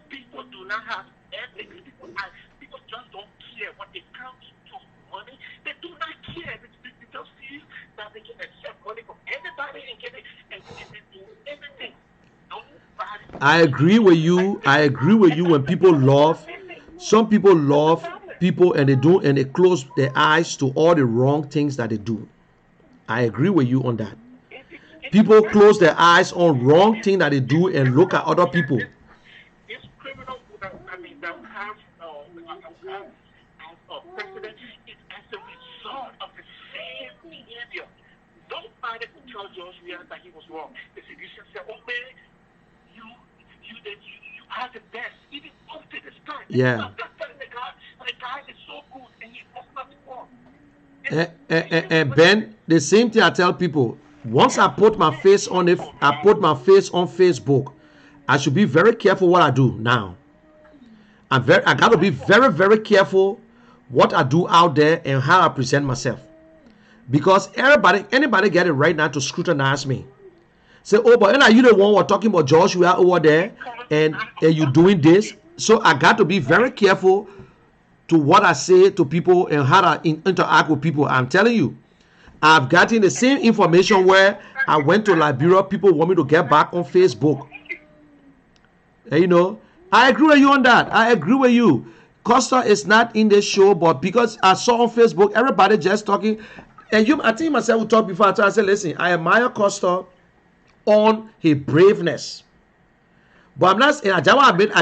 people do not have ethics. People just don't care when it comes to money. They do not care. They just feel that they can accept money from anybody and get it and do everything. Nobody. I agree with you. When people love, some people love people and they close their eyes to all the wrong things that they do. I agree with you on that. People close their eyes on wrong things that they do and look at other people. This criminal that have as a president is as a result of the same behavior. Nobody could tell George Weah that he was wrong. The citizens said, "Oh man, you are the best, even up to this time." Yeah. The guy is so good and he does nothing wrong. And Ben, the same thing I tell people. Once I put my face on Facebook, I should be very careful what I do now. I got to be very, very careful what I do out there and how I present myself, because anybody get it right now to scrutinize me. Say, oh, but are you the one who are talking about George Weah over there, and you doing this? So I got to be very careful to what I say to people and how I interact with people. I'm telling you, I've gotten the same information where I went to Liberia. People want me to get back on Facebook. And, you know, I agree with you on that. I agree with you. Costa is not in the show, but because I saw on Facebook, everybody just talking. And I think myself we talked before. I said, listen, I admire Costa on his braveness. But I'm not, I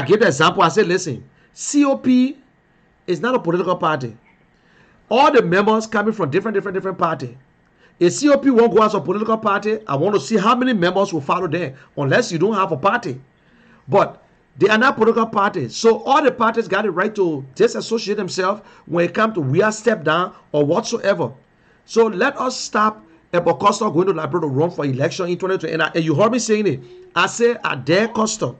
gave the example. I said, listen, COP is not a political party. All the members coming from different party. If COP won't go as a political party, I want to see how many members will follow them, unless you don't have a party. But They are not political parties. So all the parties got the right to disassociate themselves when it comes to we are step down or whatsoever. So let us stop about Costa going to Liberia to run for election in 2020. And you heard me saying it. I say at their Costa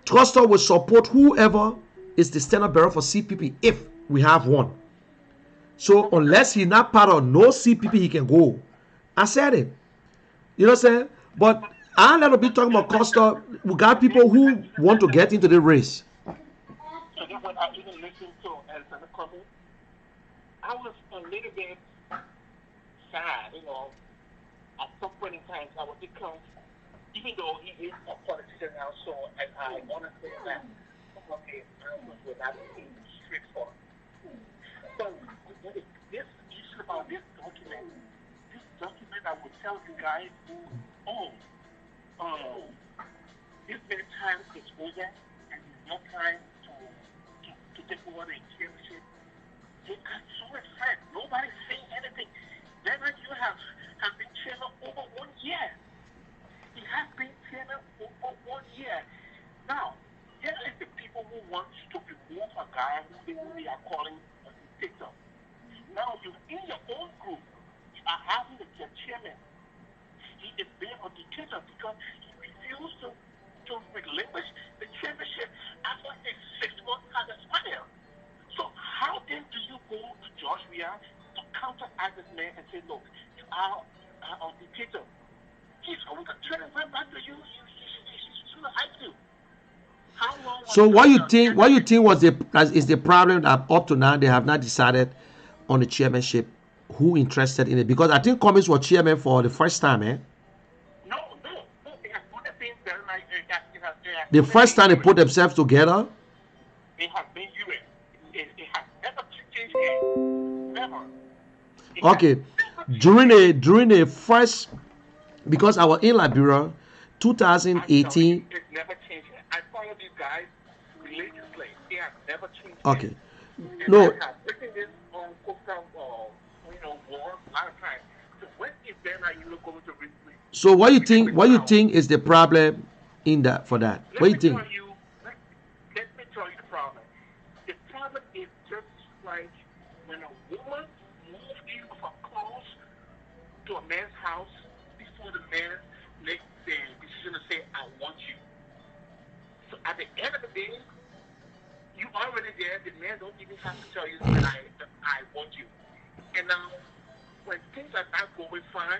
will support whoever is the standard bearer for CPP if we have one. So unless he's not part of no CPP, he can go. I said it. You know what I'm saying? But I'm not be talking about Costa. We got people who want to get into the race. So then when I even listened to Alexander Cummings, I was a little bit sad, you know. At some point in time, I was because even though he is a politician now, so and I want to say that some of his answers were not straightforward. So this issue about this document I would tell you guys, oh, this many times it's over and there's no time to take over the chairmanship. They got so upset. Nobody's saying anything. Then you have been chairman over 1 year. He has been chairman over 1 year. Now, there is the people who want to remove a guy who they are calling a dictator. Now, you in your own group, you are having the chairman. He is being a dictator because he refused to relinquish the chairmanship after his 6 months has expired. So how then do you go to Joshua to counteract this man and say, look, you are a dictator? He's going to turn it right back to you. He's going to hype you. How long? So what you think? What you think is the problem that up to now they have not decided on the chairmanship? Who interested in it? Because I think Cummings was chairman for the first time, eh? No. They have put the things that like the first time they put themselves together. They have been UN. It has never changed it. Never. Okay, during the first, because I was in Liberia, 2018. It's never changed. I follow these guys religiously. They have never changed. Okay, and no. I have written this on Coastal War a lot of times. So when is then are you going to read? So what you think? What you think is the problem in that for that? What you think? Let me tell you the problem. The problem is just like when a woman moves in with her clothes to a man's house before the man makes the decision to say, I want you. So at the end of the day, you already there. The man don't even have to tell you that I want you. And now, when things are not going fine,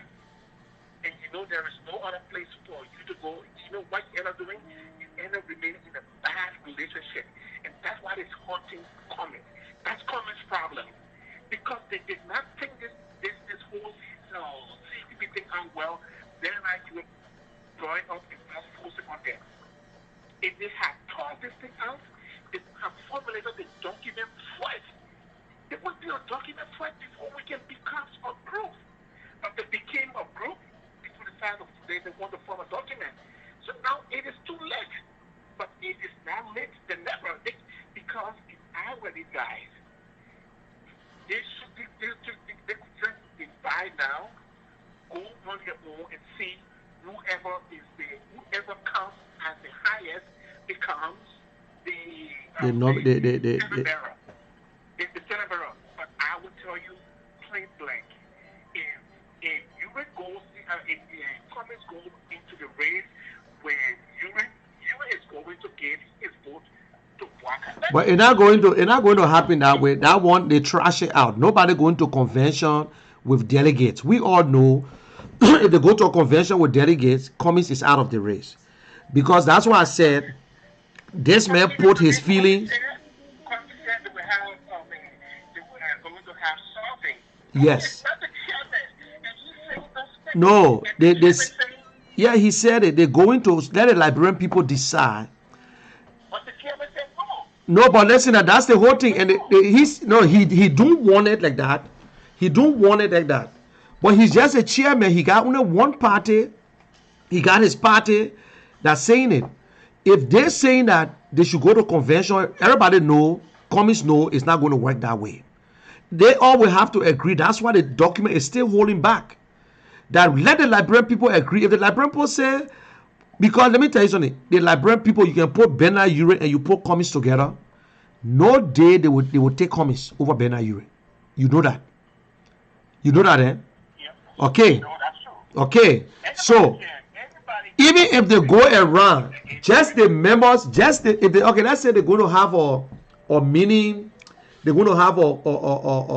and you know there is no other place for you to go, you know what you end up doing? You end up remaining in a bad relationship. And that's why it's haunting Cummings. That's Cummings' problem. Because they did not think this whole CCP thing out well, then you were drawing up and just forcing on them. If they had thought this thing out, they have formulated the document first. There would be a document first before we can become a group. But they became a group before the fact of they want to form a document. So now it is too late. But it is not late. They never late because if I were these guys, they could just decide now, go on their own and see whoever comes as the highest becomes the bearer. It's the Senate bearer. But I will tell you plain blank, if Uri goes, if Cummings goes into the race when Uri is going to give his vote to Waka. But it's not going to happen that way. That one they trash it out. Nobody going to convention with delegates. We all know if they go to a convention with delegates, Cummings is out of the race. Because that's why I said this man put his feelings. Yes. No, yeah, he said it. They're going to let the Liberian people decide. But the chairman said no. No, but listen, that's the whole thing. And he don't want it like that. He don't want it like that. But he's just a chairman. He got only one party. He got his party that's saying it. If they're saying that they should go to convention, everybody know, Cummings know it's not going to work that way. They all will have to agree. That's why the document is still holding back. That let the Liberian people agree. If the Liberian people say, Because let me tell you something. The Liberian people, you can put Bernard Ure and you put Cummings together. No day they would take Cummings over Bernard Ure. You know that. You know that, eh? Yeah. Okay. No, that's true. Okay. So even if they go around, just the members, just the, if they, okay, let's say they're going to have a meaning, they're going to have a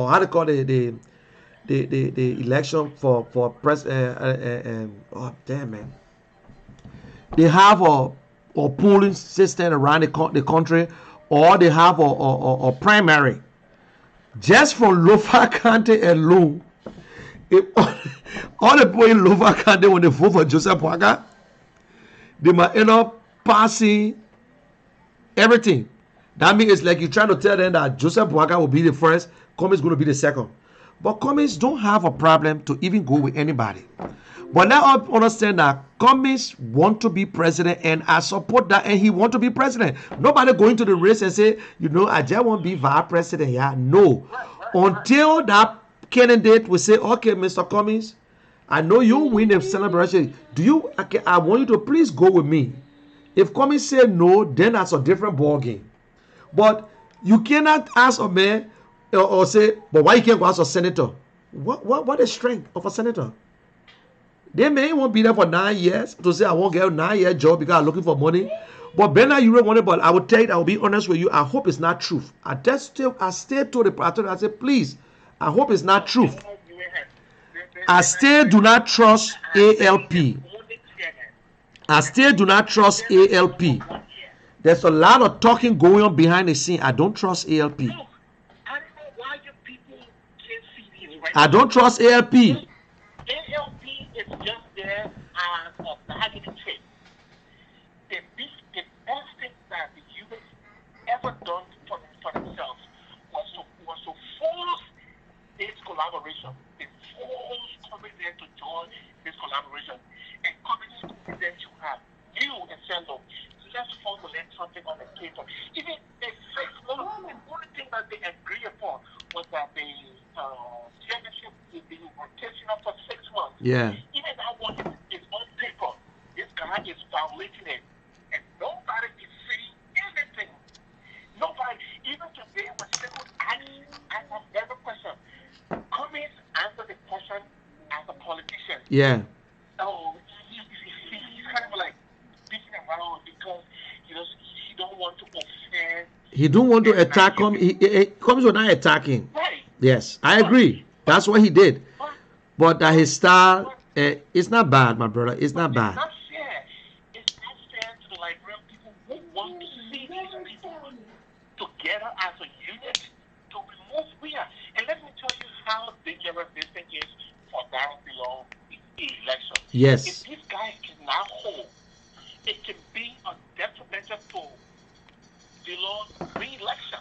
how to call it, the election for press. Oh damn man, they have a polling system around the country, or they have a primary. Just from Lofa County alone, if all the people in Lofa County when they vote for Joseph Waka, they might end up passing everything. That means it's like you're trying to tell them that Joseph Waka will be the first, Cummings is going to be the second. But Cummings don't have a problem to even go with anybody. But let us understand that Cummings want to be president, and I support that, and he want to be president. Nobody going to the race and say, you know, I just want to be vice president. Yeah, no. Until that candidate will say, okay, Mr. Cummings, I know you win the celebration. Do you? Okay, I want you to please go with me. If Cummings say no, then that's a different ball game. But you cannot ask a man or say, but why you can't go ask a senator? What is strength of a senator? They may won't be there for 9 years to say I won't get a 9-year job because I'm looking for money. But Bernard Ure wanted, but I will tell you, I will be honest with you. I hope it's not truth. I stay to the party. I said, please, I hope it's not truth. I still do not trust ALP. I still do not trust ALP. There's a lot of talking going on behind the scene. I don't trust ALP. I don't trust ALP. ALP is just there as a bargaining chip. The best thing that the youth ever done for themselves was to force this collaboration. They forced Cummings to join this collaboration. And Cummings to have you and say, look, let's formulate something on the paper. Even the 6 months, the only thing that they agree upon was that the chairmanship will be rotational for 6 months. Yeah. Even that one is on paper. This guy is violating it. And nobody is saying anything. Nobody, even today, when people ask every question, Cummings answer the question as a politician. Yeah. Oh, he's kind of like beating around because he don't want to offend. He don't want to attack him. Cummings was not attacking. Right. Yes, I agree. That's what he did. But his style, it's not bad, my brother. It's not bad. It's not fair. It's not fair to the Liberian people who want to see these people together as a unit to remove fear. And let me tell you how dangerous this thing is for Darren election. Yes. If this guy cannot hold, it can be a detrimental to Dillon's re-election.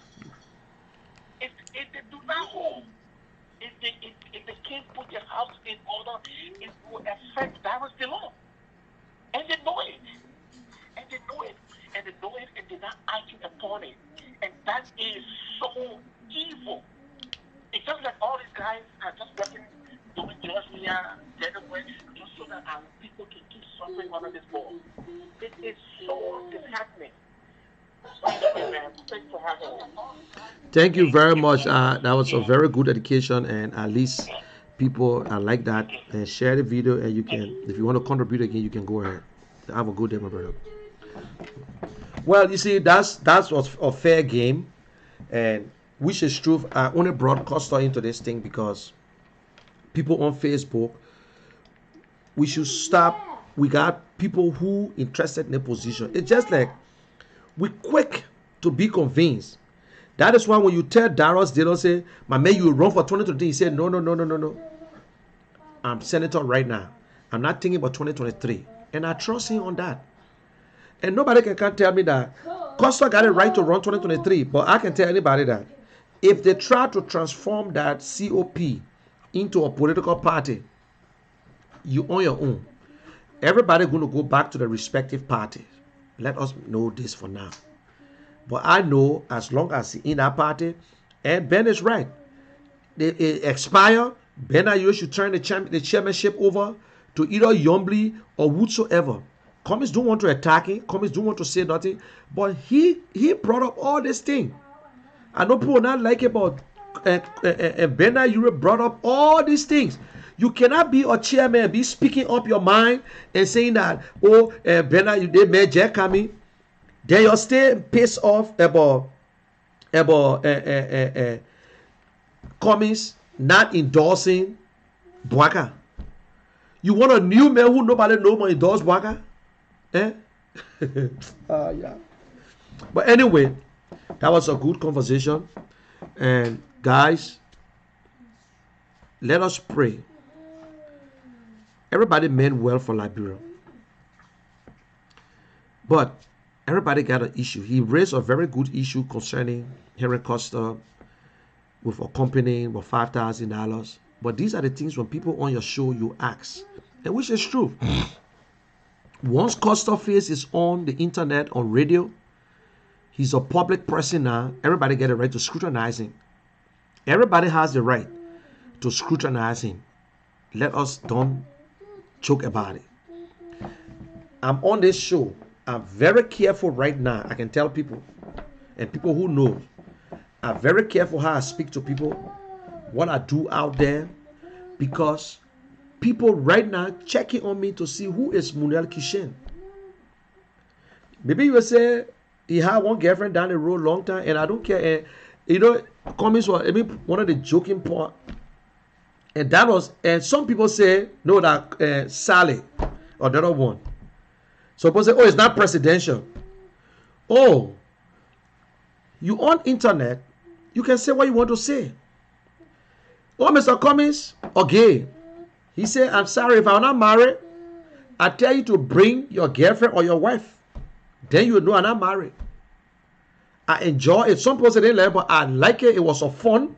If they do not hold, if they can't put their house in order, it will affect Darius Dillon. And they know it. And they know it. And they know it, and they're not acting upon it. And that is so evil. It's just like all these guys are just working, doing Georgia, getaway, just so that our people can keep suffering under this ball. It is so disheartening. Thanks for having me. Thank you very much. That was a very good education, and at least people are like that. And share the video, and you can, if you want to contribute again, you can go ahead. Have a good day, my brother. Well, you see, that was a fair game, and which is true. I only brought Costa into this thing because people on Facebook, we should stop. We got people who interested in a position. It's just like we quick to be convinced. That is why when you tell Darius, they don't say, my man, you run for 2023. He said, no. I'm senator right now. I'm not thinking about 2023. And I trust him on that. And nobody can tell me that Costa got it right to run 2023. But I can tell anybody that if they try to transform that COP into a political party, you on your own. Everybody going to go back to the respective parties. Let us know this for now. But I know as long as in that party, and Ben is right. They expire. Ben Ayo should turn the chairmanship over to either Yombly or whatsoever. Cummings don't want to attack him. Cummings don't want to say nothing. But he brought up all this thing. I know people not like it, but Bernard Europe brought up all these things. You cannot be a chairman and be speaking up your mind and saying that, oh, Bernard, you did make Jack coming. Then you're still pissed off about Cummings not endorsing Bwaka. You want a new man who nobody know but endorse Bwaka? Yeah. But anyway, that was a good conversation. And guys, let us pray. Everybody meant well for Liberia. But everybody got an issue. He raised a very good issue concerning Henry Costa with accompanying with $5,000. But these are the things when people on your show you ask. And which is true. Once Costa face is on the internet, on radio, he's a public person now. Everybody get a right to scrutinize him. Everybody has the right to scrutinize him. Let us don't joke about it. I'm on this show. I'm very careful right now. I can tell people, and people who know, I'm very careful how I speak to people, what I do out there, because people right now checking on me to see who is Munel Kishen. Maybe you will say he had one girlfriend down the road long time, and I don't care. And you know, comments were one of the joking part, and that was. And some people say no, that Sally or the other one. So people say, oh, it's not presidential. Oh, you on internet, you can say what you want to say. Oh, Mr. Cummings, okay. He said, I'm sorry, if I'm not married, I tell you to bring your girlfriend or your wife. Then you know I'm not married. I enjoy it. Some people say they like it, but I like it. It was so fun.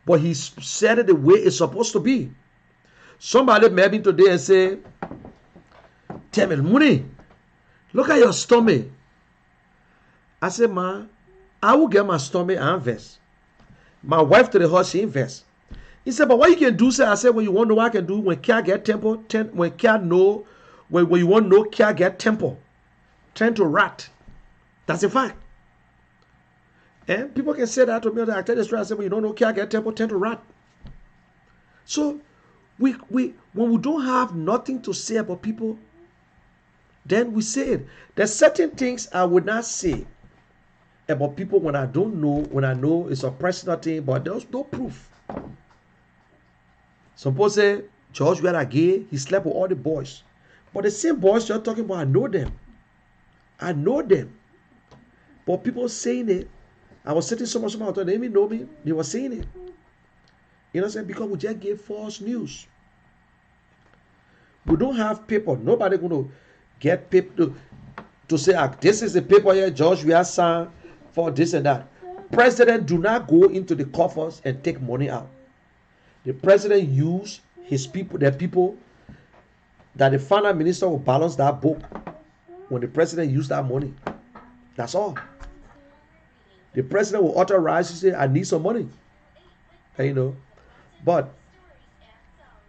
But he said it the way it's supposed to be. Somebody met me today and say, tell me, Mooney, look at your stomach. I said, ma, I will get my stomach and invest. My wife to the house, she invest. He said, but what you can do, sir? I said, when you want to know what I can do, when care get temple, when care know, when you want to know care get temple, turn to rat. That's a fact. And people can say that to me. I tell the story. I said, when you don't know care get temple, turn to rat. So, when we don't have nothing to say about people, then we say it. There's certain things I would not say about people when I don't know, when I know it's a personal thing, but there's no proof. Some people say, George, we are gay, he slept with all the boys. But the same boys you're talking about, I know them. I know them. But people saying it, I was sitting somewhere, they didn't even know me, they were saying it. You know what I'm saying? Because we just gave false news. We don't have paper. Nobody going to get paper to say, this is the paper here, George, we are signed for this and that. President do not go into the coffers and take money out. The president use his people, the people that the finance minister will balance that book when the president use that money. That's all. The president will authorize to say, I need some money. And, you know, but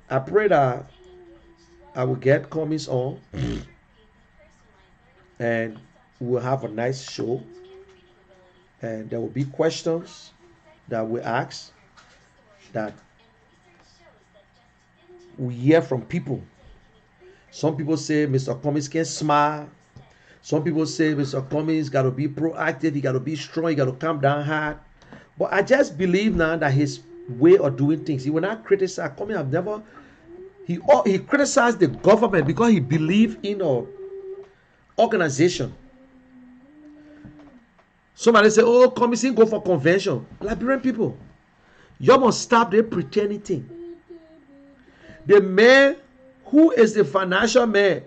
I pray that I will get comments on and we'll have a nice show. And there will be questions that we ask that we hear from people. Some people say Mr. Cummings can smile. Some people say Mr. Cummings got to be proactive. He got to be strong. He got to calm down hard. But I just believe now that his way of doing things, he will not criticize. Cummings have never. He criticized the government because he believed in an organization. Somebody say, oh, Cummings go for convention. Liberian people, you must stop the pretending thing. The man who is the financial man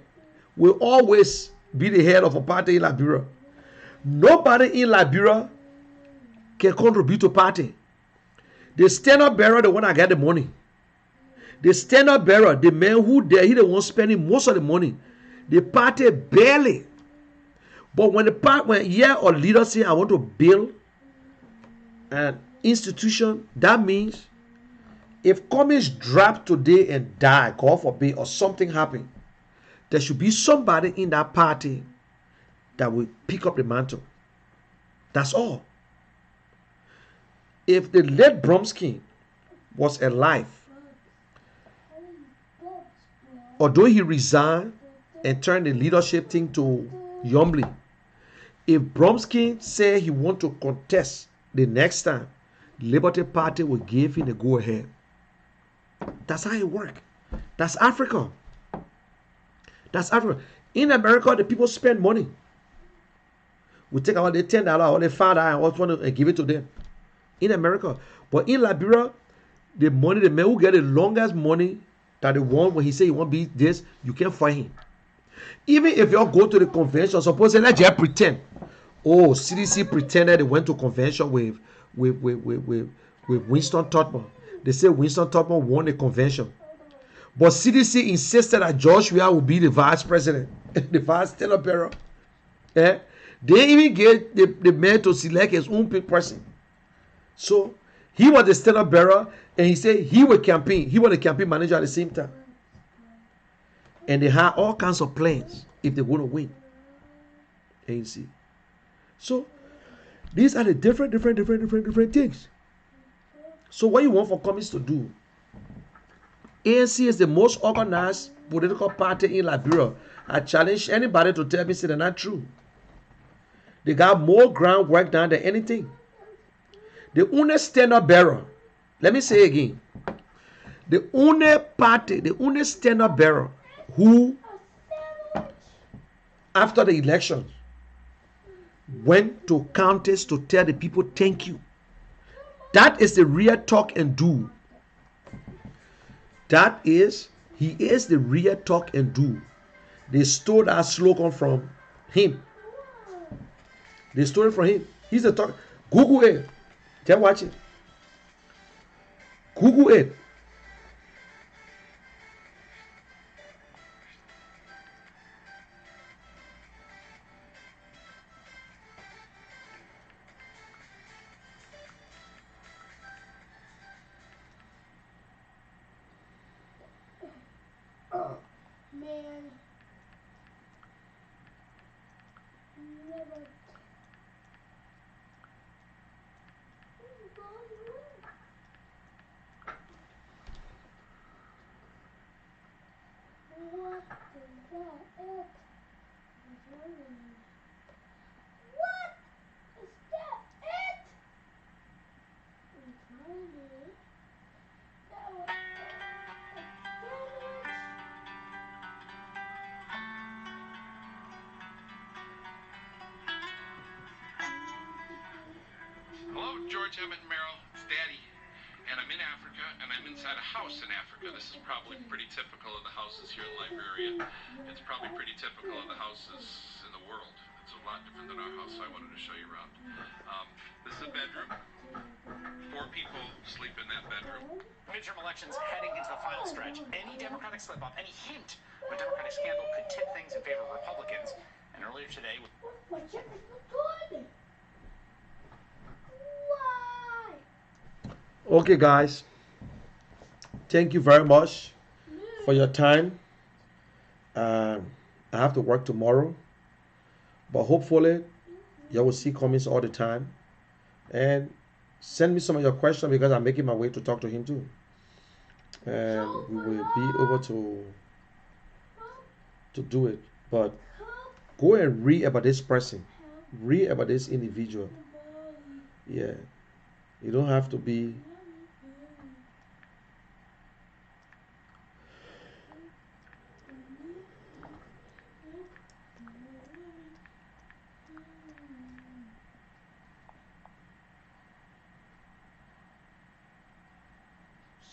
will always be the head of a party in Liberia. Nobody in Liberia can contribute to party. The stand-up bearer, the one that get the money. The stand-up bearer, the man who there, he the one spending most of the money. The party barely. But when or leader say, I want to build an institution, that means if Cummings drop today and die, God forbid, or something happen, there should be somebody in that party that will pick up the mantle. That's all. If the late Bromsky was alive, although he resigned and turned the leadership thing to Yomley, if Bromsky said he want to contest the next time, Liberty Party will give him the go ahead. That's how it works. That's Africa. That's Africa. In America, the people spend money. We take out the $10 or the $5 and also want to give it to them. In America. But in Liberia, the money, the man who get the longest money that the one when he say he won't be this, you can't find him. Even if you all go to the convention, suppose let's just pretend. Oh, CDC pretended they went to convention with Winston Tubman. They say Winston Tubman won the convention. But CDC insisted that George Weah would be the vice president, the vice tenor bearer. Eh? They even gave the man to select his own person. So he was the standard bearer, and he said he would campaign. He was the campaign manager at the same time. And they had all kinds of plans if they want to win. And you see. So these are the different things. So what you want for communists to do? ANC is the most organized political party in Liberia. I challenge anybody to tell me say they're not true. They got more groundwork done than anything. The only standard bearer, let me say again, the only party, the only standard bearer who, after the election, went to counties to tell the people thank you. That is the real talk and do. That is, he is the real talk and do. They stole that slogan from him. They stole it from him. He's the talk. Google it. Just watch it. Google it. Man. Never. What is that? What is that? Hello, George, Emmett, and Merrill. It's Daddy. And I'm in Africa, and I'm inside a house in Africa. This is probably pretty typical of the houses here in Liberia. It's probably pretty typical of the houses in the world. It's a lot different than our house, so I wanted to show you around. This is a bedroom. 4 people sleep in that bedroom. Midterm elections heading into the final stretch. Any Democratic slip-up, any hint of a Democratic scandal could tip things in favor of Republicans. And earlier today... My check is not good. Why? Okay, guys. Thank you very much for your time. I have to work tomorrow, but hopefully you will see comments all the time. And send me some of your questions because I'm making my way to talk to him too. And we will be able to do it. But go and read about this person. Read about this individual. Yeah. You don't have to be...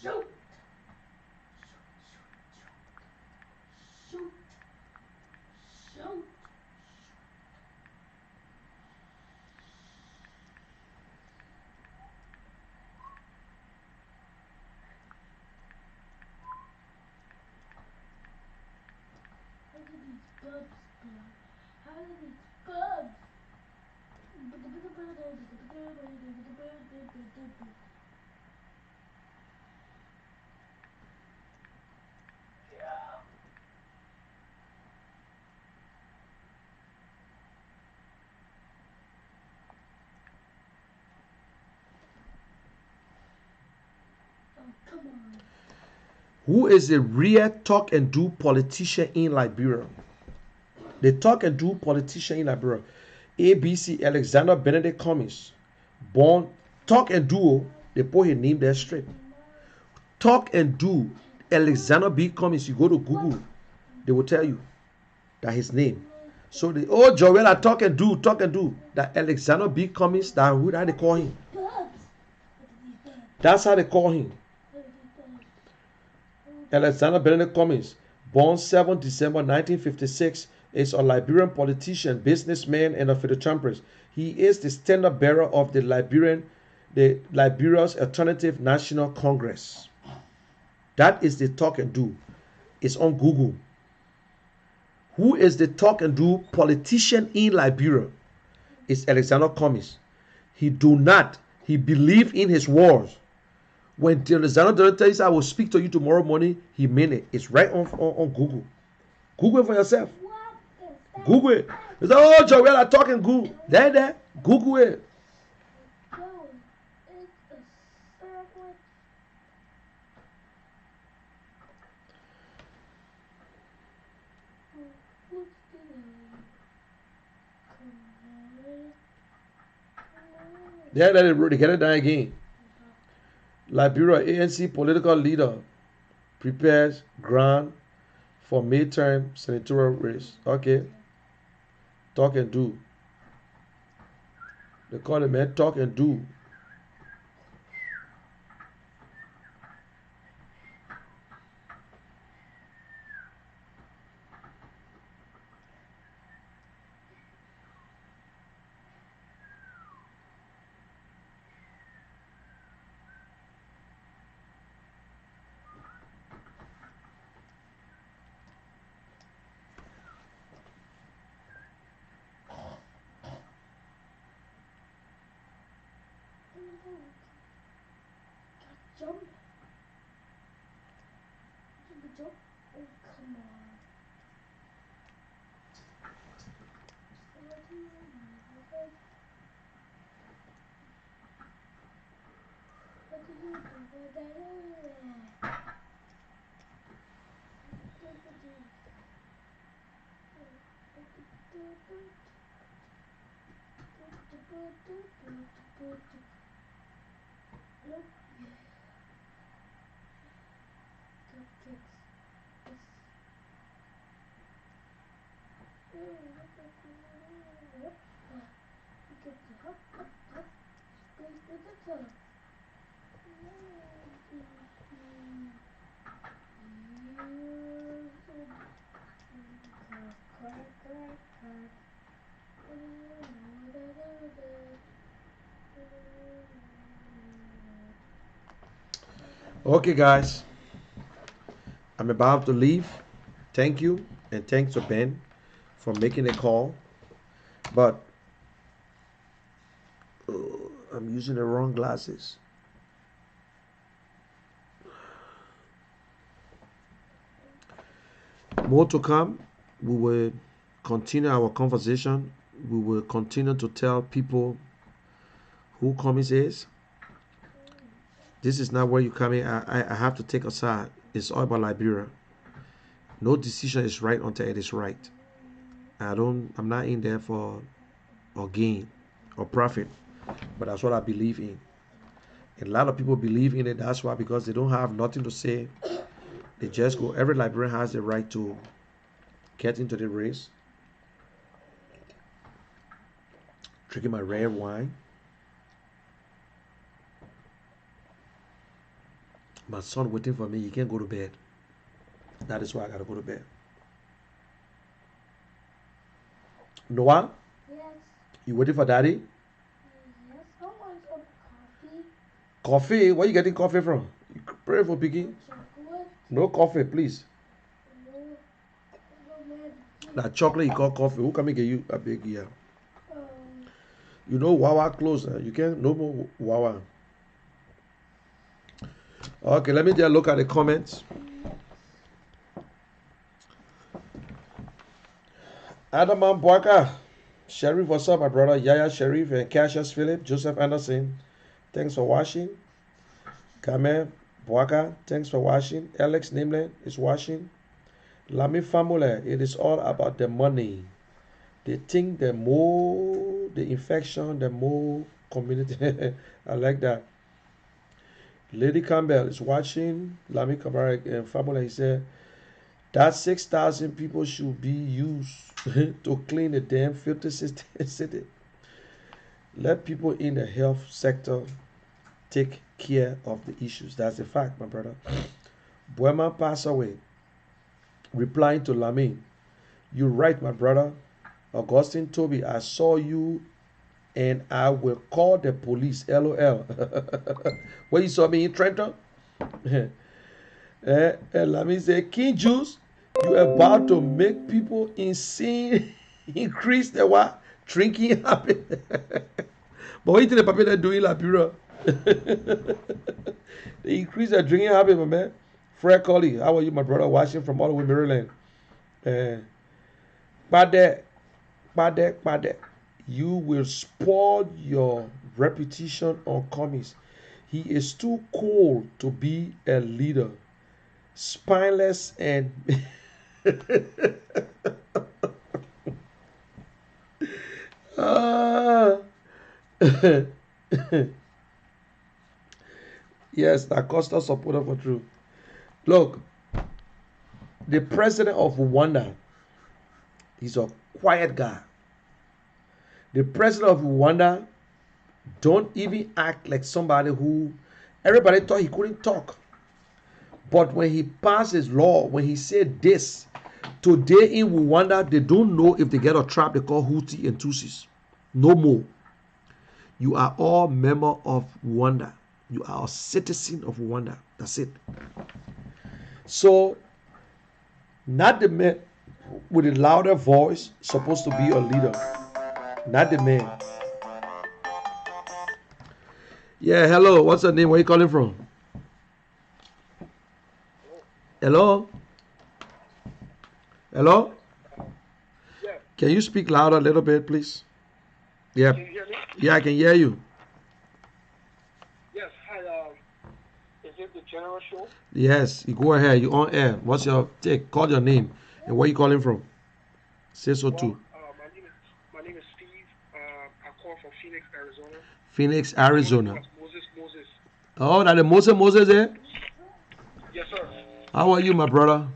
Shoot! Shoot! Shoot! How do these bugs blow? How do these bugs? come on. Who is the real talk and do politician in Liberia? The talk and do politician in Liberia. ABC Alexander Benedict Cummings. Born talk and do. They put his name there straight. Talk and do Alexander B. Cummings. You go to Google, they will tell you that his name. So the old Joel are talk and do. That Alexander B. Cummings, that who that they call him. That's how they call him. Alexander Benedict Cummings, born 7 December 1956, is a Liberian politician, businessman, and a philanthropist. He is the standard bearer of the Liberia's Alternative National Congress. That is the talk and do. It's on Google. Who is the talk and do politician in Liberia? It's Alexander Cummings. He believe in his words. When Alexander tells I will speak to you tomorrow morning, he meant it. It's right on Google. Google it for yourself. Google it. It's like, oh, Joel, I'm talking Google. There. Google it. No, it's a circle. What's the name? There, they get it down again. Liberia ANC political leader prepares ground for midterm senatorial race. Okay. Talk and do. They call it, man, talk and do. Jump. Jump. Oh, come on. What do you do? Okay, guys. I'm about to leave. Thank you, and thanks to Ben for making a call. But I'm using the wrong glasses. More to come. We will continue our conversation. We will continue to tell people who Cummings is. This is not where you come in. I have to take a side. It's all about Liberia. No decision is right until it is right. I'm not in there for gain or profit, but that's what I believe in. And a lot of people believe in it. That's why, because they don't have nothing to say, they just go. Every Liberian has the right to get into the race. Drinking my red wine. My son waiting for me. He can't go to bed. That is why I gotta go to bed. Noah, Yes. you waiting for daddy? Yes. I want some coffee. Coffee? Where you getting coffee from? You pray for picking? Chocolate. No coffee, please. No. No, man. That chocolate you call coffee. Who come and get you a big year? Um, You know Wawa closed. You can't no more Wawa. Okay, let me just look at the comments. Adaman Boaka, Sheriff, what's up, my brother? Yaya Sheriff and Cassius Philip, Joseph Anderson. Thanks for watching. Kamen Boaka, thanks for watching. Alex Nameland is watching. Lami Famule, it is all about the money. They think the more the infection, the more community. I like that. Lady Campbell is watching. Lami Kamara and Famula, he said that 6,000 people should be used to clean the damn filthy city. Let people in the health sector take care of the issues. That's a fact, my brother. Buema passed away. Replying to Lami, you're right, my brother. Augustine Toby, I saw you and I will call the police. LOL. Where you saw me in Trenton? Lami said, King Juice, you about to make people insane. Increase the what? Drinking habit. But what you think the people are doing in Liberia? They increase their drinking habit, my man. Fred Colley, how are you, my brother? Watching from all the way Maryland. Pade, you will spoil your reputation on commies. He is too cool to be a leader. Spineless and Ah. Yes, that Costa supporter for true. Look, the president of Rwanda is a quiet guy. The president of Rwanda don't even act like somebody who everybody thought he couldn't talk. But when he passed his law, when he said this, today in Rwanda, they don't know if they get a tribe they call Hutu and Tutsis. No more. You are all member of Rwanda. You are a citizen of Rwanda. That's it. So, not the man with a louder voice supposed to be a leader. Not the man. Yeah, hello. What's your name? Where are you calling from? Hello? Hello? Yes. Can you speak louder a little bit, please? Yeah. Can you hear me? Yeah, I can hear you. Yes. Hi. Is it the General Show? Yes, you go ahead. You on air. What's your take? Call your name and where you calling from. Say so too. My name is Steve. I call from Phoenix, Arizona. Phoenix, Arizona. Moses. Oh, that the Moses there? Yes, sir. How are you, my brother?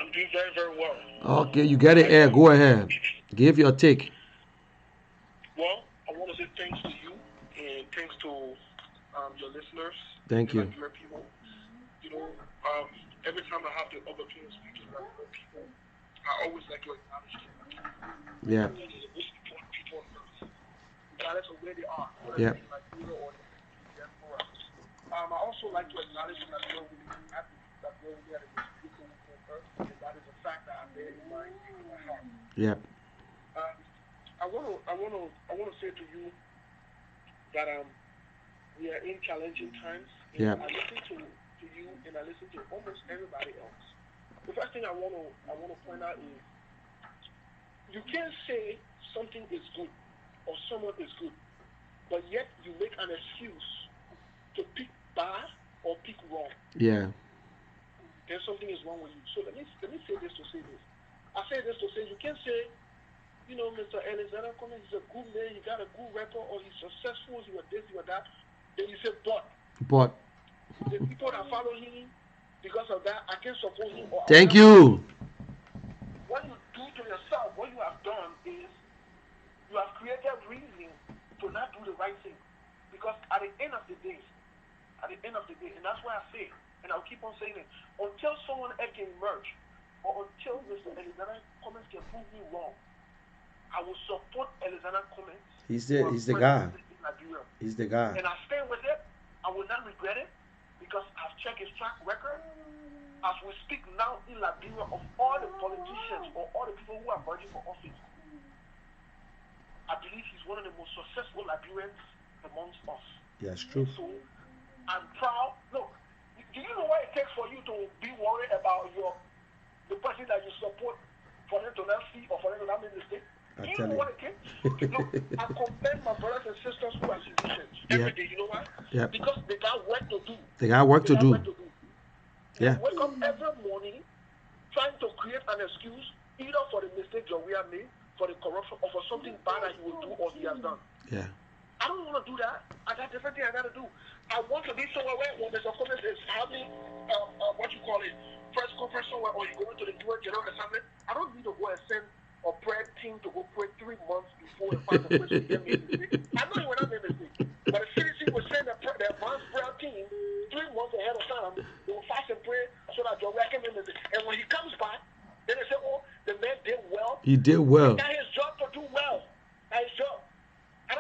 I'm doing very, very well. Okay, you get it air. Go ahead. Give your take. Well, I want to say thanks to you and thanks to your listeners. Thank you. Your people. You know, every time I have the opportunity to speak to your people, I always like to acknowledge them. Yeah. These are the most important people on earth, regardless of where they are, whether Yeah. they're in Liberia or in the diaspora. I also like to acknowledge that we're really happy that we're really at the most beautiful people on earth, and that is a fact that I bear in my heart. Yeah. I want to say to you that we are in challenging times. And Yeah. I listen to you, and I listen to almost everybody else. The first thing I want to point out is you can't say something is good or someone is good, but yet you make an excuse to pick bad or pick wrong. Yeah. Then something is wrong with you. So let me say this to say this. I say this to say you can't say, you know, Mr. Alexander Cummings is a good man, he got a good record, or he's successful, he was this, he was that. Then you say, but the people that follow him, because of that, I can't support him. Or Thank you. What you do to yourself, what you have done is you have created reason to not do the right thing. Because at the end of the day, and that's why I say, and I'll keep on saying it, until someone else can emerge, or until Mr. Alexander Cummings can prove me wrong, I will support Alexander Cummings. He's the guy. He's the guy. And I stand with it. I will not regret it because I've checked his track record. As we speak now in Liberia, of all the politicians or all the people who are running for office, I believe he's one of the most successful Liberians amongst us. Yes, true. So I'm proud. Look, do you know what it takes for you to be worried about the person that you support for them to not see or for them to not make mistake? I You tell know you. what it is? Look, I commend my brothers and sisters who are musicians every day. You know why? Yep. Because they got work to do. They got work They to got do. work to do. They Yeah. wake up every morning trying to create an excuse either for the mistake Joria made, for the corruption, or for something bad that he will do or he has done. Yeah. I don't want to do that. I got different things I got to do. I want to be somewhere where when Mr. Cummings is having, what you call it, press conference somewhere, or you go into the UN General Assembly. I don't need to go and send a prayer team to go pray 3 months before and find a place to hear me. I know you will not make a mistake. But the CDC will send the advanced prayer team 3 months ahead of time. They will fast and pray so that your can make a mistake. And when he comes back, then they say, oh, the man did well. He did well. That's his job to do well. That's his job. I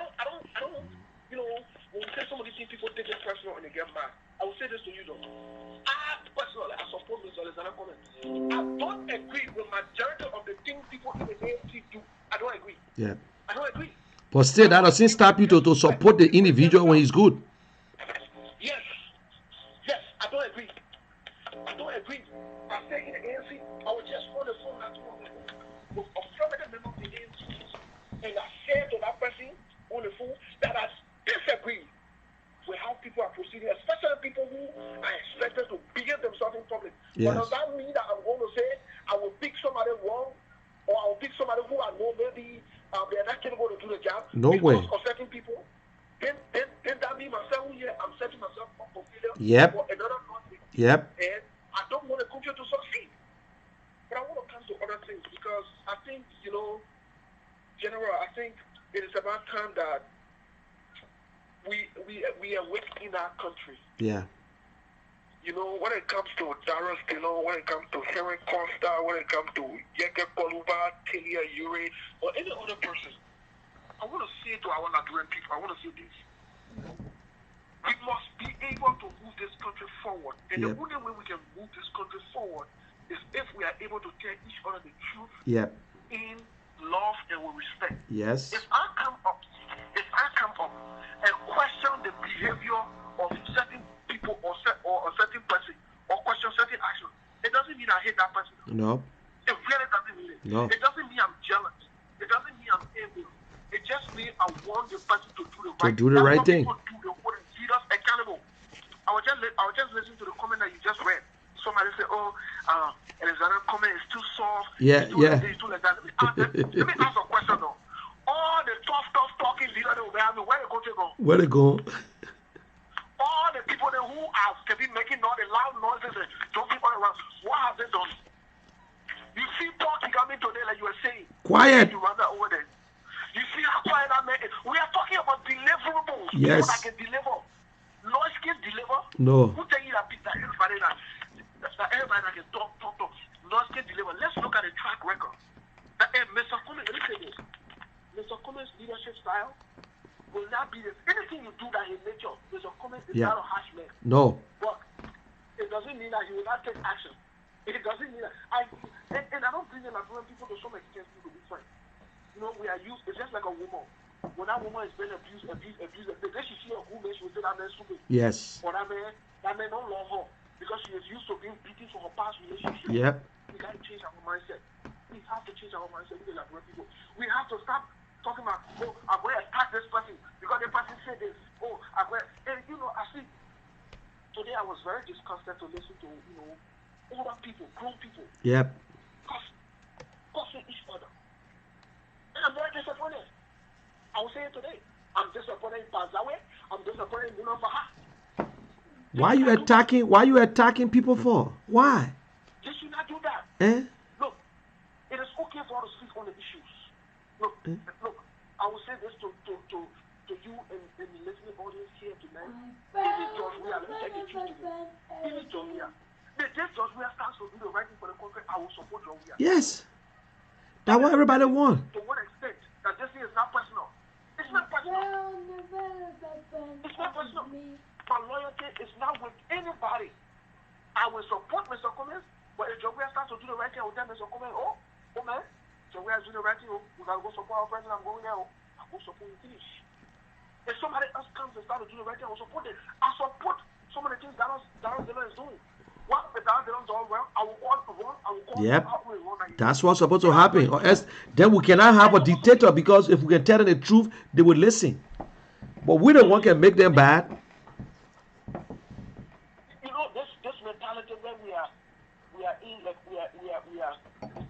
don't, you know, when we say some of these things, people take it personal and they get mad. I will say this to you though. Personally, I support Mr. Lrtn comment. I don't agree with majority of the things people in the ANC do. I don't agree. Yeah. I don't agree. But still, that doesn't stop you to support the individual when he's good. Yes. Yes, I don't agree. I don't agree. I say in the ANC, I was just on the phone not too long ago with a prominent member of the ANC, and I said to that person on the phone that I disagree with how people are proceeding, especially people who are expected to behave themselves in public. Yes. But does that mean that I'm going to say I will pick somebody wrong, or I will pick somebody who I know maybe they are not capable to do the job No because way. of certain people? Then that means myself here, I'm setting myself up for failure Yep. for another country. Yep. And I don't want the country to succeed. But I want to come to other things because I think, you know, General, I think it is about time that we awake in our country. Yeah. You know, when it comes to Darius Dillon, when it comes to Henry Costa, when it comes to Yeke Koluba, Telia Ure, or any other person, I want to say to our Nigerian people, I want to say this. We must be able to move this country forward. And Yep. the only way we can move this country forward is if we are able to tell each other the truth Yep. in love and with respect. Yes. If I come up and question the behavior of certain people or a certain person or question certain action, it doesn't mean I hate that person. No. It really doesn't mean it. No. It doesn't mean I'm jealous. It doesn't mean I'm envious. It just means I want the person to do the right thing. To do the right thing. That's what people do. They want to lead us accountable. I was just listening to the comment that you just read. Somebody said, "Oh, Lrtn comment is too soft. Yeah, it's too yeah. like this, it's too like that." Let me ask a question though. All the tough talking leaders that we have, where the country go? Where to go? All the people there who have been making all the loud noises and jumping all around, what have they done? You see Paul coming today, like you were saying. Quiet. You run that over there. You see how quiet that man is. We are talking about deliverables. Yes. People that can deliver. Noise can deliver. No. Who tell you that everybody that can talk. Noise can deliver. Let's look at the track record. Mr. Cummings, let me say this. Mr. Cummings' leadership style will not be this. Anything you do that in nature, Mr. Cummings is not a harsh man. No. But it doesn't mean that he will not take action. It doesn't mean that. And I don't bring in Nigerian people to some extent to be frank. You know, we are used, it's just like a woman. When that woman is being abused, then she see a woman, she will say that man stupid. Yes. Or that man don't love her because she is used to being beaten for her past relationship. Yep. We got to change our mindset. We have to change our mindset with the Nigerian people. We have to stop talking about, oh, I'm going to attack this person because the person said this. Oh, I'm going to, and you know, I see, today I was very disgusted to listen to, you know, older people, grown people. Yep. Cussing each other. And I'm very disappointed. I will say it today. I'm disappointed in Bazawe. I'm disappointed in Munafaha. Why you attacking people for? Why? They should not do that. Look, it is okay for us to speak on the issues. Look, I will say this to you and the listening audience here tonight. Even George Weah, let me tell you the truth today. Even George Weah. The day George Weah starts to do the right thing for the country, I will support George Weah. Yes. That's what everybody wants. To what extent that this thing is not personal. It's not personal. It's not personal. My loyalty is not with anybody. I will support Mr. Cummings, but if George Weah starts to do the right thing, I will tell Mr. Cummings, oh man, George Weah is doing the right thing, we gotta go support our president, I'm going there, I will support him, finish. If somebody else comes and starts to do the right thing, I will support it. I support some of the things Darius Dillon is doing. What the dad don't do well, I will call Yep. you out with one again. That's what's supposed to happen. Or else, then we cannot have a dictator, because if we can tell them the truth, they will listen. But we don't want to make them bad. You know, this mentality where we are in, like we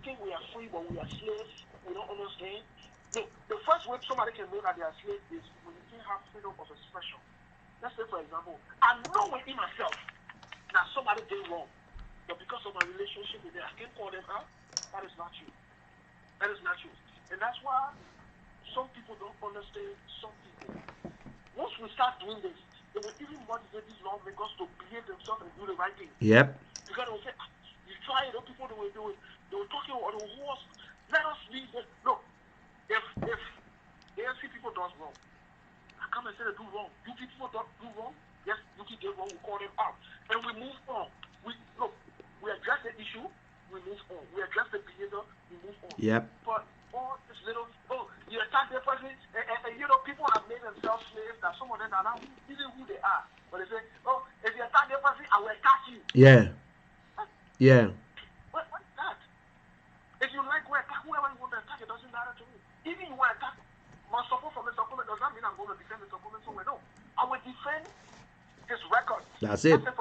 think we are free, but we are slaves. We don't understand. The first way somebody can know that they are slaves is when you can't have freedom of expression. Let's say, for example, I know within myself that somebody did wrong, but because of my relationship with them, I can't call them out. That is not true. That is not true. And that's why some people don't understand some people. Once we start doing this, they will even motivate these lawmakers to behave themselves and do the right thing. Yep. Because they will say, you try it, people they will do it. They will talk about the horse. Let us leave this. Look, if the ANC people does wrong, I come and say they do wrong. UP people don't do wrong. Yes, UP did wrong. We call them out, and we move on. We address the issue. We move on. We address the behavior. We move on. Yep. But all this little, you attack their person, and you know, people have made themselves slaves. That some of them are not even who they are. But they say, if you attack their person, I will attack you. Yeah. Yeah. What's that? If you like whoever you want to attack, it doesn't matter to me. Even you want to attack my support from Mr. Comment does not mean I'm going to defend Mr. Comment somewhere. No. I will defend his record. That's it. Let's say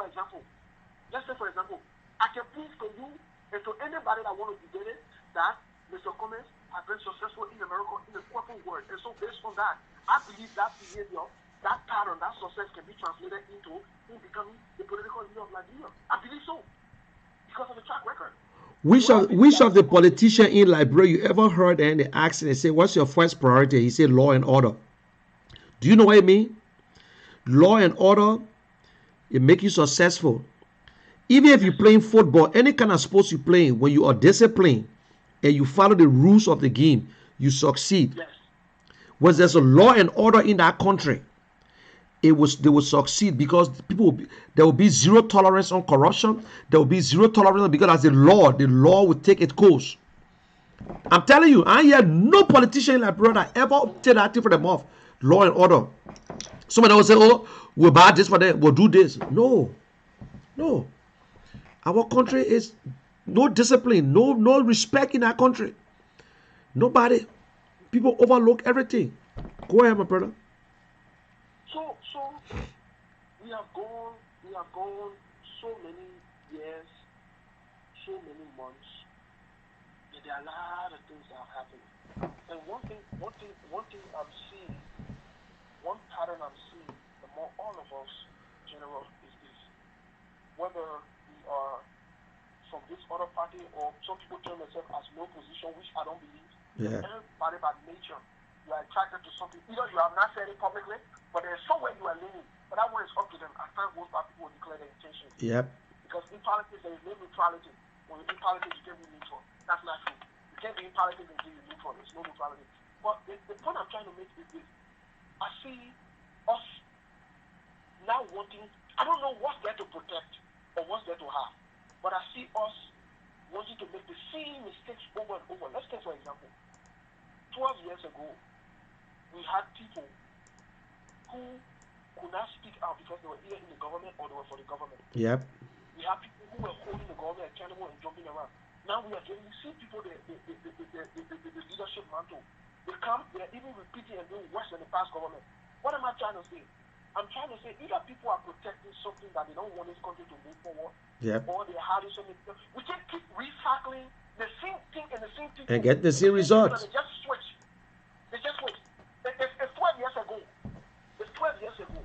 for example, I can prove to you and to anybody that want to debate it that Mr. Comment has been successful in America in the corporate world. And so based on that, I believe that behavior, that pattern, that success can be translated into him becoming the political leader of Liberia. I believe so. Because of the track record. Which of the politician in Liberia you ever heard and they ask and they say, what's your first priority? He said law and order. Do you know what I mean? Law and order, it make you successful. Even if you're playing football, any kind of sports you play, when you are disciplined and you follow the rules of the game, you succeed. Yes. When there's a law and order in that country, they will succeed, because there will be zero tolerance on corruption. There will be zero tolerance, because as the law will take its course. I'm telling you, I hear no politician in Liberia that ever take that thing for them off. Law and order. Somebody will say, oh, we'll buy this for them, we'll do this. No. Our country is no discipline, no respect in our country. Nobody. People overlook everything. Go ahead, my brother. So we have gone so many years, so many months, and there are a lot of things that have happened. And one thing I'm seeing, one pattern I'm seeing among all of us, General, is this. Whether we are from this other party, or some people term themselves as no position, which I don't believe. Yeah. Everybody by nature, you are attracted to something. Either you have not said it publicly, but there's somewhere you are leaning. But that one is up to them. As time goes by, people will declare their intentions. Yep. Because in politics, there is no neutrality. When you're in politics, you can't be neutral. That's not true. You can't be in politics until you're neutral. There's no neutrality. But the point I'm trying to make is this. I see us now wanting, I don't know what's there to protect or what's there to have, but I see us wanting to make the same mistakes over and over. Let's take, for example, 12 years ago, we had people who could not speak out because they were either in the government or they were for the government. Yep. We have people who were holding the government accountable and jumping around. Now we are getting, you see people, the leadership mantle. They come, they are even repeating and doing worse than the past government. What am I trying to say? I'm trying to say either people are protecting something that they don't want this country to move forward, Yep. or they're hiding something. We can keep recycling the same thing and the same thing. And get the same results. They just switch. It's 12 years ago.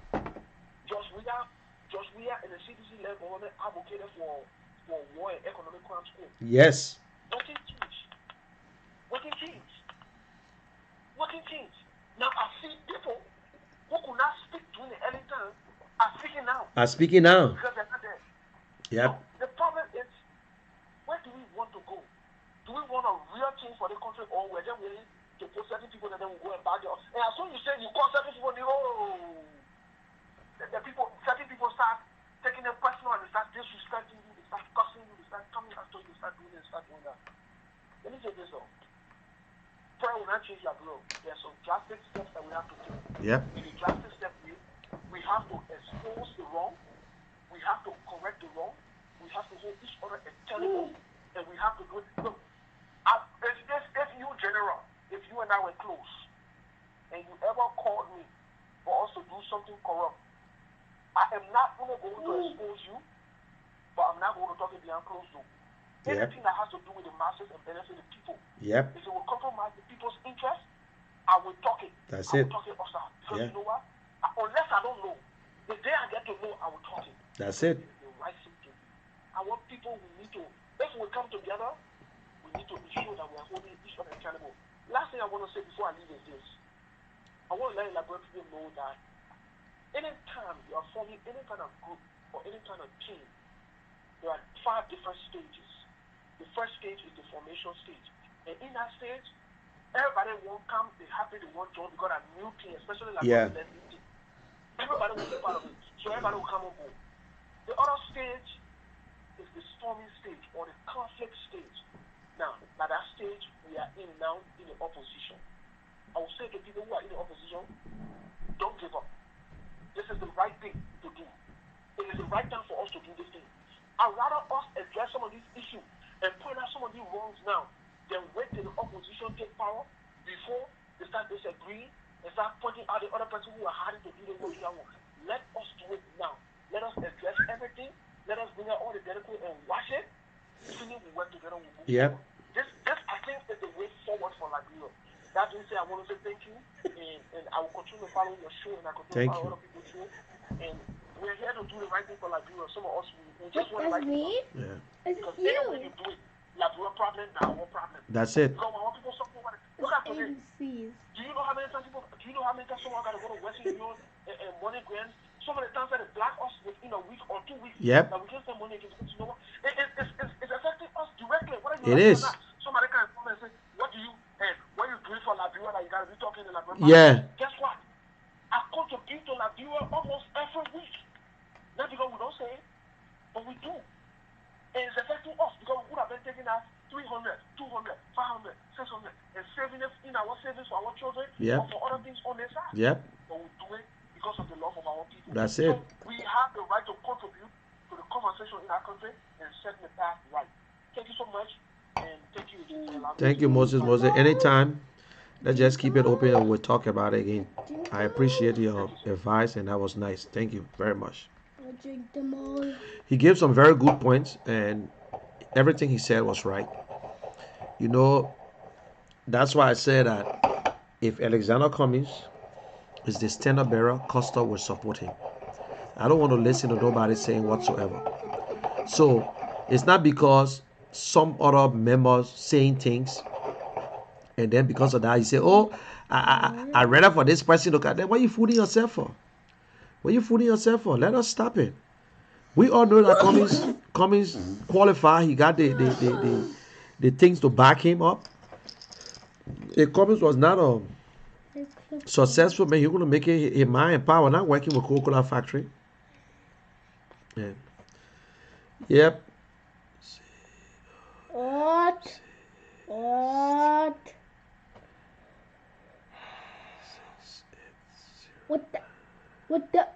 Josh Weah and the CDC-led government advocated for war and economic crimes. Yes. Nothing changed. Now I see people who could not speak during the early time are speaking now. Because they're not there. Yep. So the problem is, where do we want to go? Do we want a real change for the country, or we're just willing to put certain people that then will go and bag it up? And as soon as you say you call certain people, certain people start taking it personal and they start disrespecting you, they start cussing you, they start coming after you, they start doing this, start doing that. Let me say this though. Prayer will not change your globe. There are some drastic steps that we have to take. Yep. In the drastic step, we have to expose the wrong, we have to correct the wrong, we have to hold each other accountable, and we have to do it. Look, if you, General, if you and I were close, and you ever called me for us to do something corrupt, I am not going to expose you, but I'm not going to talk it behind closed door. Anything that has to do with the masses and benefit the people, if it will compromise the people's interest, I will talk it. I will talk it outside. Because you know what? Unless I don't know, the day I get to know, I will talk it. That's it. It's the right thing to do. I want people who need to, if we come together, we need to be sure that we are holding each other accountable. Last thing I want to say before I leave is this. I want to let Lrtn people know that anytime you are forming any kind of group or any kind of team, there are 5 different stages. The first stage is the formation stage. And in that stage, everybody won't come, they're happy they want to join because a new team, especially like the team. Everybody will be part of it. So everybody will come on board. The other stage is the storming stage or the conflict stage. Now, at that stage, we are in now in the opposition. I will say to people who are in the opposition, don't give up. This is the right thing to do. It is the right time for us to do this thing. I'd rather us address some of these issues and point out some of these wrongs now than wait till the opposition take power before they start disagreeing and start pointing out the other person who are hiding to do the work. Let us do it now. Let us address everything. Let us bring out all the data and wash it. Assuming we work together, we move forward. This I think is the way forward for Liberia. That being said, I want to say thank you, and I will continue to follow your show, and I continue to follow other people's show. And we're here to do the right thing for Liberia. Some of us, we just want the right thing. Because any way you do it, Liberia problem, now our problem. That's it. Because when people talk about it, look at today. Do you know how many times someone got to go to Western Union and money grants? So many times that they block us within a week or 2 weeks. That we can send money against. You know what? It's affecting us directly. Whether you like it or not. Somebody can come and say, what do you do for Liberia that you got to be talking to Liberia? Guess what? I contribute to Liberia almost every week. Not because we don't say it, but we do. And it's affecting us because we would have been taking out 300, 200, 500, 600 and saving it in our savings for our children or for other things on their side. But we do it because of the love of our people. That's it. So we have the right to contribute to the conversation in our country and set the path right. Thank you so much. And thank you again for allowing me. Thank you, Moses. Anytime. Let's just keep it open and we'll talk about it again. I appreciate your advice and that was nice. Thank you very much. I'll drink them all. He gave some very good points and everything he said was right. You know, that's why I said that if Alexander Cummings is the standard bearer, Costa will support him. I don't want to listen to nobody saying whatsoever. So it's not because some other members saying things and then because of that you say, oh, I read it for this person. Look at that. What are you fooling yourself for? What are you fooling yourself for? Let us stop it. We all know that Cummings qualified. He got the things to back him up. If Cummings was not successful, man, he's going to make it his mind and power, not working with Coca-Cola factory. Yeah. Yep. What? What the?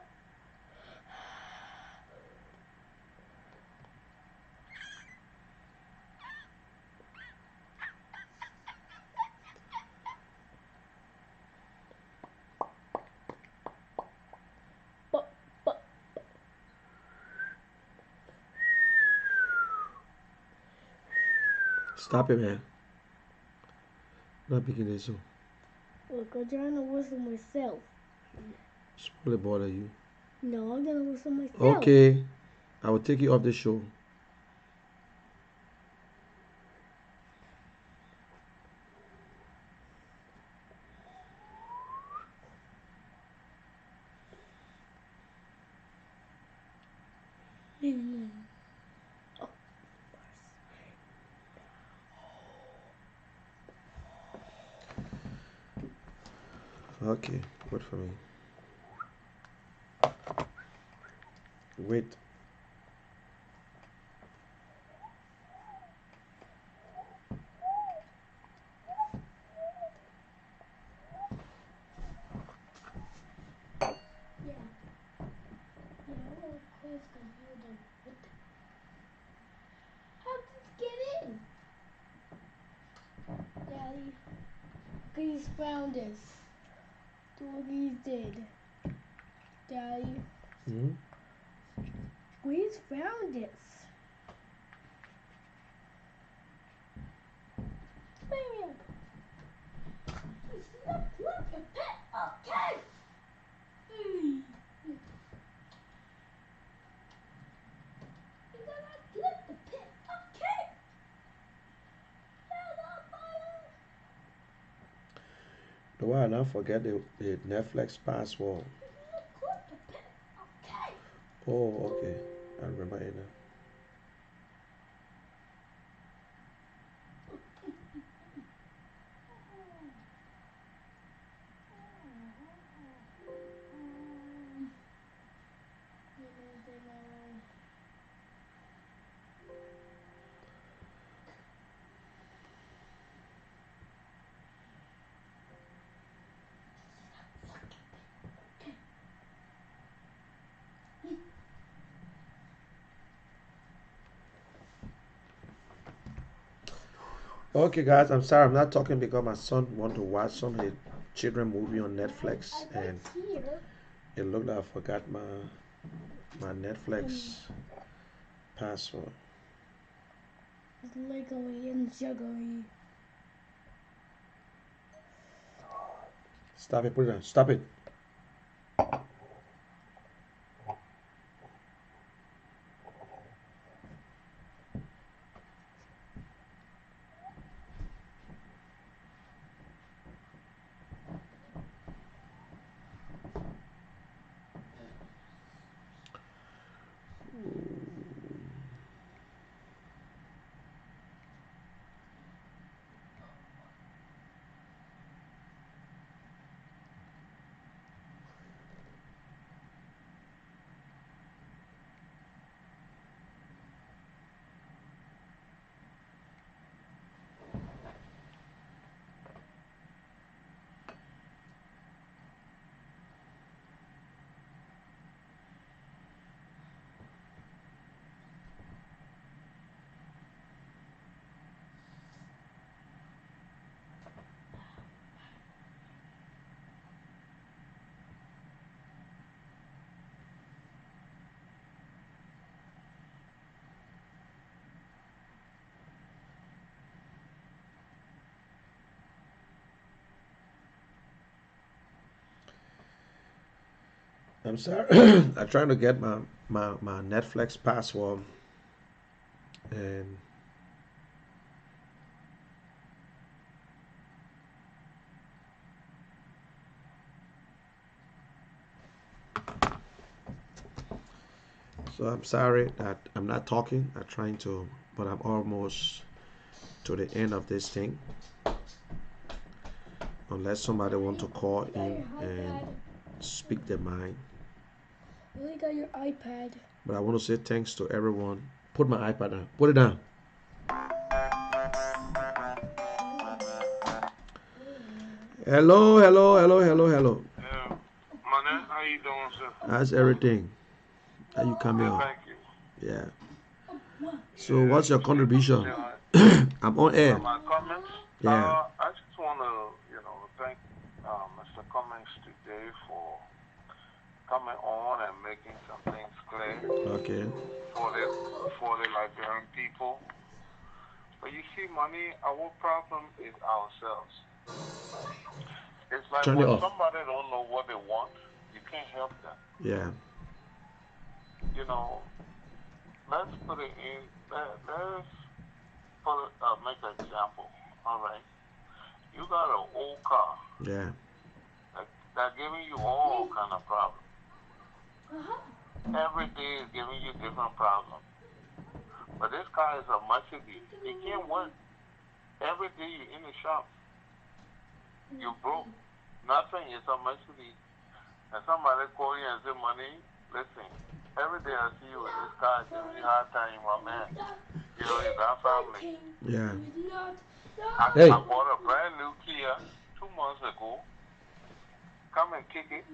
Stop it, man. Not picking this up. Look, I'm trying to whistle myself. It's really bother you. No, I'm gonna whistle myself. Okay. I will take you off the show. Okay, wait for me. Wait. Yeah, I want to close the building. What the? Daddy. He's found us. Look, he's dead. Daddy, Hmm? he's found us. Man. It's not like a pet. Okay. Hey. You're gonna flip the pit. Okay. The why I not forget the Netflix password. Okay. Oh, okay. I remember it now. Okay, guys, I'm sorry I'm not talking because my son want to watch some of his children movie on Netflix, and Here. it looked like I forgot my Netflix password. It's legally and juggly. Stop it, put it down. Stop it. I'm sorry. I'm trying to get my Netflix password, and so I'm sorry that I'm not talking. I'm trying to, but I'm almost to the end of this thing. Unless somebody want to call in and speak their mind. You only got your iPad. But I want to say thanks to everyone. Put my iPad down. Put it down. Hello, hello, hello, hello, hello. Manan, how you doing, sir? How's everything? Are you coming Good, on? thank you. Yeah. So what's your contribution? I'm on air. My comments? Yeah. I just want to, thank Mr. Cummings today for coming on and making some things clear Okay. for the Liberian people. But you see, money, our problem is ourselves. It's like Turn it when off. somebody don't know what they want, you can't help them. Yeah. Let's put it in. Let's make an example. All right, you got an old car Yeah. that giving you all kind of problems. Every day is giving you different problems. But this car is a Mercedes. It can't work. Every day you're in the shop, you broke. Nothing is a Mercedes. And somebody call you and say, money, listen, every day I see you with this car giving you a hard time, my man. You got family. Yeah. I Hey. bought a brand new Kia 2 months ago. Come and kick it.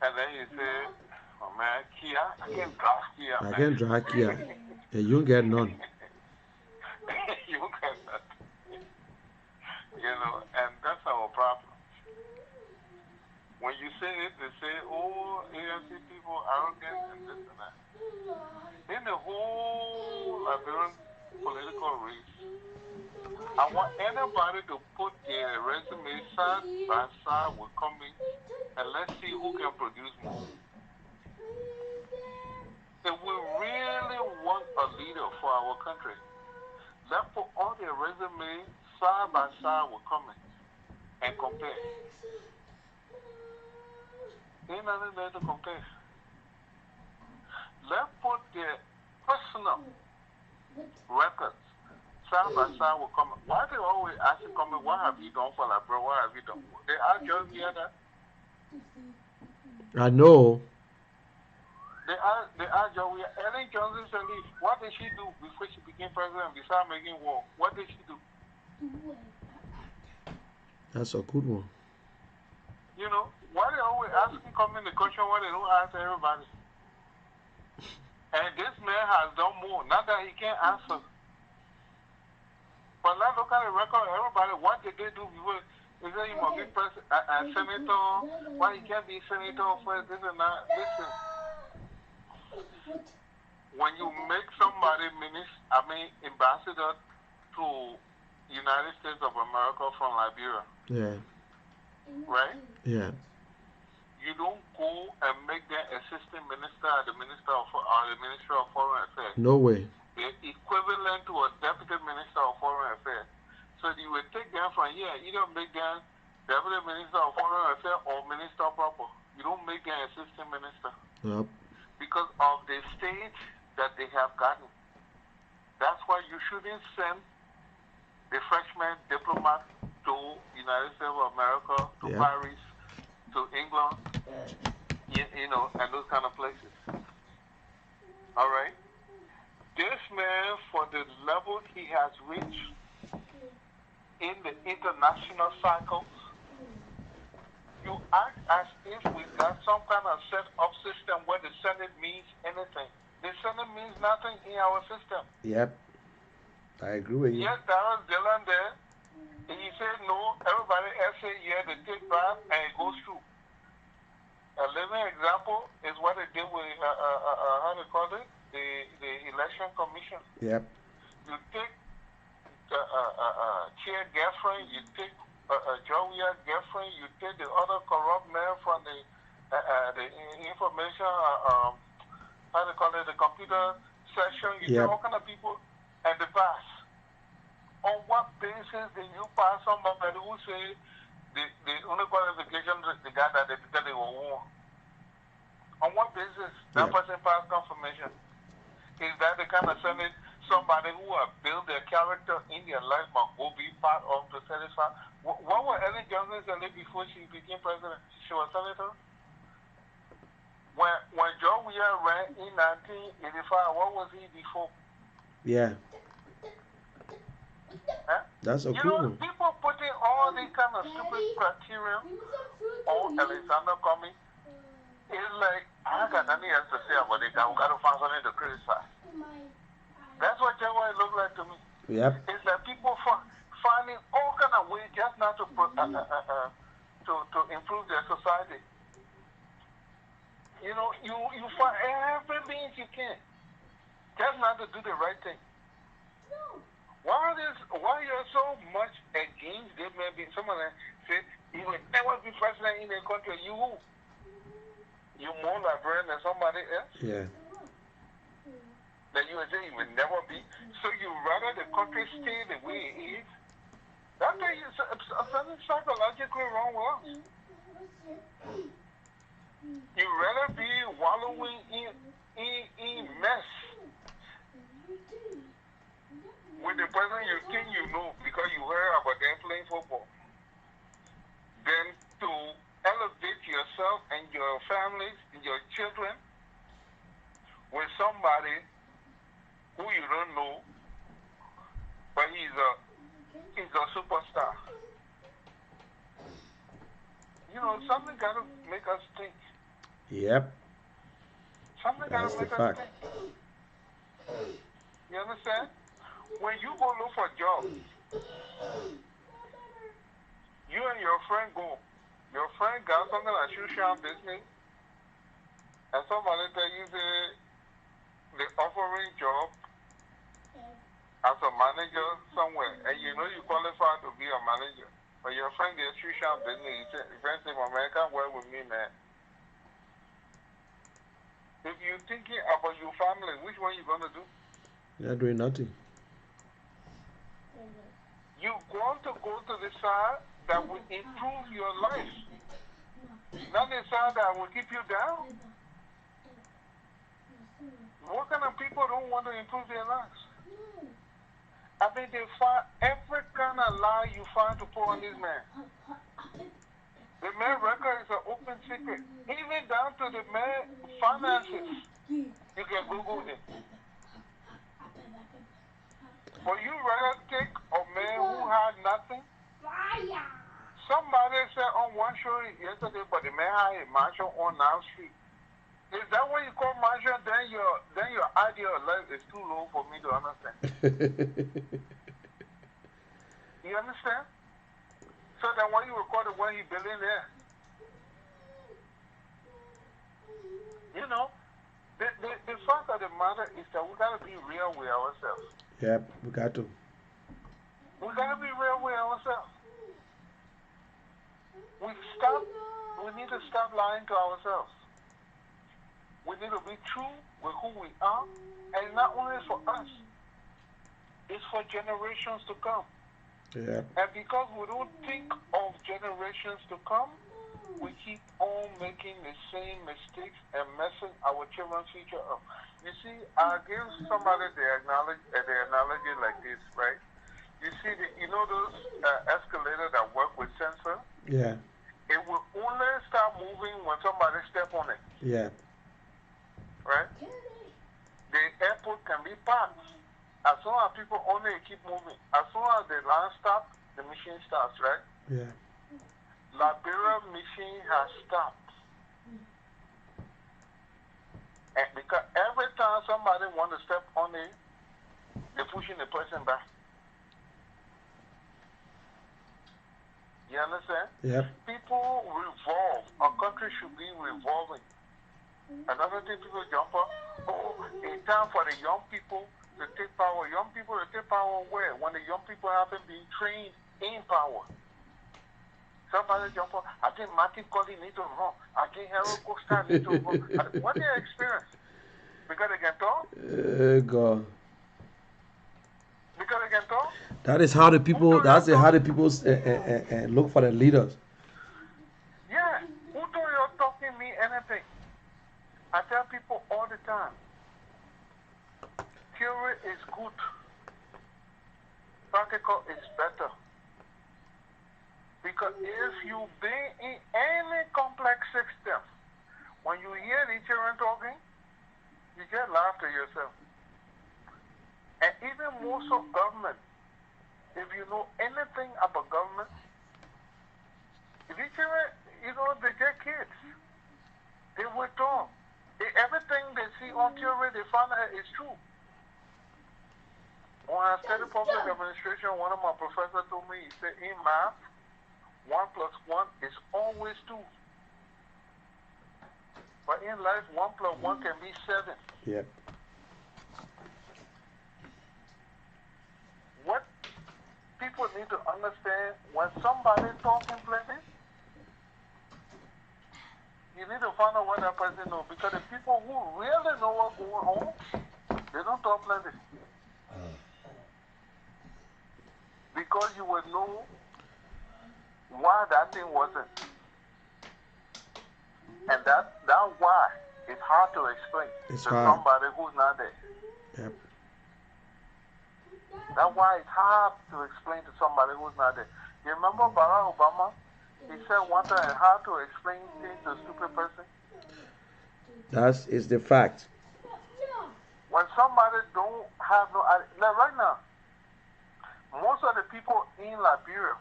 And then you say, oh man, Kia, I can't drive Kia, I man. can drive Kia. And you get none. You get none. and that's our problem. When you say it, they say, oh, ANC people arrogant and this and that. In the whole Liberian political race, I want anybody to put their resume side by side with Cummings, and let's see who can produce more. If we really want a leader for our country, let's put all their resumes side by side with Cummings and compare. Ain't nothing there to compare. Let's put their personal records side by side with Cummings. Why they always asking Cummings, what have you done for Liberia? What have you done? They ask John that. I know. They ask John Ellen Johnson Sirleaf, what did she do before she became president besides making war? What did she do? That's a good one. Why they always asking Cummings the question what they don't ask everybody? And this man has done more. Not that he can't answer. But let's look at the record of everybody. What did they do before? Is that he must be senator? Why he can't be senator first? This and that. Listen. When you make somebody ambassador to United States of America from Liberia. Yeah. Right? Yeah. You don't go and make them assistant minister at the Ministry of Foreign Affairs. No way. They're equivalent to a deputy minister of Foreign Affairs. So you will take them from here, either make them deputy minister of Foreign Affairs or minister proper. You don't make them assistant minister. Yep. Because of the stage that they have gotten. That's why you shouldn't send the freshman diplomat to United States of America, to Paris, to England, and those kind of places. All right? This man, for the level he has reached in the international cycles, you act as if we got some kind of set-up system where the Senate means anything. The Senate means nothing in our system. Yep. I agree with you. Yes, there was Dylan there. He said no. Everybody else said yeah, they take back and it goes through. A living example is what they did with, how they call it? The election commission. Yep. You take Chair Gaffrey, you take Jowia's girlfriend, you take the other corrupt man from the information, how they call it, the computer section, you take all kind of people and the pass. On what basis did you pass somebody who say the only qualification the guy that they were warned? On what basis that person passed confirmation? Is that the kind of Senate somebody who have built their character in their life must go be part of to satisfy? What was Ellen Johnson Sirleaf before she became president? She was senator? When John Weir ran in 1985, what was he before? Yeah. Huh? That's a cool one. People putting all these kind of stupid criteria on Alexander Cummings. It's like, I got nothing else to say about it. We got to find something to criticize. That's what John Weir looked like to me. Yep. It's like people finding all kind of ways just not to improve their society. You find every means you can, just not to do the right thing. Why you're so much against them? Maybe someone said you will never be president in a country. You more Liberian than somebody else. Yeah. That you would say you will never be. So you rather the country stay the way it is. That thing is something psychologically wrong with us. You rather be wallowing in mess with the person you think you know because you heard about them playing football, than to elevate yourself and your families and your children with somebody who you don't know, but he's a superstar. Something got to make us think. Yep. Something got to make us think. You understand? When you go look for jobs, You and your friend go. Your friend got something like shoe shop business, and somebody tell you they offering job as a manager somewhere, and you know you qualify to be a manager. But your friend gets shoe shop business. He friend say, America, work with me, man. If you're thinking about your family, which one you gonna do? You're doing nothing. You want to go to the side that will improve your life, not the side that will keep you down. What kind of people don't want to improve their lives? I mean, they find every kind of lie you find to put on this man. The man record is an open secret. Even down to the man finances. You can Google it. But you rather take a man who had nothing? Somebody said on one show yesterday, but the man had a mansion on Now Street. Is that what you call mansion? Then your idea of life is too low for me to understand. You understand? So then when you record it when he billionaire, you know, the fact of the matter is that we gotta be real with ourselves. Yep, we got to. We gotta be real with ourselves. We need to stop lying to ourselves. We need to be true with who we are, and not only for us, it's for generations to come. Yeah. And because we don't think of generations to come, we keep on making the same mistakes and messing our children's future up. You see, I'll give somebody the analogy like this, right? You see, you know those escalators that work with sensor? Yeah. It will only start moving when somebody step on it. Yeah. Right? The airport can be parked. As soon as people on it, keep moving. As soon as the line stops, the machine starts, right? Yeah. Liberia machine has stopped. And because every time somebody wants to step on it, they're pushing the person back. You understand? Yep. People revolve. Our country should be revolving. Another thing people jump up, it's time for the young people to take power. Young people to take power where? When the young people haven't been trained in power. Somebody jump up, I think Martin Colley needs to run. I think Harold Costa needs to run. What their experience? Because they can talk? God. Because they can talk? That is how the people. That's how the people look for the leaders. Yeah. Who told you talking me anything? I tell people all the time, theory is good. Practical is better. Because if you be in any complex system, when you hear the children talking, you just laugh to yourself. And even more so government, if you know anything about government, the children, you know, they get kids. They will talk. Everything they see on theory, they find out is true. When I studied public administration, one of my professors told me, he said, in math, 1 plus 1 is always 2. But in life, 1 plus 1 can be 7. Yep. What people need to understand, when somebody talking plenty, you need to find out what that person knows. Because the people who really know what's going on, they don't talk plenty. Because you will know why that thing wasn't. And that why is hard to explain to somebody who's not there. Yep. That's why it's hard to explain to somebody who's not there. You remember Barack Obama? He said one time it's hard to explain things to a stupid person. That is the fact. When somebody don't have no idea, like right now, most of the people in Liberia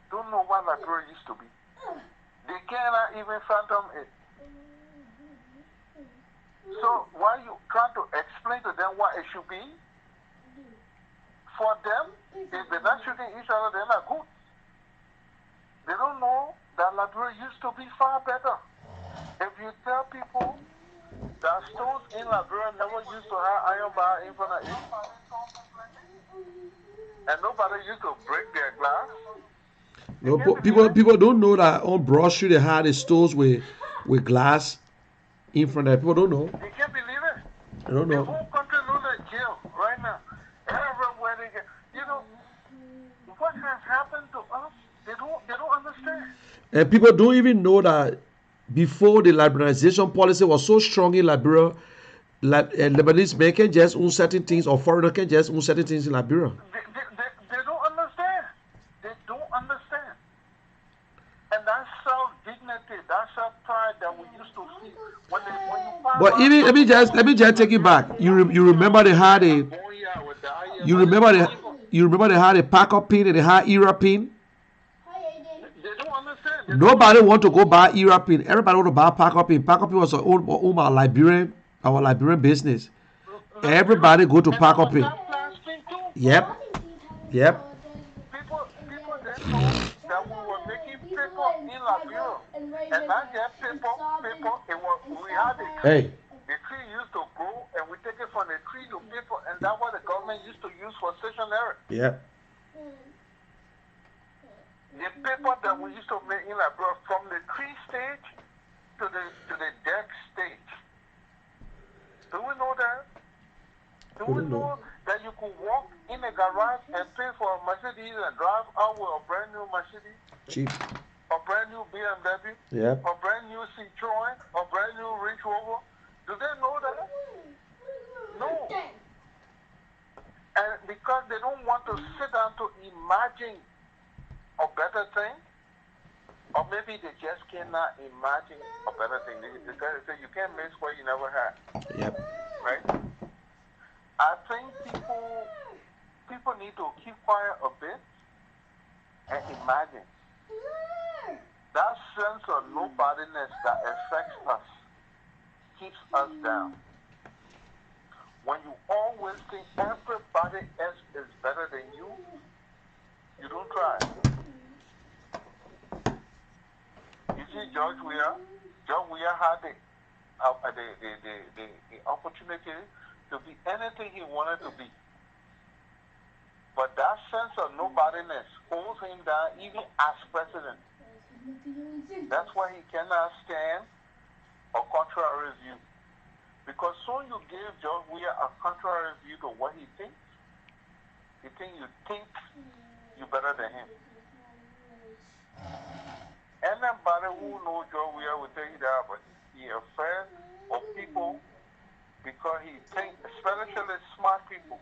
don't know what Liberia used to be. They cannot even fathom it. So while you try to explain to them what it should be, for them, if they're not shooting each other, they're not good. They don't know that Liberia used to be far better. If you tell people that stores in Liberia never used to have iron bar in front of it, and nobody used to break their glass. No, people don't know that on Broad Street they had the stores with glass in front of it. People don't know. You can't believe it. They don't The know. whole country knows that jail right now. Everywhere they get, you know, what has happened to us? They don't understand. And people don't even know that before the liberalization policy was so strong in Liberia, Lebanese men can just own certain things, or foreigners can just own certain things in Liberia. They don't understand. They don't understand. And that self-dignity, that self-pride that we used to feel when you find But out even let me just take it back. You remember they had a you remember they had a pack-up pin and they had era pin. they don't understand. Nobody want to go buy era pin. Everybody want to buy pack-up pin. Pack-up pin was owned by our Liberian business. Everybody go to pack-up pin. Yep. People didn't know that we were making paper in Liberia. And not just paper, we had a tree. Hey. The tree used to grow, and we take it from the tree to paper, and that's what the government used to use for stationery. Yep. The paper that we used to make in Liberia, from the tree stage to the deck stage. Do we know that? Do we know that you could walk in a garage and pay for a Mercedes and drive out with a brand new Mercedes? Cheap. A brand new BMW? Yep. A brand new Citroen? A brand new Range Rover? Do they know that? No. And because they don't want to sit down to imagine a better thing, or maybe they just cannot imagine a better thing. They say you can't miss what you never had. Yep. Right? I think people need to keep quiet a bit and imagine. That sense of nobodiness that affects us keeps us down. When you always think everybody else is better than you, you don't try. You see George Weah had the opportunity to be anything he wanted to be. But that sense of nobodiness holds him down even as president. That's why he cannot stand a contrary view. Because soon you give George Weah a contrary view to what he thinks. You think you're better than him. Anybody who knows George Weah will tell you that, but he afraid of people because he thinks, especially smart people,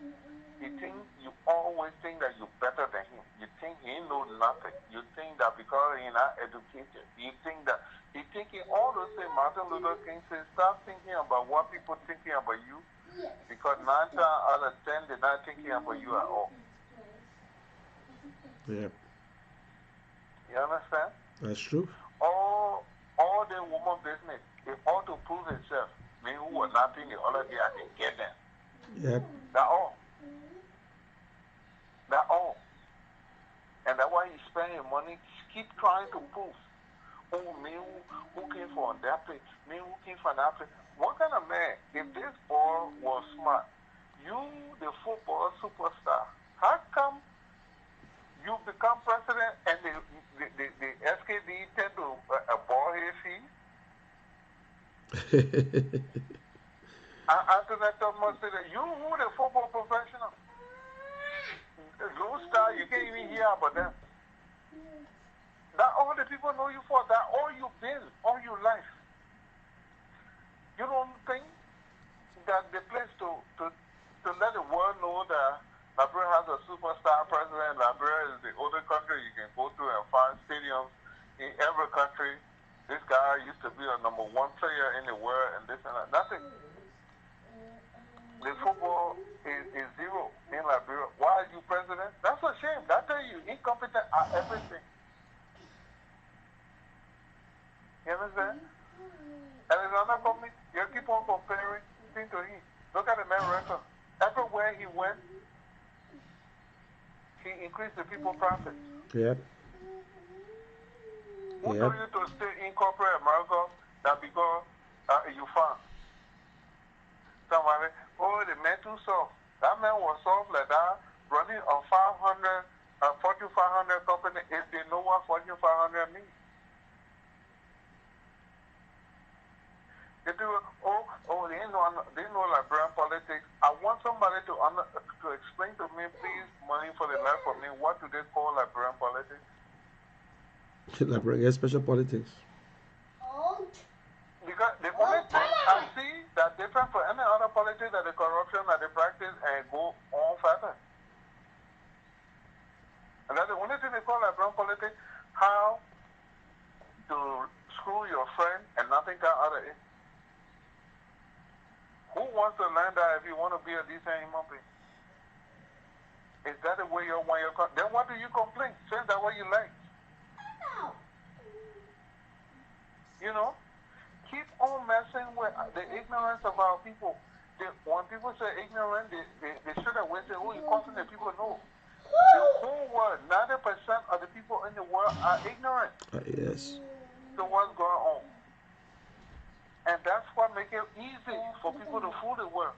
you always think that you're better than him. You think he knows nothing. You think that because he's not educated, you think that he's thinking all those things. Martin Luther King says, stop thinking about what people thinking about you, because 9 times out of 10 they're not thinking about you at all. Yep. You understand? That's true. All the woman business, they ought to prove itself. Me who was nothing the other day, I can get them. Yep. That's all. That's all. And that's why he's spending money, keep trying to prove. Oh, me who came from that place, me who came from that place. What kind of man, if this boy was smart, you, the football superstar, how come you become president and the SKD tend to ball his feet? Anthony Thomas said that you who the football professional, low star, you can't even hear about them. That all the people know you for, that all you've been, all your life. You don't think that the place to let the world know that Liberia has a superstar president, Liberia is the only country you can go to and find stadiums in every country. This guy used to be a number 1 player in the world and this and that. Nothing. The football is zero in Liberia. Why are you president? That's a shame. That tell you incompetent at everything. You understand? And it's another company, you keep on comparing thing to him. Look at the man record. Everywhere he went, he increased the people profit. Yep. Who Yep. told you to stay in corporate America that because you found somebody? Oh, the man too soft. That man was soft like that, running a 500, Fortune 500 company. If they know what Fortune 500 means, they do. They know Liberian politics. I want somebody to explain to me, please, money for the life of me. What do they call Liberian politics? Liberian special politics. Because the only thing I see that different from any other politics that the corruption that they practice and go on further. And that's the only thing they call Liberian politics, how to screw your friend and nothing come out of it. Who wants to learn that if you want to be a decent human being? Is that the way you want your then what do you complain? Say that what you like. You know? Keep on messing with the ignorance of our people. When people say ignorant, they should have went and say, oh, you're causing the people know. The whole world, 90% of the people in the world are ignorant Yes. to what's going on. And that's what makes it easy for people to fool the world.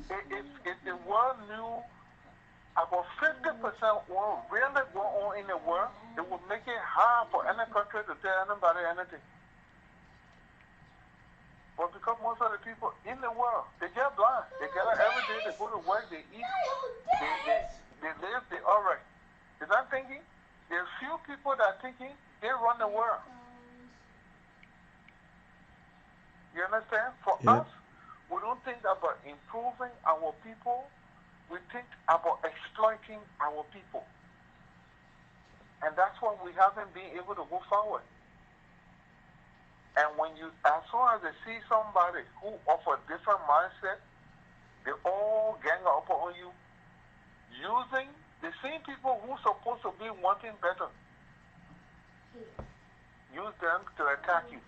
If the world knew about 50% what really going on in the world, it would make it hard for any country to tell anybody anything. But because most of the people in the world, they get blind. They get up every day, they go to work, they eat, they live, they all right. They're not thinking. There are few people that are thinking they run the world. You understand? For us, we don't think about improving our people. We think about exploiting our people. And that's why we haven't been able to go forward. And as soon as they see somebody who offers different mindset, they all gang up on you, using the same people who are supposed to be wanting better. Use them to attack you.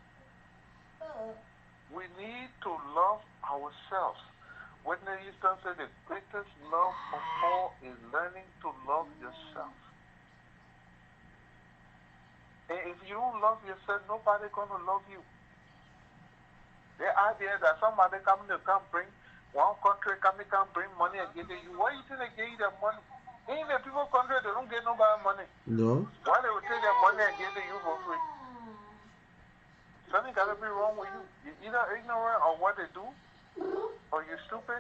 We need to love ourselves. Whitney Houston said the greatest love of all is learning to love yourself. And if you don't love yourself, nobody's going to love you. The idea that somebody come bring, one country come bring money and give you, why you think they give you that money? In the people country, they don't get nobody money. No. Why they will take their money and give it you for free? Something got to be wrong with you. You're either ignorant of what they do, or you're stupid.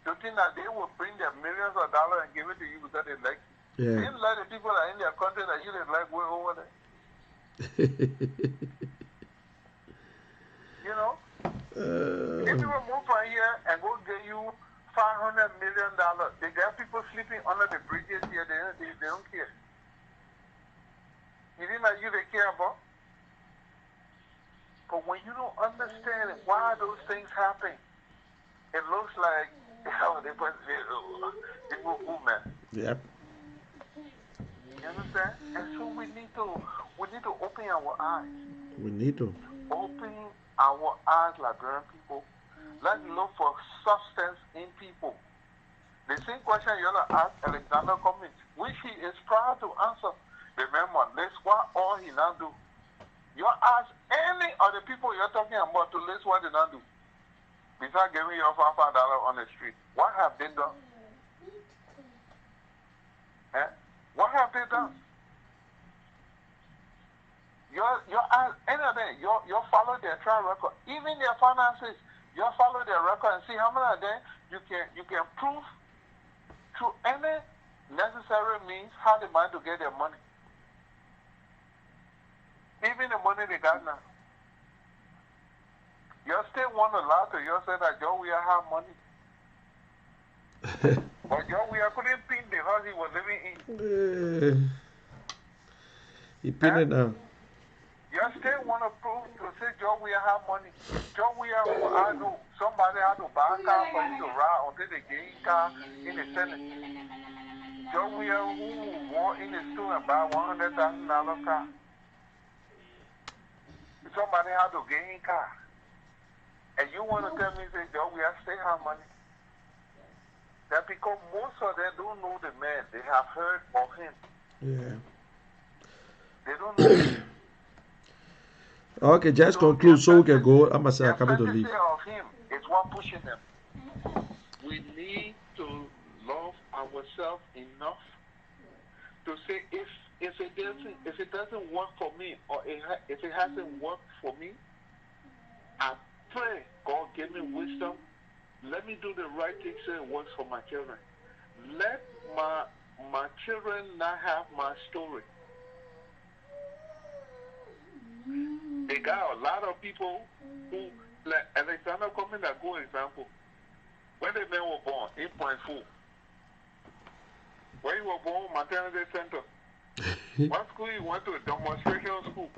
You think that they will bring their millions of dollars and give it to you because they like you. Yeah. They didn't like the people that are in their country that you didn't like way over there. You know? If people move from here and go get you $500 million, they got people sleeping under the bridges here, they don't care. You think that you they care about? But when you don't understand why those things happen, it looks like they go movement. Yep. You understand? And so we need to open our eyes. We need to. Open our eyes, Liberian people. Let's look for substance in people. The same question you're going to ask Alexander Cummings, which he is proud to answer. Remember, list what all he now do. You ask any of the people you're talking about to list what they now do. Besides giving you $5 on the street. What have they done? What have they done? You ask any of them, you follow their track record. Even their finances, you follow their record and see how many of them you can prove through any necessary means how they manage to get their money. Even the money they got now. You still want to lie to yourself that Joe Weir have money. But Joe Weir couldn't pin the house he was living in. He pinned it now. You still want to prove to say Joe Weir have money. Joe Weir, who I know, somebody had to buy a car for him to ride until they get his car in the Senate. Joe Weir, who walk in the store and buy $100,000 car. Somebody had to get his car. And you want to tell me, say, Joe, we still have money? That's because most of them don't know the man. They have heard of him. Yeah. They don't know. Okay, just So conclude so we can go. I'm say I their coming to fantasy leave. of him is what pushing them. We need to love ourselves enough to say if it doesn't work for me, or if it hasn't worked for me, I pray God give me wisdom. Let me do the right thing so it works for my children. Let my children not have my story. They got a lot of people who, like Alexander Cummings, a good example. When the men were born, 8.4. When you were born, maternity center. What school you went to? A demonstration school.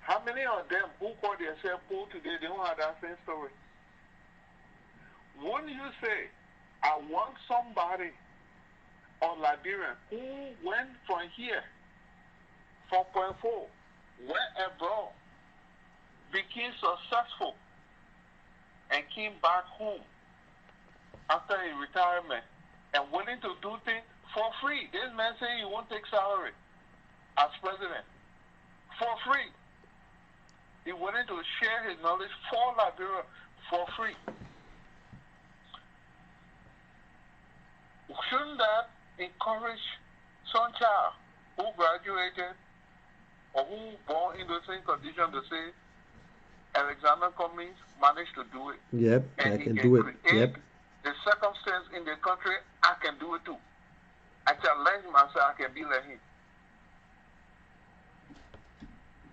How many of them who call themselves poor today, they don't have that same story? Wouldn't you say, I want somebody or Liberian who went from here, 4.4, went abroad, became successful, and came back home after his retirement and willing to do things for free? This man saying he won't take salary as president for free. He willing to share his knowledge for Liberia for free. Shouldn't that encourage some child who graduated or who born in the same condition to say, Alexander Cummings managed to do it? Yep, And I he can do it. create Yep. the circumstance in the country, I can do it too. I challenge myself, I can be like him.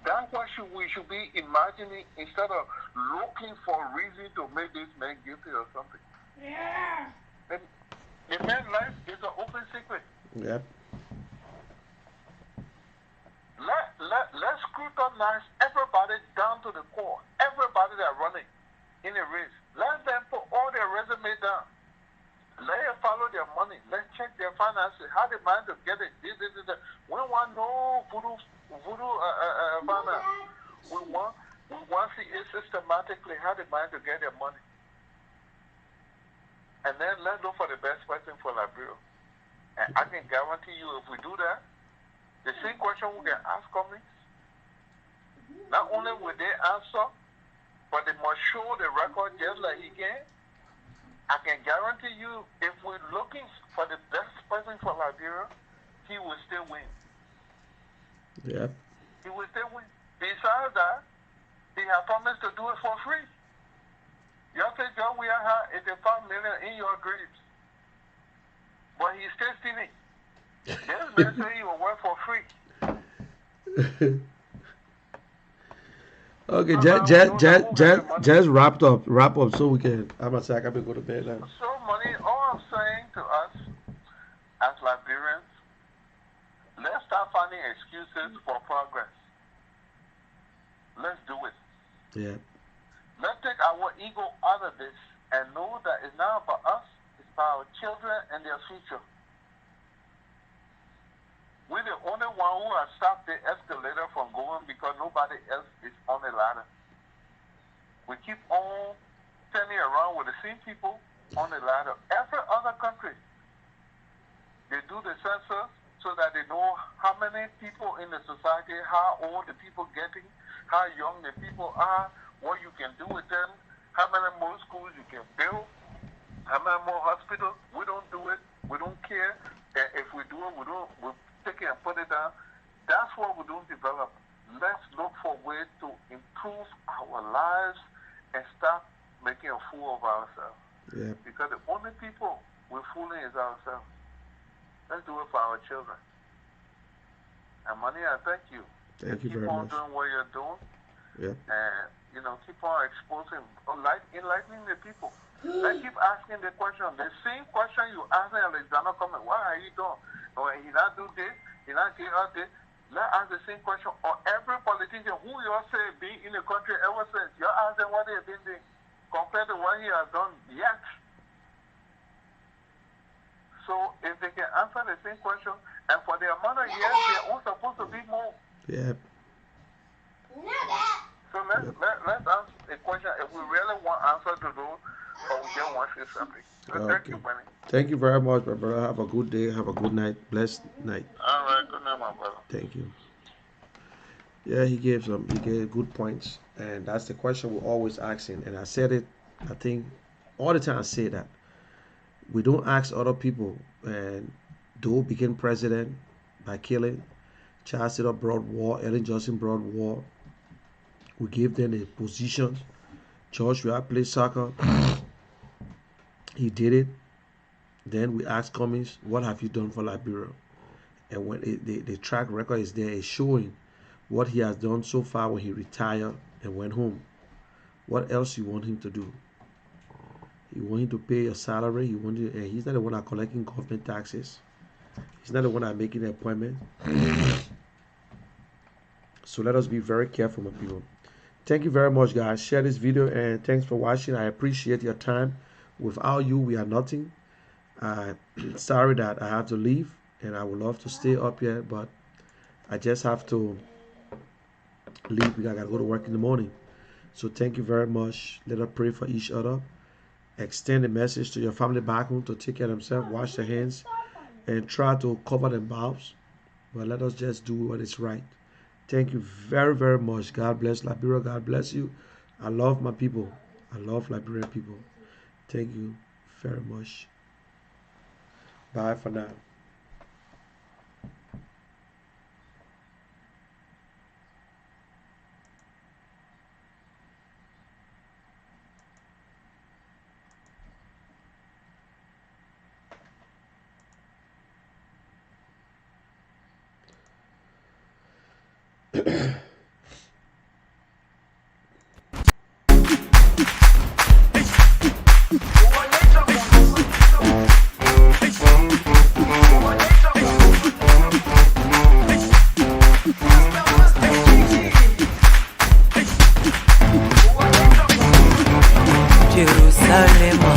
That's what we should be imagining instead of looking for a reason to make this man guilty or something. Yeah. The man's life is an open secret. Yep. Let's scrutinize everybody down to the core. Everybody that running in a race. Let them put all their resume down. Let them follow their money. Let's check their finances. How they manage to get it. This. We want no voodoo finance. We want to see it systematically how they manage to get their money. And then let's look for the best person for Liberia. And I can guarantee you, if we do that, the same question we can ask Cummings, not only will they answer, but they must show the record just like he can. I can guarantee you, if we're looking for the best person for Liberia, he will still win. Yep. He will still win. Besides that, he has promised to do it for free. You say, John, we have 85 million in your graves. But he's still stealing. This man say he will work for free. Okay, So just wrap up so we can. I'm gonna say I can go to bed now. So money, all I'm saying to us as Liberians, let's start finding excuses for progress. Let's do it. Yeah. Let's take our ego out of this and know that it's not about us, it's about our children and their future. We're the only one who has stopped the escalator from going because nobody else is on the ladder. We keep on turning around with the same people on the ladder. Every other country, they do the census so that they know how many people in the society, how old the people getting, how young the people are, what you can do with them, how many more schools you can build, how many more hospitals. We don't do it. We don't care. And if we do it, we take it and put it down. That's what we don't develop. Let's look for ways to improve our lives and stop making a fool of ourselves. Yeah. Because the only people we're fooling is ourselves. Let's do it for our children. And money, I thank you. Thank you keep very on much. doing what you're doing. Yeah. And, keep on exposing, enlightening the people. Let's keep asking the question. The same question you asked Alexander Cummings, what are you doing? Or he not do this, he not give us this. Let's ask the same question. Or every politician who you all say be in the country ever since, you ask them what they've been doing compared to what he has done yet. So if they can answer the same question, and for the amount of years, they're all supposed to be more. Yeah. So let's ask a question. If we really want answer to those we just want to say something. So thank Okay. you, Benny. Thank you very much, my brother. Have a good day. Have a good night. Blessed night. All right, good night, my brother. Thank you. Yeah, he gave good points, and that's the question we're always asking. And I said it, I think, all the time. I say that we don't ask other people, and Doe became president by killing. Charles Taylor brought war. Ellen Johnson brought war. We gave them a position. George Weah played soccer. He did it. Then we asked Cummings, "What have you done for Liberia?" And when the track record is there, it's showing what he has done so far when he retired and went home. What else you want him to do? You want him to pay your salary. You want you, and he's not the one that collecting government taxes. He's not the one that making the appointment. So let us be very careful, my people. Thank you very much, guys. Share this video and thanks for watching. I appreciate your time. Without you, we are nothing. Sorry that I have to leave, and I would love to stay up here, but I just have to leave because I gotta go to work in the morning. So thank you very much. Let us pray for each other. Extend the message to your family back home to take care of themselves, wash their hands, and try to cover their mouths. But let us just do what is right. Thank you very, very much. God bless Liberia. God bless you. I love my people. I love Liberian people. Thank you very much. Bye for now. Jerusalem